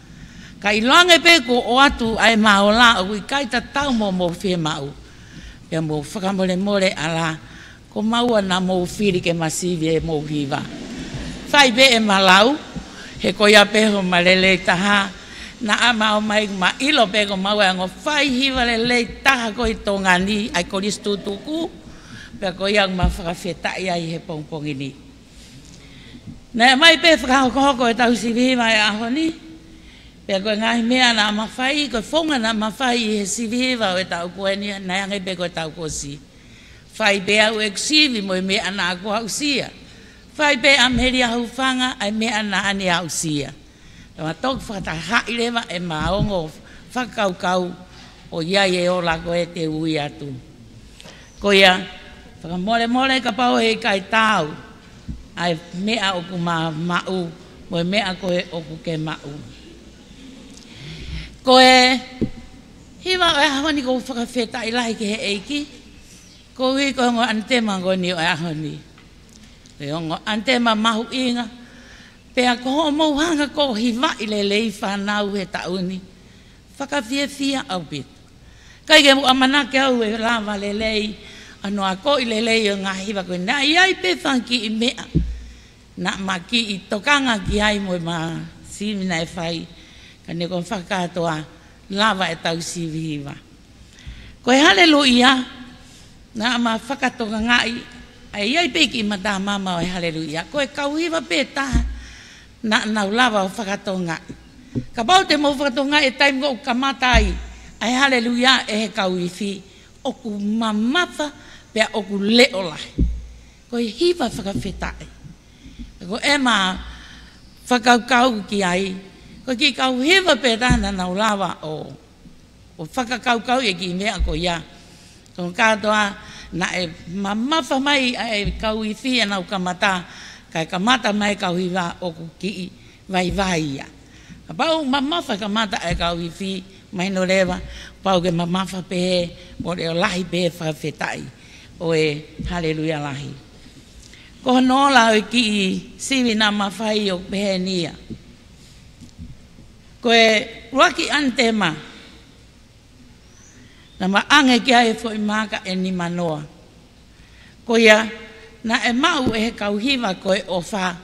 Ka ilange pe ko o atu ai mao la o kai ta tau mo whē mau. Pea mo whakamole mole ala. Ko maua na mo whiri ke ma sivi e mo hiwa. Whai be e malau. He ko ia pe hama lelei taha. Na ama o mai ma ilo pe ko mau ngo whai hiwa lelei taha ko I tonga ni ai ko listu tuku pe ko yang ma whakawhetai ai he pongpong ini. Na mai pe whakahoko e tau sivihi mai ahoni pe ko ngai mea na ma whai ko whonga na ma whai he sivihi wa e tau koeni na yangai pe ko tau kosi. Whai pe au eksivi mo mea na aku hausia. Whai pe amheri au whanga ai mea na ani hausia. Tama tok whakatahai lewa e maongo whakaukau o iai e ola ko e te ui atu. Ko ia, whakamole ka pau he kai tau, ai mea oku mau, mo mea ko e oku ke mau. Ko e, hiwa o e ahoni ko whakawhetai lahi ke he eiki, ko hui ko ngo antema ko ni o e ahoni. Ko ngo antema mahu inga, pea ko ho mauhanga ko hiwa I lelei whanau he tauni. Whakawhiawhia au pit. Kai ke mua manake au e lawa lelei. Ano a ko I lelei o ngā hiwa koe. Nā iai pe whanki I mea. Nā maki I tokanga ki ai mo ma simina e whai. Ka ne kon whakatoa lawa e tau sivi hiwa. Koe haleluia. Nā ma whakatoka ngai. Ai iai pe ki mata mama o e haleluia. Koe kau hiwa pe taha. Na nau lava o whakatonga. Ka pau te mau whakatonga e taim ko kamatai. Ai haleluia e he kau I whi. Oku mamafa pea oku leo lahi. Ko I hiwa whakawhetai. Ko e ma whakaukau ki ai. Ko ki kau hiwa pe tāna nau lava o whakakaukau e ki mea ko ia. Ko katoa na e mamafa mai e kau I whi e nau kamata. Kai kamata mai kau hiwa o ku ki vai ia. Ka pau mamafa kamata e kau I whi mai no rewa. Pau ke mamafa pehe mo reo lahi pehe whawhetai. O e haleluia lahi. Ko nola o ki siwi na mawhai o pehe nia. Ko e ruaki antema. Na maange kia e fo I maka e ni manoa. Ko ia na e mau e he kauhiwa koe o wha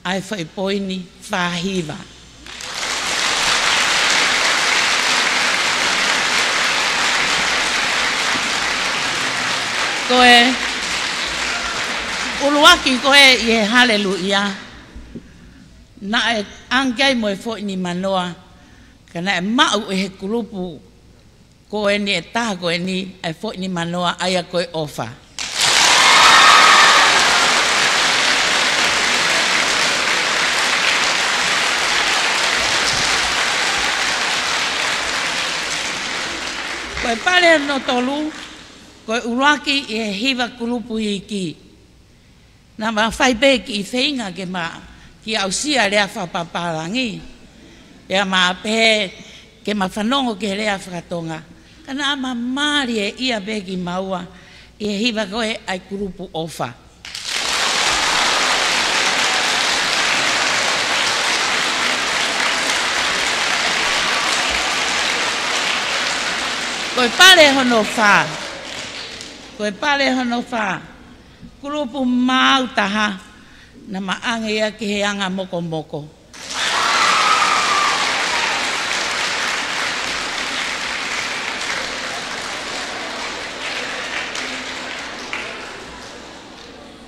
ai whai poini whahiwa. Koe uluaki koe I he haleluia. Na e angai mo e fo ni manoa. Ka na e mau e he kulupu koe ni e taha koe ni e fo ni manoa aia koe o wha. Koe pare no tolu, koe uraki I he hiwa kulupu I ki. Nā ma whai pe ki I whainga ke ma ki au sia rea whapaparangi. Pea ma pe ke mawhanongo ke rea whakatonga. Kana ama maari e ia begi maua i e hiwa koe ai kurupu ofa. Koe pare hono wha. Koe pare hono wha. Kurupu mautaha na maange ia ki he anga moko moko.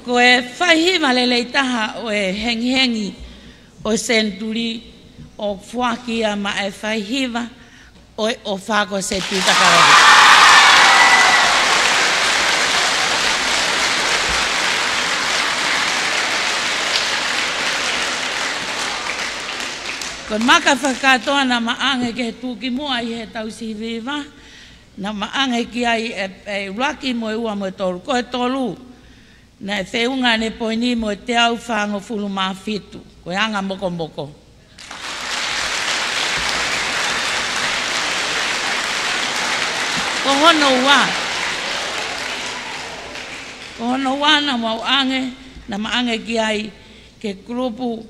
Koe whaihiwa lelei taha o e hengi hengi o senturi o whakia ma e whaihiwa o whako se tūtakarohi. Koe maka whakatoa na maange ke tūki mua i he tausi viva, na maange ki ai e raki mo e ua mo e tolu. Koe tolu, na e whiunga ne poini mo e te au whango fulu maa fitu. Koe anga moko moko. Ko hono wā na mau ange, na maange ki ai ke grupu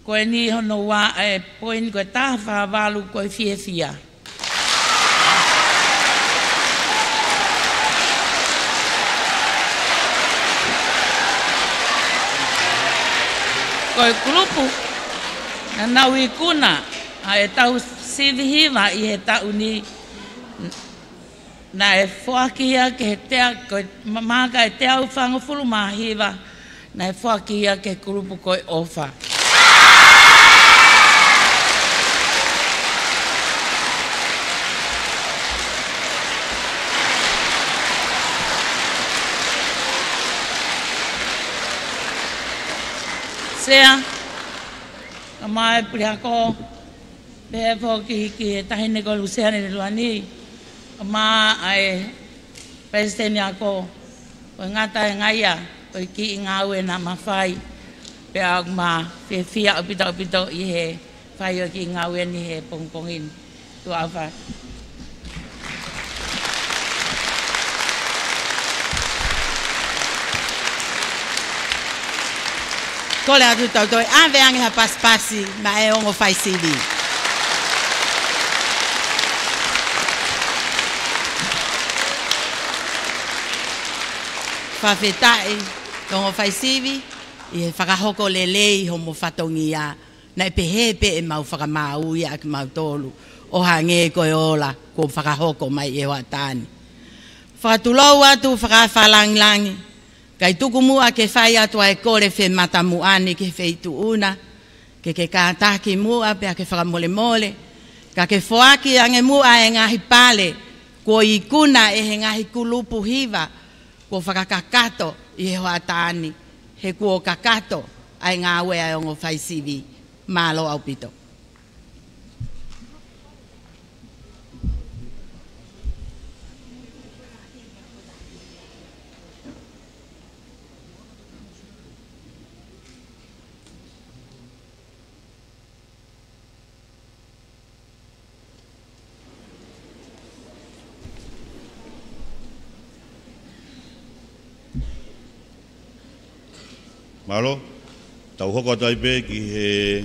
koe ni hono wā e poini koe taha whaawalu koe fie fia. Koe grupu na nau i kuna a e tau sivihiwa i he tau ni na e whakia ke he tea, koe maka e te au whangofuru mahiwa, na e whakia ke grupu koe ofa. Sea, ka mai puri ako, pehe whoki ki e tahine ko Luciane de Luani, ka maa ai presideni ako, ko ngata e ngaia, ko ki i ngāue na mawhai, pe au maa whia opito i he whai o ki i ngāue ni he pongpongin, tu au whai. Kole atu tau toi ave ange ha paspasi ma e ongo fai sivi. Whawhetai ongo fai sivi i he whakahoko lelei homo whatongi a na e pehepe e mau whakamau i ak mau tolu o hange koe ola ko whakahoko mai e watani. Whakatulau atu whakawhalanglangi kai tuku mua ke whai atua e kore whe matamu ani ke whei tuuna, ke kātaki mua pia ke whakamole mole, ka ke whoaki ange mua e ngahi pale, ko i kuna e he ngahi kulupu hiva, ko whakakakato i he hoa tāni, he kuo kakato ai ngā wea e ongo whai sivi, mālo au pito. Malo, tau hoko taipe ki he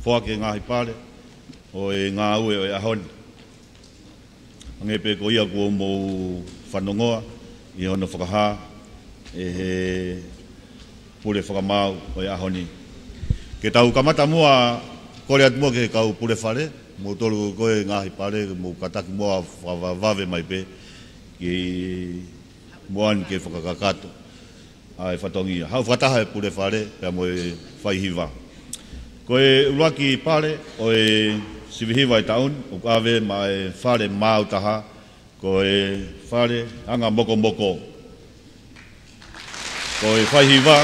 whake ngahi pare o e ngā ue o e ahoni. Ange pe ko ia kua mou whanongoa i hono whakaha e he pure whakamau o e ahoni. Ke tau kamata mua kore atu mua ke kau pure whare, mou tolu koe ngahi pare, mou kataki mua whawave mai pe ki moan ke whakakakato. Ai whatongia. Hau whataha e pure whare, pia mo e whaihiwa. Ko e uruaki pare, o e sivihiwa i taun, o kawe ma e whare mautaha, ko e whare anga moko moko. Ko e whaihiwa,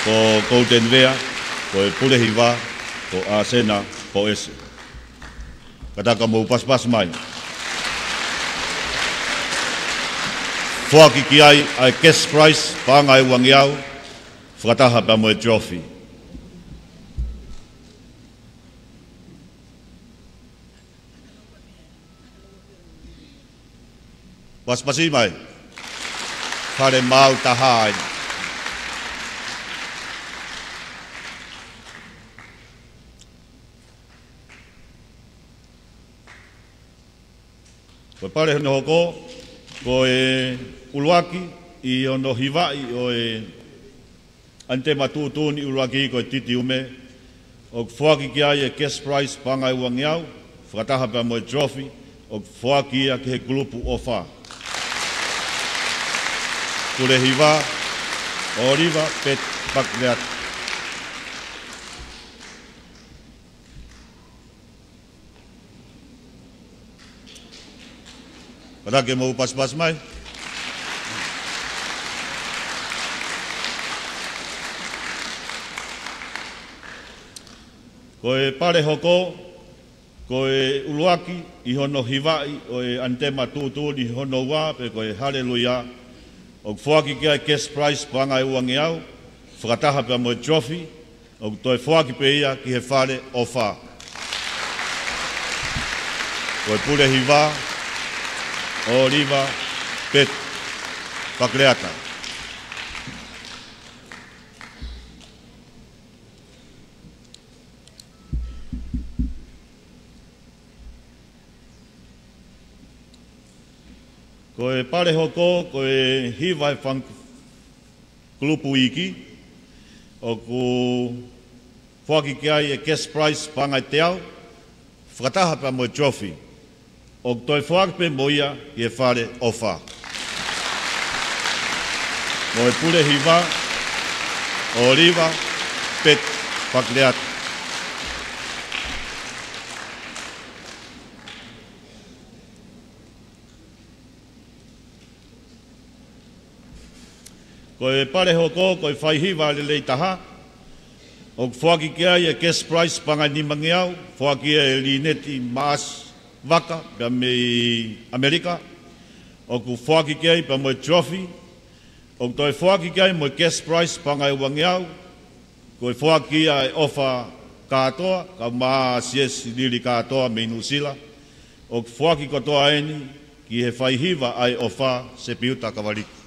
ko Golden Vea, ko e purehiwa, ko Asena, ko ese. Kataka mo paspas mai. Whoaki ki ai cash price, pāngai wangi au, whakataha pa mo e trophy. Paspasi mai. Whare mau taha ai. Ko pare hono hoko, ko e uluaki, i ono hiwai o e ante matutuni uluaki ko e titi ume, o whuaki ki ai e cash prize pangai uangiau, whakataha pa mo e trophy, o whuaki ia ke he grupu o wha. Kure hiwa, o riva, pet pakleat. Rake mau pas-pas mai. Ko e pare hoko, ko e uluaki, i hono hiwai, o e antema tūtūni i hono wā, pe ko e haleluia, o whuaki kia e cash prize panga e uangi au, whakataha pia mo e trophy, o toi whuaki pe ia ki he whare o whā. Ko e pure hiwa, o riva, pet, pakleata. Ko e pare hoko, ko e hiwai whang klupu iki, o ku whaki ki ai e cash prize pangai te au, whakataha pa mo e trophy. O toi whaki pe moia i e whare o wha. Mo e pure hiwa, o riva, pet, pakleata. Ko e pare hoko, ko e whaihiwa le leitaha, o whaki ki ai e cash prize pangai ni mangiau, whaki e lineti maas waka, pia me Amerika, o ku whaki ki ai pa mo e trophy, o toi whaki ki ai mo e cash prize pangai wangiau, ko e whaki ai ofa katoa, ka maa sies liri katoa me Inusila, o whaki kotoa eni, ki he whaihiwa ai ofa se piuta kawariki.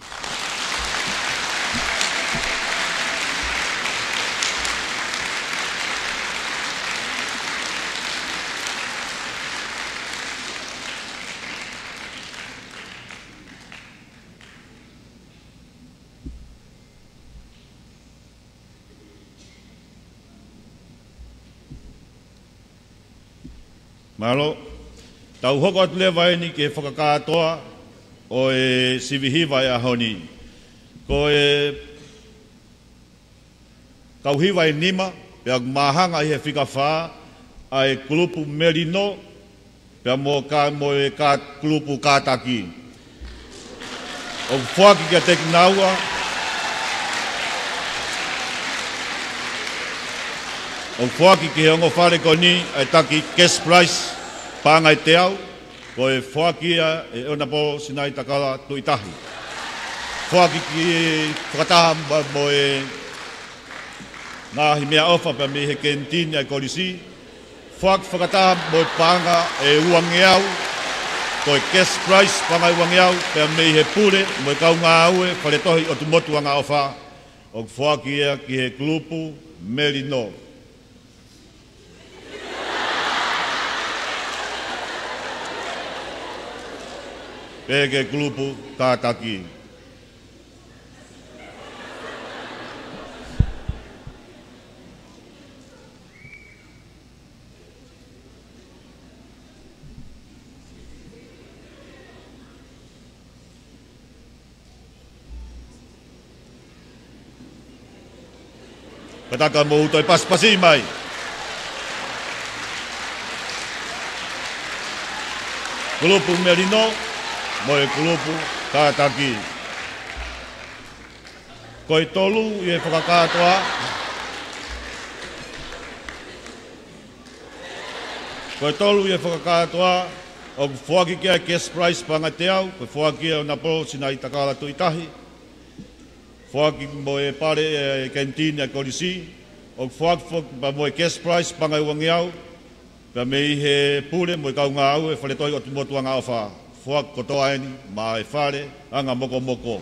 Malo, tau hoko atu le waini ke whakakatoa o e sivihiwa e ahoni. Ko e kauhiwa e nima, pia mahanga i he whika whaa, a e kulupu merino, pia mo e ka kulupu kātaki. O whaki kia teki naua, o whaki ki he ongo whare koni, e taki cash prize, pāngai te au, ko e whaki e ona po sinai takala tuitahi. Whaki ki whakataha mo e ngāhi mea ofa pa me he kentini ai kolisi, whaki whakataha mo e pānga e uangi au, ko e cash prize pāngai uangi au, pa me he pure mo e kaunga au e whare tohi o tumotu anga ofa, o whaki ki he klupu merino. Pege grupo Tataki. Kataka mo utoi paspasi mai. Grupo Merino. Mo e kulupu kātaki. Ko i tolu i e whakakātoa. Ko i tolu i e whakakātoa. O whaki kia cash prize panga te au. Ko whaki o na po sina i takala tuitahi. Whaki mo e pare e kentini a korisi. O whaki mo e cash prize panga i wangi au. Pia me i he pure mo i kaunga au e whaletoi o tumotua ngā wha. whakakotoa eni, ma e whare, anga moko moko.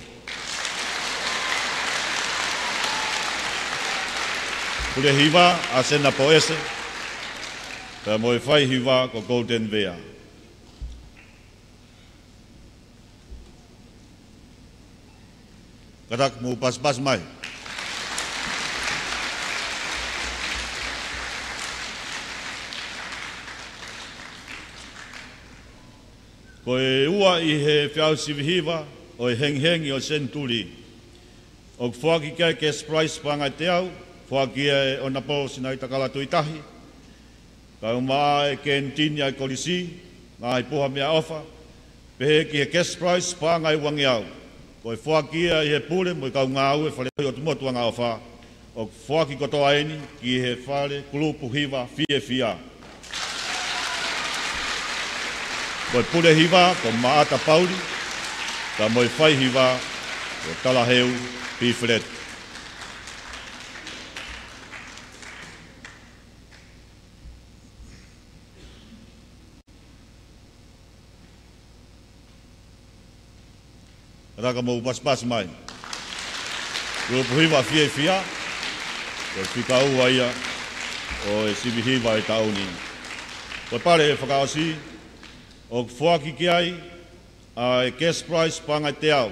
Pule hiva, a sena po ese, pea mo e whai hiva ko Golden Vea. Katak mu pas mai. Ko e ua i he whiau sivihiva o e henghengi o Senturi. O whaki kia ke Sprice pangai te au, whaki e o Napo sinai takala tuitahi. Ka umaa e kentini ai kolisi, ngā i puha mea ofa, pehe ki he ke Sprice pangai wangi au. Ko e whaki i he pule mo i kau ngā ue whale o tumotua ngā ofa. O whaki kotoa eni ki he whale kulupu hiva fie fia. Ko pule hiva ko maata pauli, ka moi whai hiva ko talaheu piflet. Raka mo pas mai. Ko hiva fie fia, ko whika ua ia o e sivi hiva e tauni. Ko pare e whakaosi, o whaki ki ai, a e Cash Price pangai te au.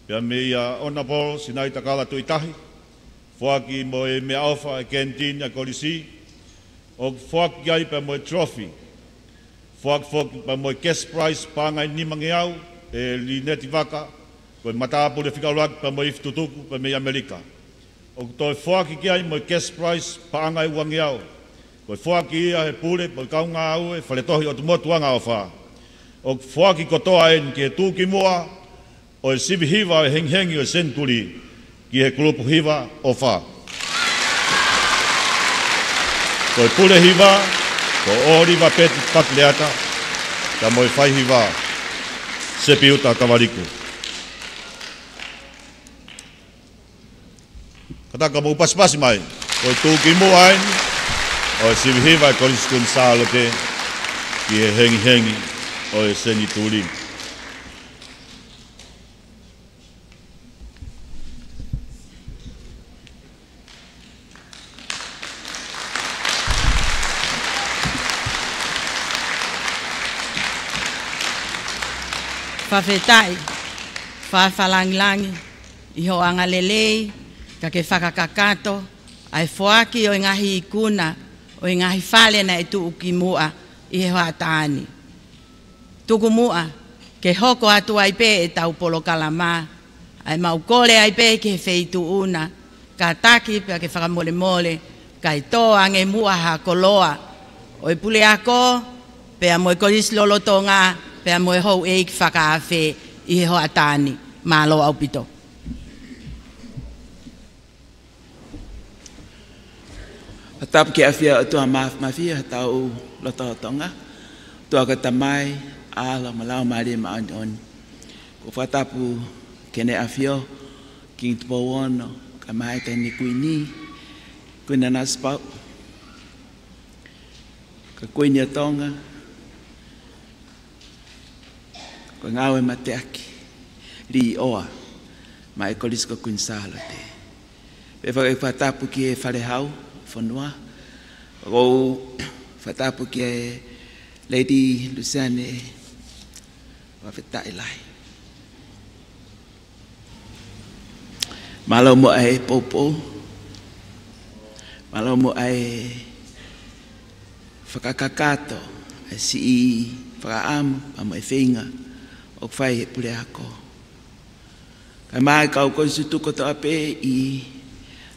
Pea me ia Honourable sinai takala tuitahi, whaki mo e mea ofa e kentini a kolisi, o whaki ki ai pea mo e trophy, whaki pea mo e Cash Price pangai nimangi au, e li neti waka, ko e mataapu le whikauraki pea mo i fitutuku pea me i Amerika. O toi whaki ki ai mo e Cash Price pangai wangi au, ko whaki ia he pule, po kaunga au e whaletohi o tumotuanga o wha. O whaki kotoa en ki he tūki mua, o e sivi hiva e henghengi o Senturi, ki he kulupu hiva o wha. Ko e pule hiva, ko oriva peti patleata, ka mo e whai hiva, sepi uta kawariku. Kataka mo upasipasi mai, ko e tūki mua en, o e sivihiva e koriskun sālote ki e hengi o e seni tūri. Whawhetai, whawhalangilangi, iho angalelei, ka ke whakakakato, ai whoaki o ngahi ikuna, o ngahi whale na e tuuki mua i he hoa tāni. Tuku mua, ke hoko atu ai pē e tau polo kalama, ai mau kore ai pē ke he wheitu una, ka taki pia ke whakamole mole, ka i tō ange mua ha koloa, o i pule ako, pia mo e koris lolotonga, pia mo e hou eik whakaafe i he hoa tāni, mālo au pito. Hatap ki afia tua mafia tau loto tonga tua ka tamai ala malau mari ma on ko fatapu kene afio king tupono ka mai tani kuini kuina naspa ka kuini tonga ko ngawe mateaki li oa mai kolisko kuinsala te pe fatapu ki fale hau Fonua, o fatapu ki Lady Luciane wafetai lai. Malo mo ai popo, malo mo ai whakakakato, ai si whakaamu, amo e whinga, o whai e pule ako. Kai mai kau konsu tuko to ape i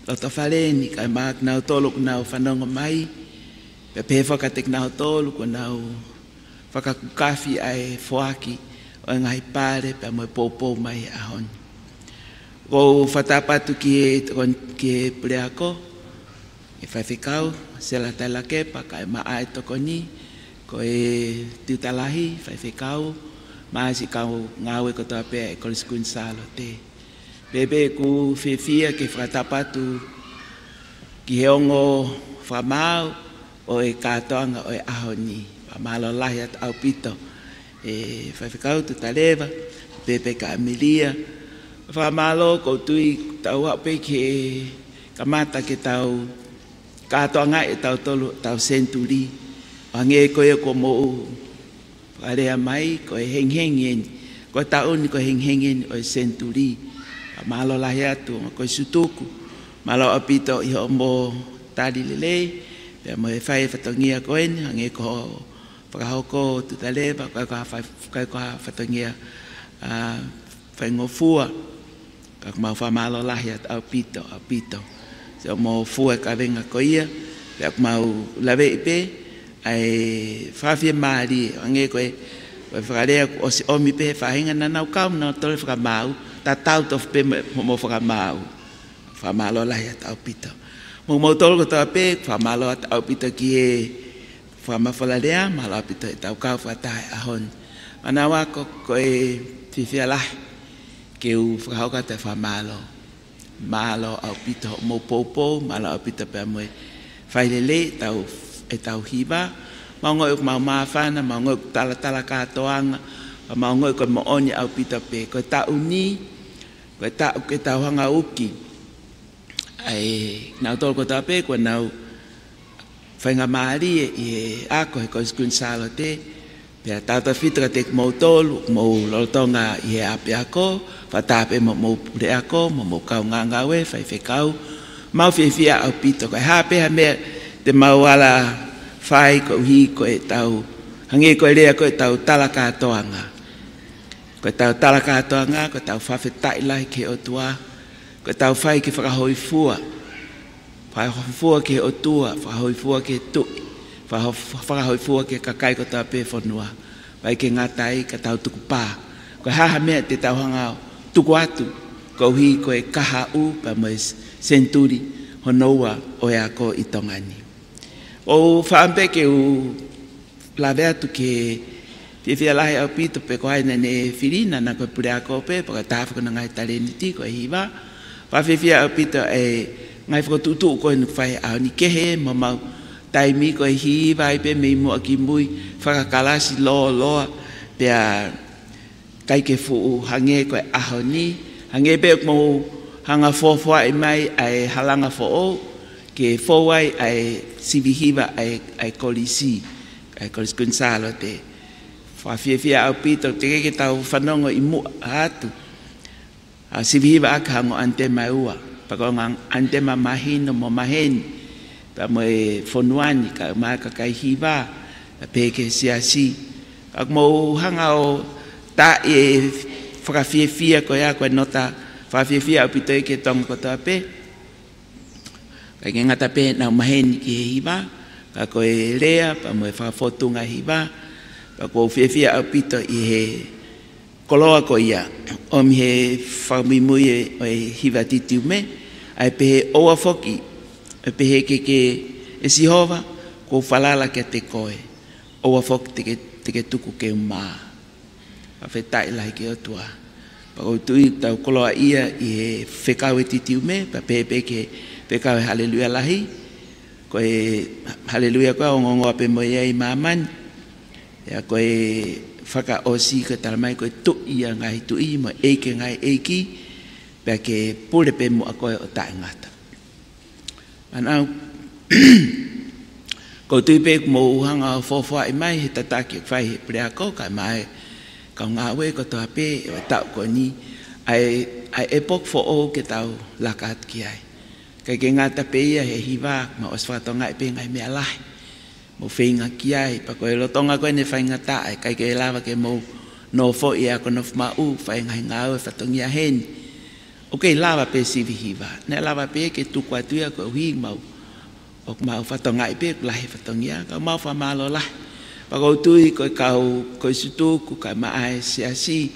Lota whaleni, kai maak nau tolu ku nau whanonga mai, pe pe whakatek nau tolu ku nau whakakukafi ai whoaki o ngai pare pe mo popo mai ahon. Ko whatapatu ki e pule ako, e whaiwhikau, sela taila kepa, kai maa e tokoni, ko e tiutalahi, whaiwhikau, maa si kau ngawe koto apea e koliskun salo te. Bebe ku fefia ke whatapatu ki heongo whamau o e katoanga o e ahoni. Whamalo lahi at au pito whaiwhikau tu talewa, pepe ka Amelia. Whamalo ko tui tau ape ke kamata ke tau katoa ngai tau tolu tau senturi. Wange koe ko mo wharea mai ko heng ko taun ko heng o senturi. Malo lahi atu ko sutuku. Malo apito i mo tali lele. Pea mo e whai whatongia koen hange ko whakahoko tu talewa kai ko whatongia whaingofua. Kak mau whamalo lahi atu apito. So mo fua ka venga ko ia. Pea mau lawe ipe. Ai whawhia maari hange koe whakarea ko osi omi pe whahinga na nau kau na tole whakamau. Ta tau tof pe mo whakamau. Whamalo lahi atu apito. Mo tolo ko ta pe whamalo atu apito ki e whamawhalarea malo apito e tau kau whatai ahon. Manawa ko e whiwhia lahi ke u whakauka te whamalo. Malo apito mo popo malo apito pe mo whailele tau e tau hiva. Maungo e mau mawhana, maungo e tala katoanga, maungo e mo oni apito pe ko tau ni, ko tau hanga uki. Ai nau tol ko tape ko nau whainga maari e ako he ko skun salo te pia tata fitra te mo tolu mo lotonga i ape ako whatape mo pure ako mo kau ngangawe whaiwhekau mau whiwhia au pito ko hape ha mea te mau ala whai ko hi ko e tau hange ko e rea ko e tau talaka atoanga ko e tau talaka atoanga ko tau whawhetai lai ke o tua ko tau whai ke whakahoifua. Whakahoifua ke o tua, whakahoifua ke tui, whakahoifua ke kakai ko tau pe whanua. Wai ke ngatai ka tau tuku pā. Ko haha mea te tau hangau tuku atu. Ko hi ko e kaha u pa mo senturi honoua o e ako i tongani. O whaampe ke u lawe atu ke whiwhia lahi au pito pe ko haina ne whirina na ko pure ako pe pa ka tāwhaka na ngai taleniti ko e hiwa. Whawhiwhia au pito e ngai whakatutu ko e nukwhai au ni kehe ma mau taimi ko e hiwa i pe mei mua ki mui whakakalasi loa pea kai ke fuu hange ko e aho ni hange pe mo hanga fōwha i mai ai halanga fōo ke fōwai ai sivihiva ai kolisi ai kolisi kunsalo te whawhiwhia au pito te keke tau whanongo i mua atu sivihiva aka hango ante mai ua. Pako ngang ante ma mahino mo maheni. Pa mo e whonuani ka maka kai hiva. Peke siasi. Kak mo hanga o ta e whakawhiwhia ko ea koe nota whawhiwhia au pito eke tonga kotoa pe. Kai ke ngata pe na maheni ki he hiva. Ka koe rea pa mo e whakafotunga hiva. Pa ko whiwhia au pito i he koloa ko ia, mi he whamimui e hiva titiu me, ai pehe oa foki, ai pehe ke e sihova, ko whalala ke te koe, oa foki te ke tuku ke maa, a whetai lahi ke otua. Pa kou tui tau koloa ia i he whekau e titiu me, pa pehe ke whekau e haleluia lahi, ko e haleluia koe o ngongoa pe mo ia i mamani, ea ko e whaka osi ka taramai koe tui a ngai tui mo eike ngai eiki pia ke pule pe mo a koe o tae ngata. Manau, ko tui pe mo uhanga o fōwha i mai he tataki o whai he prea ko kai mai ka ngā we ko toa pe o tau ko ni ai epok fo o ke tau lakat ki ai. Kai ke ngata pe ia he hiwa ma oswato ngai pe ngai mea lahi. Mo whainga ki ai, pa koe lotonga koe ne whainga tae, kai ke lawa ke mo no fo i ako no whmau, whainga hi ngāu e whatongia heni. Ok, lawa pe sivihiva, ne lawa pe ke tuku atuia koe hui mau, o mau whatonga i pe lahi whatongia, ka mau whamalo lahi. Pa koe tui koe kau, koe sutuku, ka maae siasi,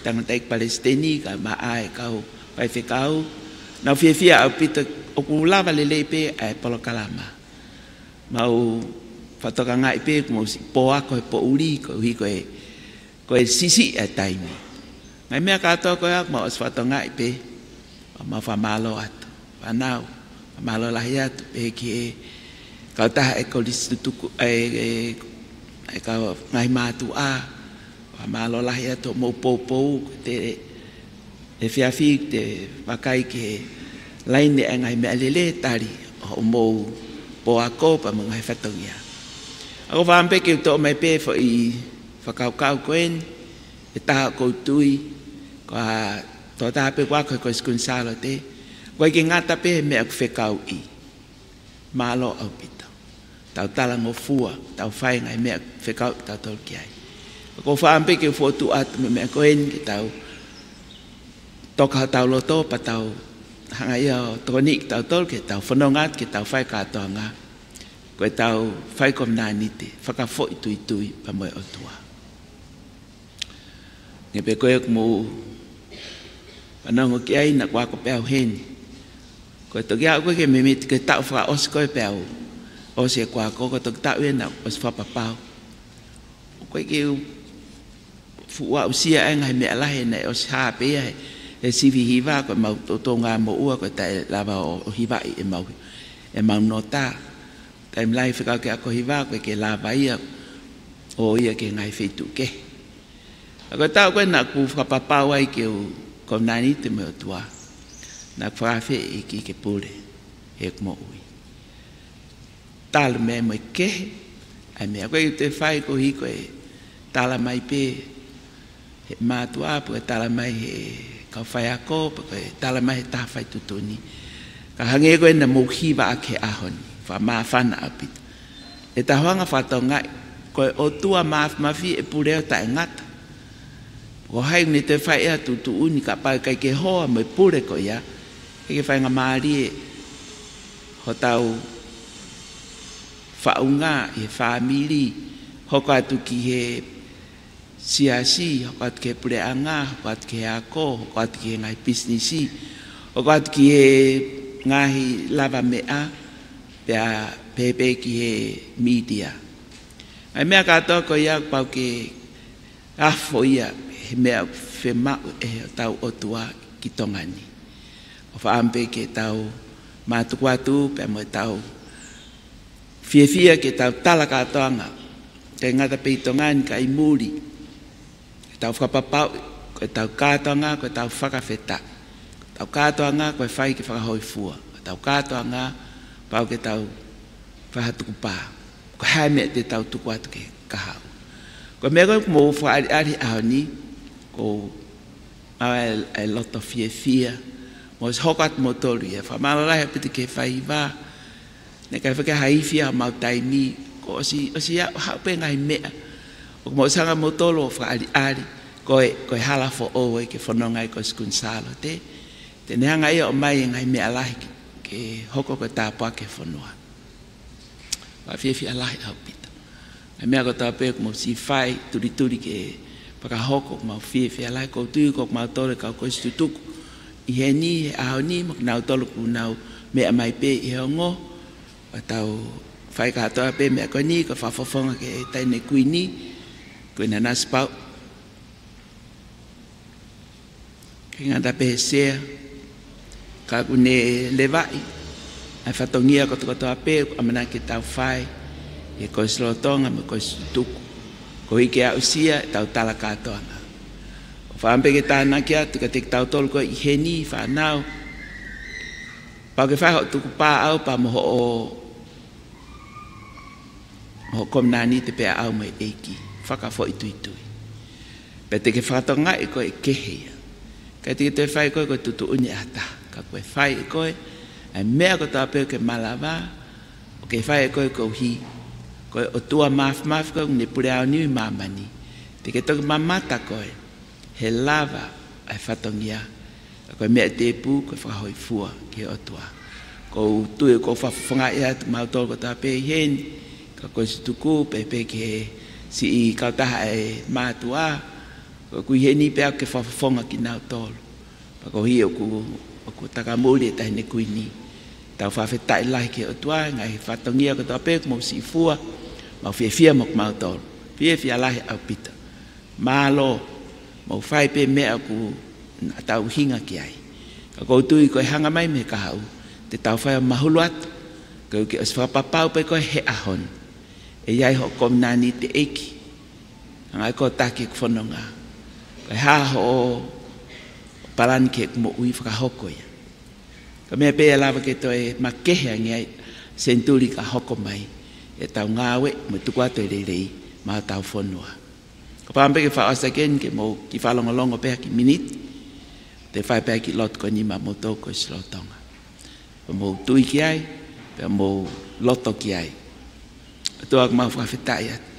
tangatai Palestini, ka maae kau, pai whekau, nau whiawhia au pita, o ku lawa lele pe ai polokalama. Mau whatoka ngai pe mo si poa koe po uri koe sisi e taimi. Ngai mea katoa koe ak mo os whatoka ngai pe ma whamalo atu. Whanau, whamalo lahi atu pe ki e kau taha e kolisi tuku e kau ngai mātu a Malo lahi ato mo pou te e fiafik te wakai ke lain de angai me alele tari o mo po ako pa mga whatongia. Ako whampe ke to mai pe fo i whakaukau koen e taha koutui ko a to tape wako ko skunsalo te koe ke ngata pe me ak whekau i malo au pita. Tau talango fua, tau whai ngai me ak whekau tau tol kiai. Ko whampe ke fotu at me koen ke tau toka tau loto pa tau hangai o tonik tau tol ke tau whanongat ke tau whai katoanga koe tau whai kom nani te whakafo itui pa moe o tua. Nge pe koe mo panongo ki ai na kwa ko peau heni koe toki au koe ke mimiti ke tau whaka os koe peau os e kwa ko toki tau e na os whapapau koe ke fuwa usia e ngai mea lahe na os hape e sivi hiva koe mau totonga mo ua koe ta lava o hiva i e mau nota taim lai whikau ke ako hiva koe ke lava ia o ia ke ngai whetu ke koe tau koe na ku whapapau ai ke o komnani te meo tua na whawhe i ki ke pule e kumo ui tala mea mo ke ai mea koe te whai ko hi koe tala mai pe he mātua po e tala mai he kau whai ako po e tala mai he tawhai tutuni ka hange koe na mokhiwa ake ahoni wha maa whana apita e ta hoanga whatau ngai koe o tua mafi e pureo ta e ngata ko hai ni te whai ea tutu uni ka pai kai ke hoa mo e pure ko ia ke whai ngā maari e ho tau whaunga i he whamiri hoko atu ki he siasi, hoko atu ki he pureanga, hoko atu ki he ako, hoko atu ki he ngai businessi, hoko atu ki he ngahi lava mea, pea pepe ki he media. Ai mea katoa ko ia pau ke afo ia, he mea whemau e tau otua ki tongani. O whaampe ke tau mātukuatu, pea mo tau fia ke tau tala katoanga, ke ngata peitongani ka imuri, ke tau whakapapau, ke tau katoanga, ke tau whakawheta, tau katoanga, ke whai ke whakahoi fua, ke tau katoanga, pau ke tau whahatukupa, ko hai mea te tau tuku atu ke kahau. Ko mea koe mo whaari ahoni, ko ai loto fia, mo hokat mo tolu ia, whamalarai apiti ke whaiva, ne kai whake haifia mau taimi ko osi haupe ngai mea o mo sanga mo tolo whaari koe hala fo oe ke whanongai ko skunsalo te neanga ia o mai ngai mea lahi ke hoko ko tāpua ke whanua wa fia lahi au pita ngai mea ko tāpua ko mo si whai turi ke whakahoko mau fia lahi ko tui ko mau tole kau ko istutuku i he ni he aho ni mo nau tolo ku nau mea mai pe i he ongo tau whai katoa pe mea koe ni, ko whawhawhonga ke taine kui ni, koe na naspau. Ke ngata pe sea, ka kune lewai, ai whatongia ko tokotoa pe, amana ke tau whai, e koe slotonga me koe tuku, ko hike au sia, tau tala katoa nga. O whaampe ke tāna kia, tika te tau tolu koe i heni, whanau, pau ke whai ho tuku pā au, pa moho o ho komnani te pea au mai eiki, whakafo itui. Pe te ke whakatonga i koe kehea. Kai te te whai koe koe tutu uni ata. Ka koe whai i koe, ai mea ko tāpeo ke malawa, o ke whai i koe kou hi. Koe o tua maf koe, ne pure au niwi mamani. Te ke toki mamata koe, he lava ai whatongia. Ka koe mea te pu, koe whakahoi fua ki o tua. Kou tue kou whawhonga ia, mautol ko tāpeo i heni, ka koe situku pepe ke si i kautaha e mātua ko kui he ni pea ke whawhonga ki nau tolu pa ko hi o ku takamuri e tahine kui ni tau whawhetai lahi ke o tua ngai whatongia ko tau pek mo si fua mau fia mo kumau tolu fia lahi au pita malo mau whai pe mea ku tau hinga ki ai ka koutui koe hanga mai me kahau te tau whai mahulu atu ko ke os whapapau pe koe he ahon e iai ho komnani te eki. Ngai ko taki whanonga. Kai haho o parani ke mo ui whakahoko ia. Ka mea pēa lawa ke to e makehe ngai senturi ka hoko mai. E tau ngawe mo tuku ato e rei ma tau whanua. Ka pāmpe ke whaasa ken ke mo ki whalongolongo pēha ki miniti. Te whai pēha ki lot ko nima mo tōko i slotonga. Pa mo tui ki ai, pa mo loto ki ai. Tua mau whawhetai atu.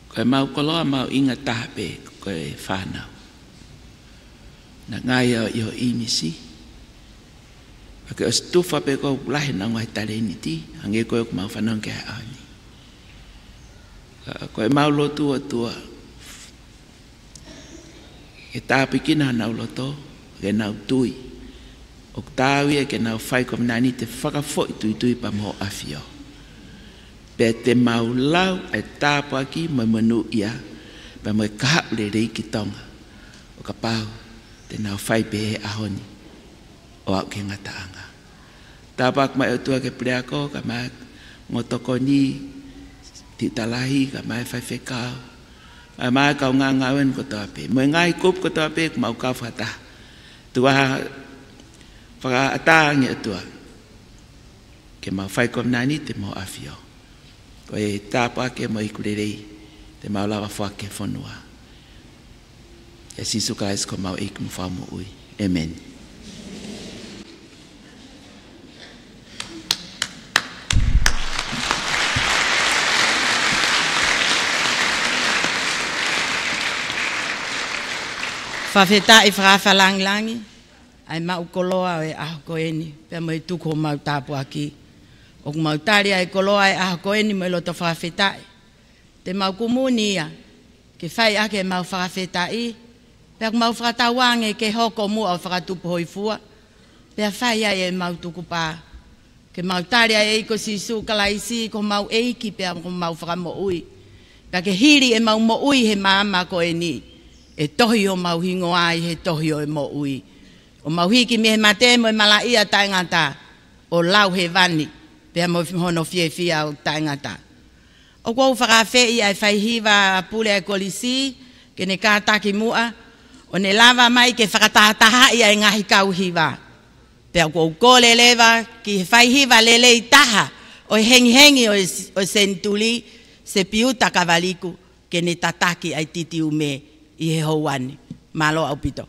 Koe mau koloa mau inga tahape koe whanau. Na ngai au iho imisi. Ake o stufa pe ko lahe na ngai tare ni ti. Hange koe ko mau whanau ke haoni. Koe mau lotu o tua. Ke tāpi kina nau loto. Ke nau tui. O tāwi e ke nau whai kom nani te whakafo i tui pa mo afio. Pe te mau lau e tāpu aki mai manu ia. Pa mo e kahap le rei ki tonga. O ka pau te nau whai pe he ahoni. O au ke ngataanga. Tāpu ak mai o tua ke preako ka mai ngotoko ni ti talahi ka mai whai whekau. Mai kau ngā ngawen ko toa pe. Mo e ngai kup ko toa pe ku mau kau whata. Tua whakaatāngi atua. Ke mau whai kom nani te mo afio. Ko e tāpua ke mo ikurerei. Te mau lawa whake whanua. E sisu kais ko mau eiku mwhamu ui. Amen. Whawheta i whakawhalangilangi. Ai mau koloa e aho koeni. Pea mo i tuko mau tāpua ki. O mau taria e koloa e aho koeni mo i loto whakawhetai. Te mau kumuni ia. Ke whai ake mau whakawhetai. Pea mau whakatawange ke hoko mua o whakatupu hoi fua. Pea whai ai e mau tuku pā. Ke mau taria e iko sisu kalaisi ko mau eiki pea ko mau whakamo ui. Pea ke hiri e mau mo ui he maama koeni. E tohi o mau hingo ai he tohi o e mo ui. O mau hiki me he mate mo e malaia taingata. O lau he vani. Pea mo hono fie fia o taingata. O kou whakawhei ai whaihiwa pule e kolisi. Ke ne kātaki mua. O ne lava mai ke whakatahataha ia e ngahi kau hiwa. Pea kou kōle lewa ki he whaihiwa lelei taha. O hengi hengi o sentuli se piuta kawaliku. Ke ne tataki ai titi ume i he houani. Malo au pito.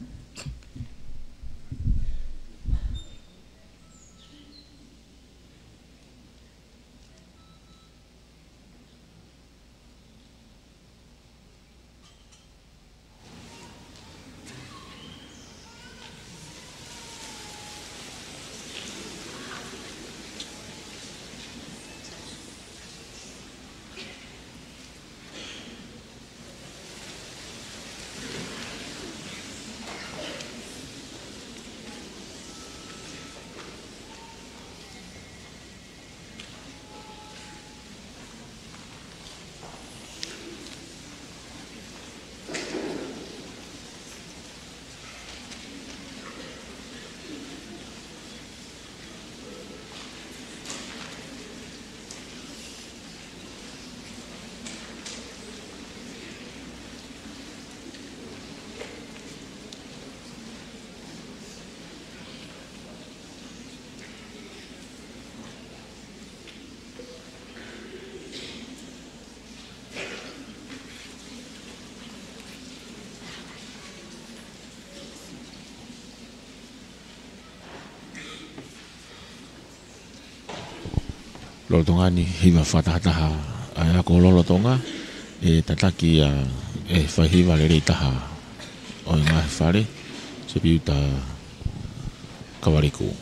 Lotongani hiwa whatahataha ai ako lolotonga e tataki e whahiwa lere taha o i ngahi whare se piuta kawariku. Oh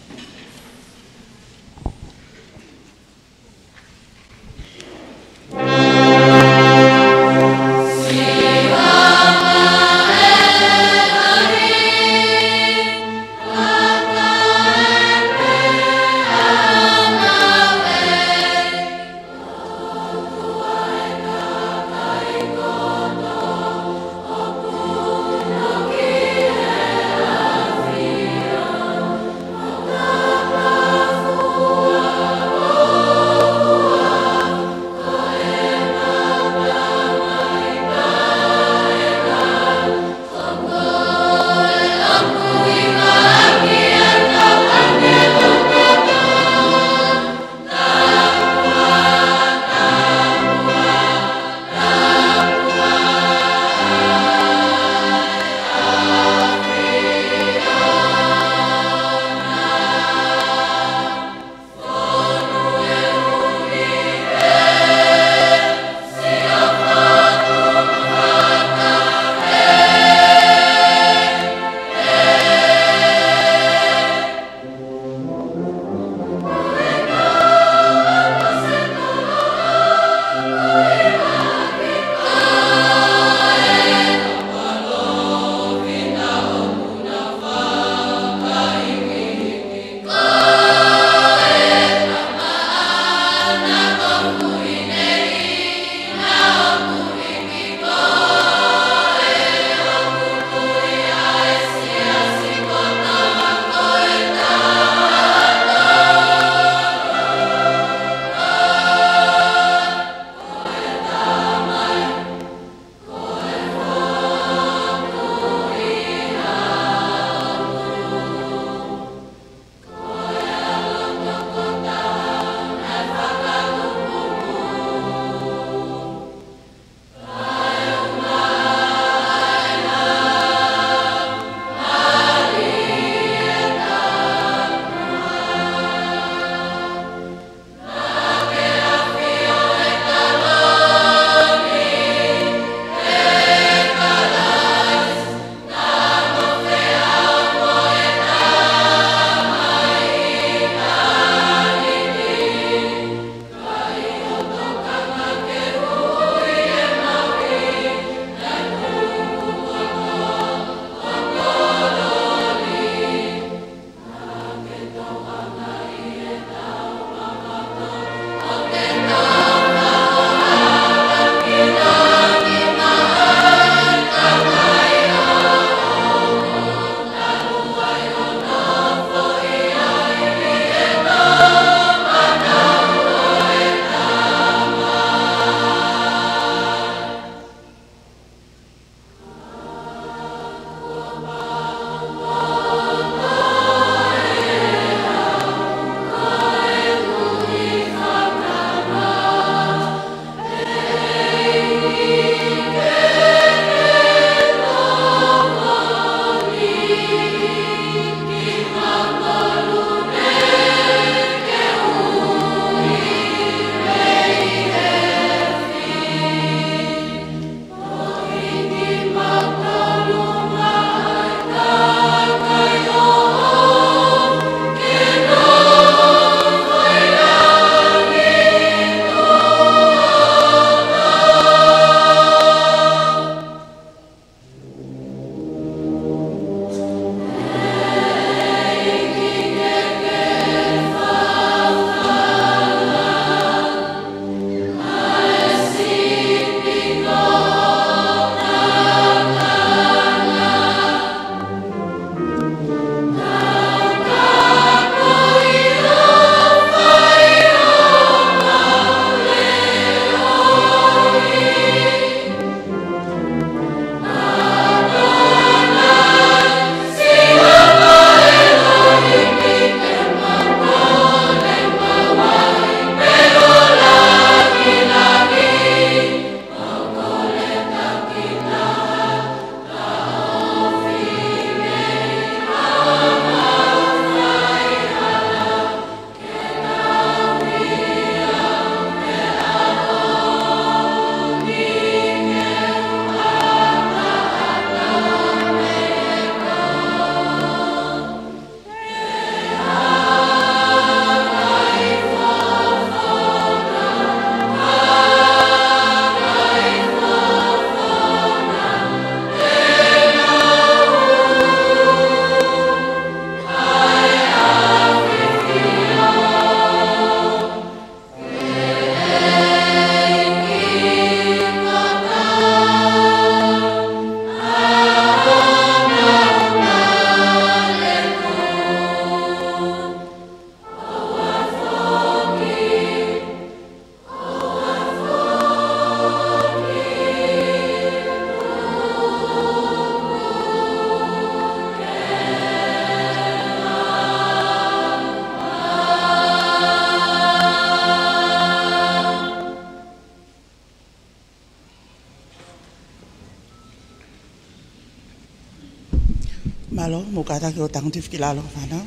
malo mo kata ki o tangu tifiki lalo whanau.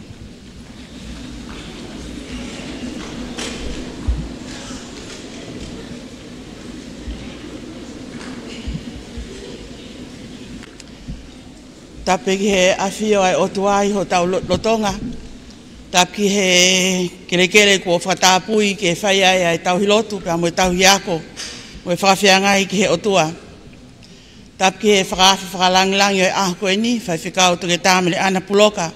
Tape ki he awhio ai o tuai ho tau lotonga. Tape ki he kere ko whatapui ke whai ai tau hilotu pia mo tau hiako. Mo e whakawhiangai ki he o tua. Tape ki he whakalanglangi ai aho koe ni, whai whikau toke tāmele ana puloka.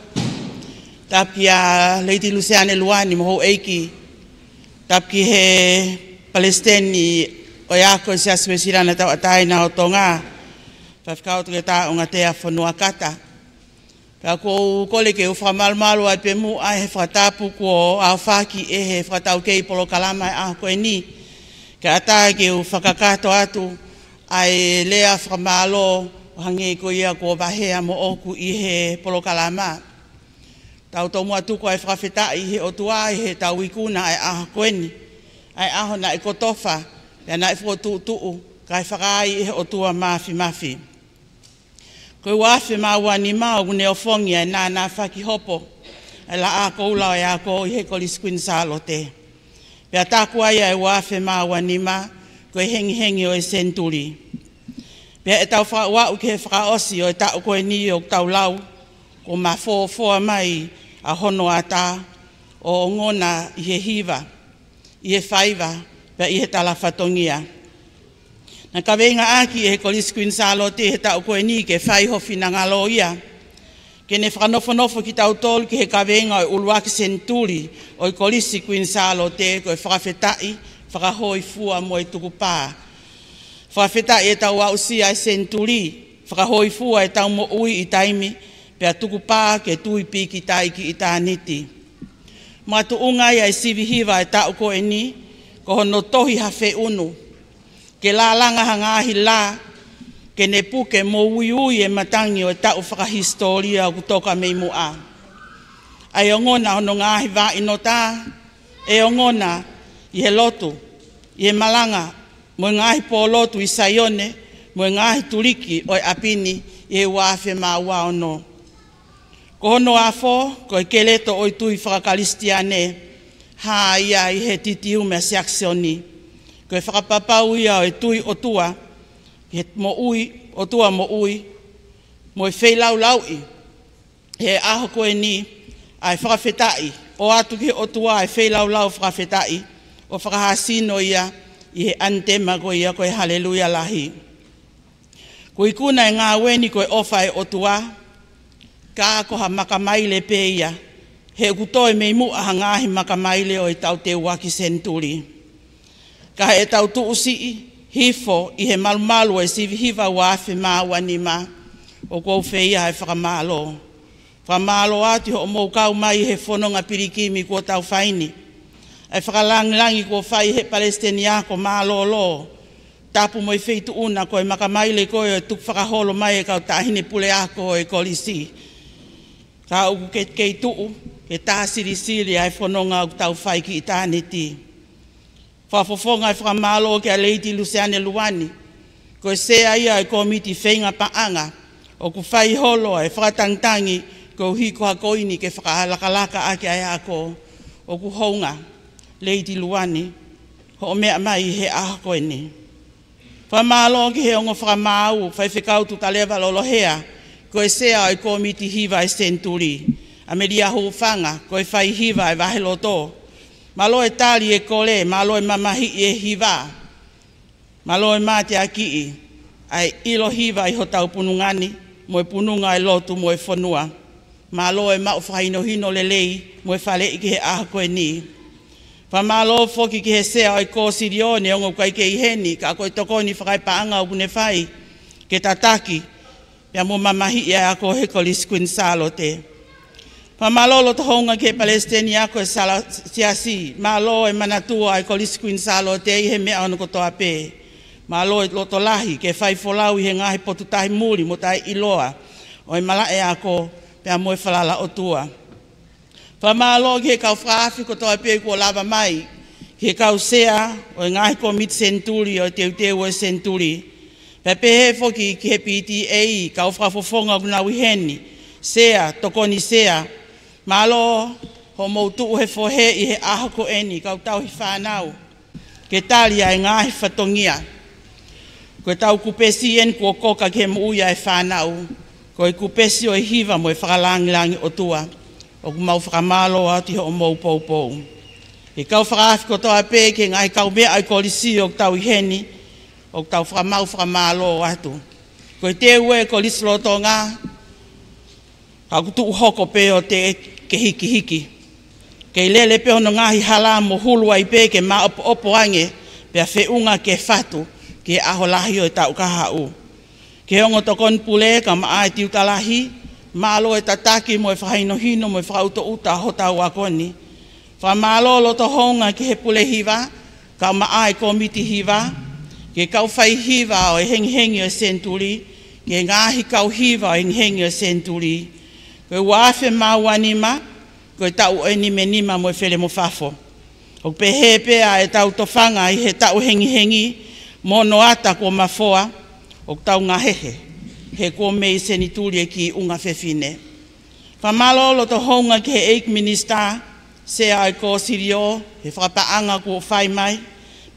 Tape ki a Lady Luciane Luani mo hou eiki. Tape ki he Palestini o iako si aswesirana tau ataina o tonga. Whakau toke tā o ngā tea whanua kata. Pea ko kole ke u whamalmalu ai pe mu ai he whatapu ko au whaki e he whatau kei polo kalama ai aho koe ni. Ke ata ke u whakakato atu ai lea whamalo hange ko ia ko wahea mo oku i he polo kalama. Tau tau mua tuko ai whakawhetai he o tua he tau ikuna ai aho koe ni. Ai aho na i kotofa, pea na i whotu kai whakai he o tua mafi. Koe wafe maua ni mau gune o whongi ai nā whaki hopo. Ai la a koulau e a kou i he Collins Queen Salote. Pea tāku ai ai wafe maua ni ma, koe hengi o e Senturi. Pea e tau whakawau ke he whakaosi o e tau koe ni o tau lau, ko ma fōa mai a hono a tā, o ngona i he hiva, i he whaiva, pea i he tala whatongia. Na ka venga aki e Collins Queen Salote he tau koe ni ke whai hofi na ngalo ia. Ke ne whanofo ki tau tolu ki he ka venga o Uluaki Senturi o Collins Queen Salote koe whakawhetai, whakahoi fua mo i tuku pā. Whakawhetai e tau au sia e Senturi, whakahoi fua e tau mo ui i taimi, pea tuku pā ke tui pi ki tai ki i tā niti. Matu ungai ai sivi hiva e tau koe ni, ko hono tohi hawhe unu. Ke la langa hangahi la, ke ne puke mo ui e matangi o e tau whakahistoria o kutoka mei mua. Ai o ngona hono ngahi wā inota, e o ngona i he lotu, i he malanga, mo ngahi po lotu i Saione, mo ngahi turiki o e apini i he wāwhe mā ua ono. Ko hono a fo, ko e keleto o i tui whakakalistiane, ha ia i he titi ume seaksioni. Ko e whakapapau ia o e tui o tua, mo ui, o tua mo ui, mo e wheilau laui, he aho koe ni, ai whakawhetai, o atu ki o tua ai wheilau lau whakawhetai, o whakahasino ia, i he antema ko ia koe haleluia lahi. Ko i kuna e ngā weni koe ofa e o tua, ka koha makamaile pe ia, he kutoe mei mua hangahi makamaile o i tau te Uluaki Senturi. Ka e tau tuusi hifo i he malumalu e sivi hiva wafe maua ni ma o kou whia e whakamalo. Whakamalo ati ho mou kau mai he whanonga pirikimi kua tau whaini. E whakalangilangi kua whai he Palestiniako malolo. Tapu mo i wheitu una koe makamaile koe o tuk whakaholo mai e kau tahine pule ako e kolisi. Ka uku kei tuu, ke tāsiri ai whanonga o tau whai ki i tāneti. Whafofonga e whakamalo ke a Lady Luciane Luani, ko e sea ia e komiti whainga paanga, o ku whai holo e whakatangtangi ko hiko hakoini ke whakahalakalaka ake ai ako, o ku hounga, Lady Luani, ho o mea mai he aho koe ni. Whamalo ke he ongo whakamau, whai whikautu talewa lolohea, ko e sea e komiti hiva e Senturi, a meria hufanga, ko e whai hiva e waheloto, malo e tali e kole, malo e mamahi e hiva. Malo e mate a kii, ai ilo hiva i ho tau punungani, mo e pununga e lotu mo e whanua. Malo e mau whaino hino lelei, mo e whale i ki he aho koe ni. Whamalo foki ki he sea o i ko Sirione, ongo kai ke i heni, ka koe tokoni whakai paanga o pune whai, ke tataki, pia mo mamahi e a ko he Collins Queen Salote. Pamalolo tohonga ke Palestiniako e siasi, malo e manatua e Collins Queen Salote i he mea ono kotoa pe. Malo e lotolahi ke whai folau i he ngahi potutahi muri mo tai iloa, o e mala e ako pea mo e whalala o tua. Pamalo ke kau whaafi kotoa pe kua lava mai, ke kau sea o e ngahi komiti Senturi o teuteu e Senturi. Pe pehe foki ki he PTA kau whafofonga kuna wiheni, Sea, tokoni sea, malo ho moutu he fohe I he aho ko eni, kau tau hi whanau. Ke talia e ngahi whatongia. Koe tau kupesi en kua koka ke muuia e whanau. Koe kupesi o e hiva mo e whakalangilangi o tua. O kumau whakamalo ati ho mou pou pou. E kau whakaafi ko toa pē ke ngahi kau mea ai kolisi o tau I heni. O tau whakamalo atu. Koe te ue kolisi loto ngā. Kau kutu hoko pē o te ke hiki hiki. Kei lele pe ono ngahi hala mo hulu ai pe ke ma opo ange pe a whiunga ke whatu ke aho lahi o tau kaha u. Ke ongo tokon pule ka ma ai tiu talahi, ma alo e tataki mo e whahino hino mo e whauto uta ho tau akoni. Wha ma alo lo to honga ke he pule hiva, ka ma ai komiti hiva, ke kau whai hiva o e hengi o senturi, ke ngahi kau hiva o e hengi o senturi. Koe wafe ma wanima, koe tau e nima mo e whele mo whafo. O pehe pea e tau tofanga I he tau hengi mono ata ko mafoa, o tau ngā hehe, he ko mei seni tūri e ki unga whewhine. Whamalolo to honga ke he eik minister, se ai ko sirio, he whakapaanga ko whai mai,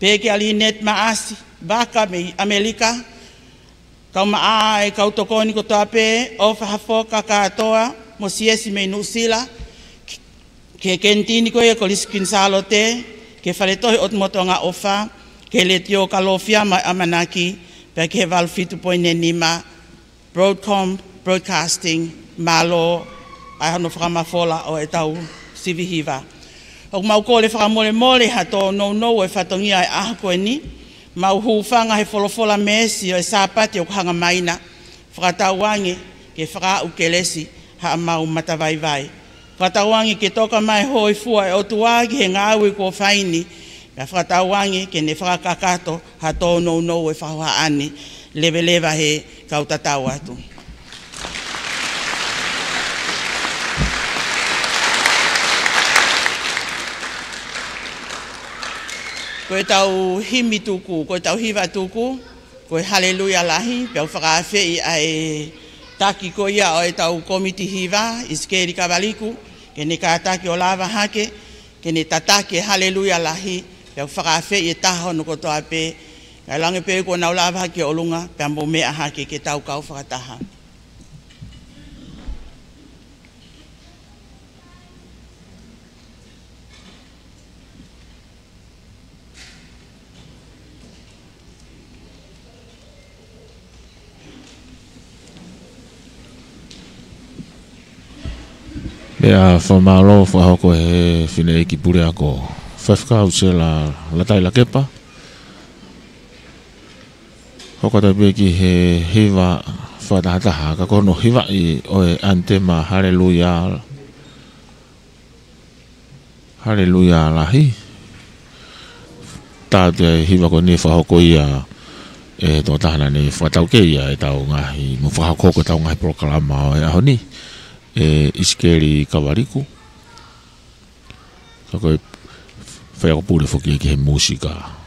peke alinet maasi, baka me Amerika, kau maa e kau tokoni ko toape, o whahafoka katoa, mo siesi me nusila, ke kentini ko e ko liskin salo te, ke whaletohi ot motonga ofa, ke le tio kalofia mai amanaki, pe ke val fitu poine nima, broadcasting, malo, ai hano whakamafola o e tau sivihiva. O mau ko le whakamole mole hato no e whatongia e ahako e ni, mau huwhanga he wholofola mesi o e sāpati o kuhanga maina, whakatauangi ke whakaukelesi ha mau matavaivai. Whakatauangi ke toka mai hoi fua e otuagi he ngāui ko whaini, ka whakatauangi ke ne whakakato ha tō no e whahohaani, lewa he kautatau atu. Koe tau himi tuku, koe tau hiva tuku, koe haleluia lahi, pia whakawhei ai taki ko ia o e tau komiti hiva, iskeri kawaliku, ke ne kātaki o lava hake, ke ne tatake haleluia lahi, pia whakawhei e taho no kotoa pe, kai lange pe ko nau lava hake o lunga, pia mo mea hake ke tau kau whakataha. Mea whamalo whahoko he whine eki pure ako whawhkau se la tai la kepa. Hoko tai peki he hiva whatahataha ka kono hiva I oe antema haleluia. Haleluia lahi. Tāte hiva ko ni whahoko ia e tō tahana ni whatau ke ia e tau ngahi mu whahoko ko tau ngahi proklama o e aho ni. Iskeri kawariku. So koe whea ko pure whuki ki he musika. La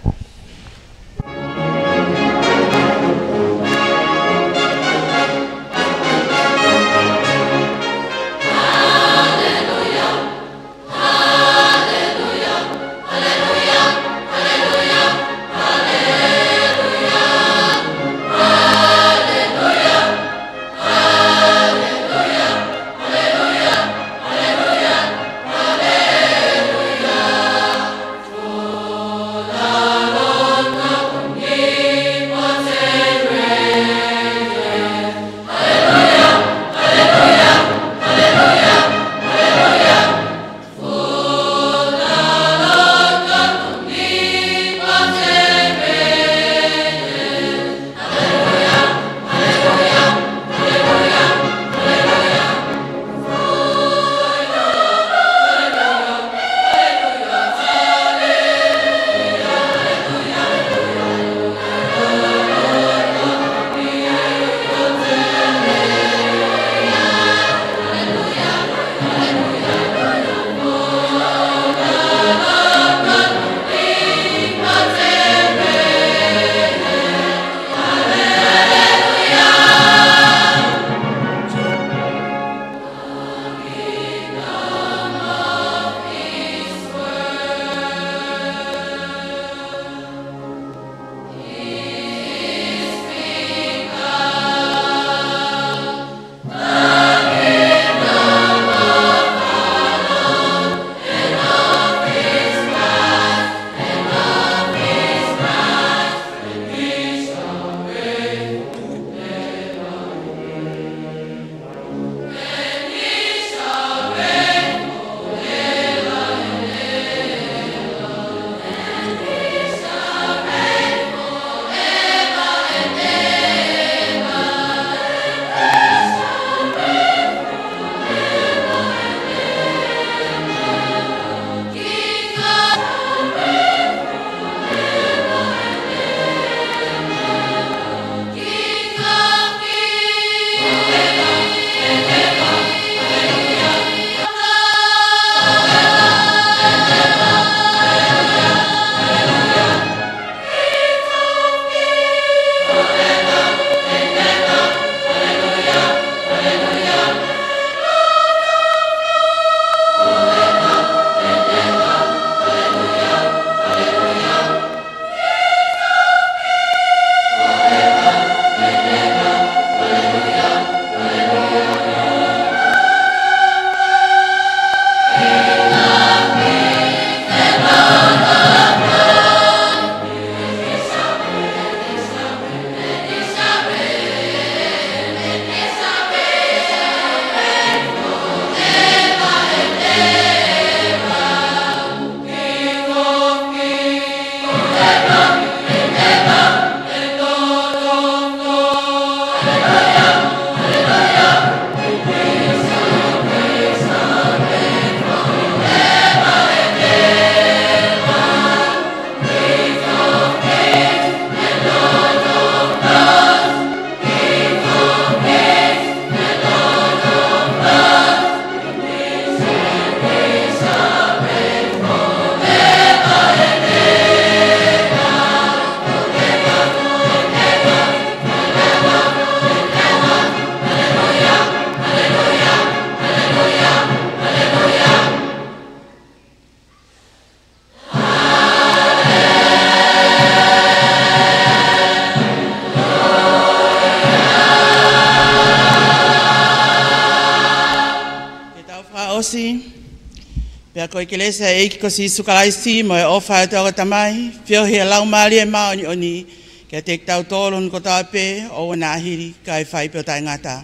Pea koe ke lesa e ki ko si sukalaisi mo e ofa e toa tamai, whio hea lau maali e maa oni oni, kia te tau tolo ko tāpe, o wana ahiri ka e whai pio tai ngata.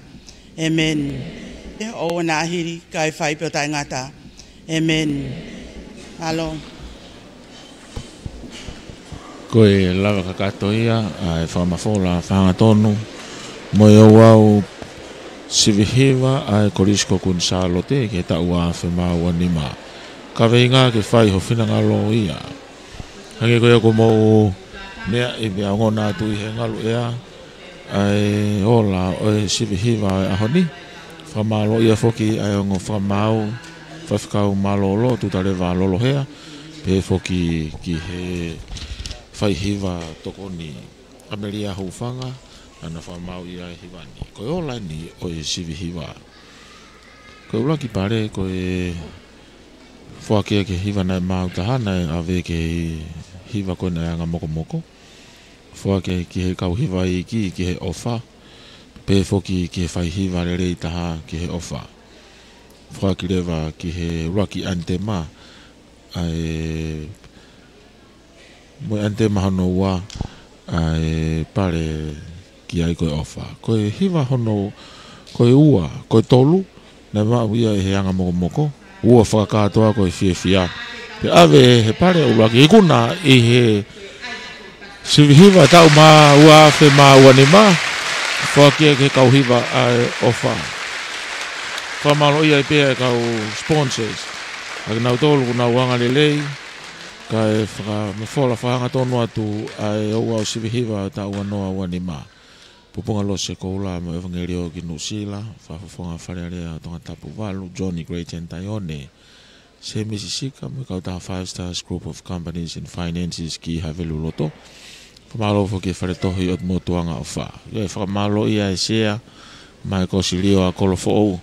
Amen. O wana ahiri ka e whai pio tai ngata. Amen. Alo. Koe lava kakatoia, e whamafola whanga tonu, mo e wau sivihiva ai korisko kun salote ke ta ua fema wanima ka veinga ke fai ho fina ngalo ia hange ko mo mea e mea ngona tu he ngalo ia ai ola o sivihiva a honi famalo ia foki ai ngo famau fafkau malolo tu tale va lolo hea pe foki ki he fai hiva tokoni ameria hufanga ana famau ia hivani ko ola ni o sivi hiva ko ula ki pare ko e foake ke hivana mau tahana ave ke hiva ko na nga moko foake ki he kau hiva i ki he ofa pe foki ki fai hiva re taha ki he ofa foake leva ki he raki antema ai mo antema no wa ai pare ki ai koe ofa. Koe hiva hono, koe ua, koe tolu, na maa uia e he anga moko, ua whakakatoa koe fia. Pe ave he pare uraki, i kuna i he sivihiva tau maa ua fe maa ua ni maa, whakia ke kau hiva ai ofa. Whamalo ia i pia e kau sponsors, aki nau tolu kuna uanga lelei, ka e whaka whanga tonu atu ai ua o sivihiva tau anoa ua ni maa. Pupunga lo se koula mo evangelio ki Nusila, whafufonga wharearea tonga tapu walu, Johnny Great and Taione. Se misisika mo kauta 5 stars group of companies and finances ki havelu loto. Whamalo fo ki wharetohi ot mo tuanga o wha. Ia whakamalo ia e sea, mai ko si lio a kolofo ou.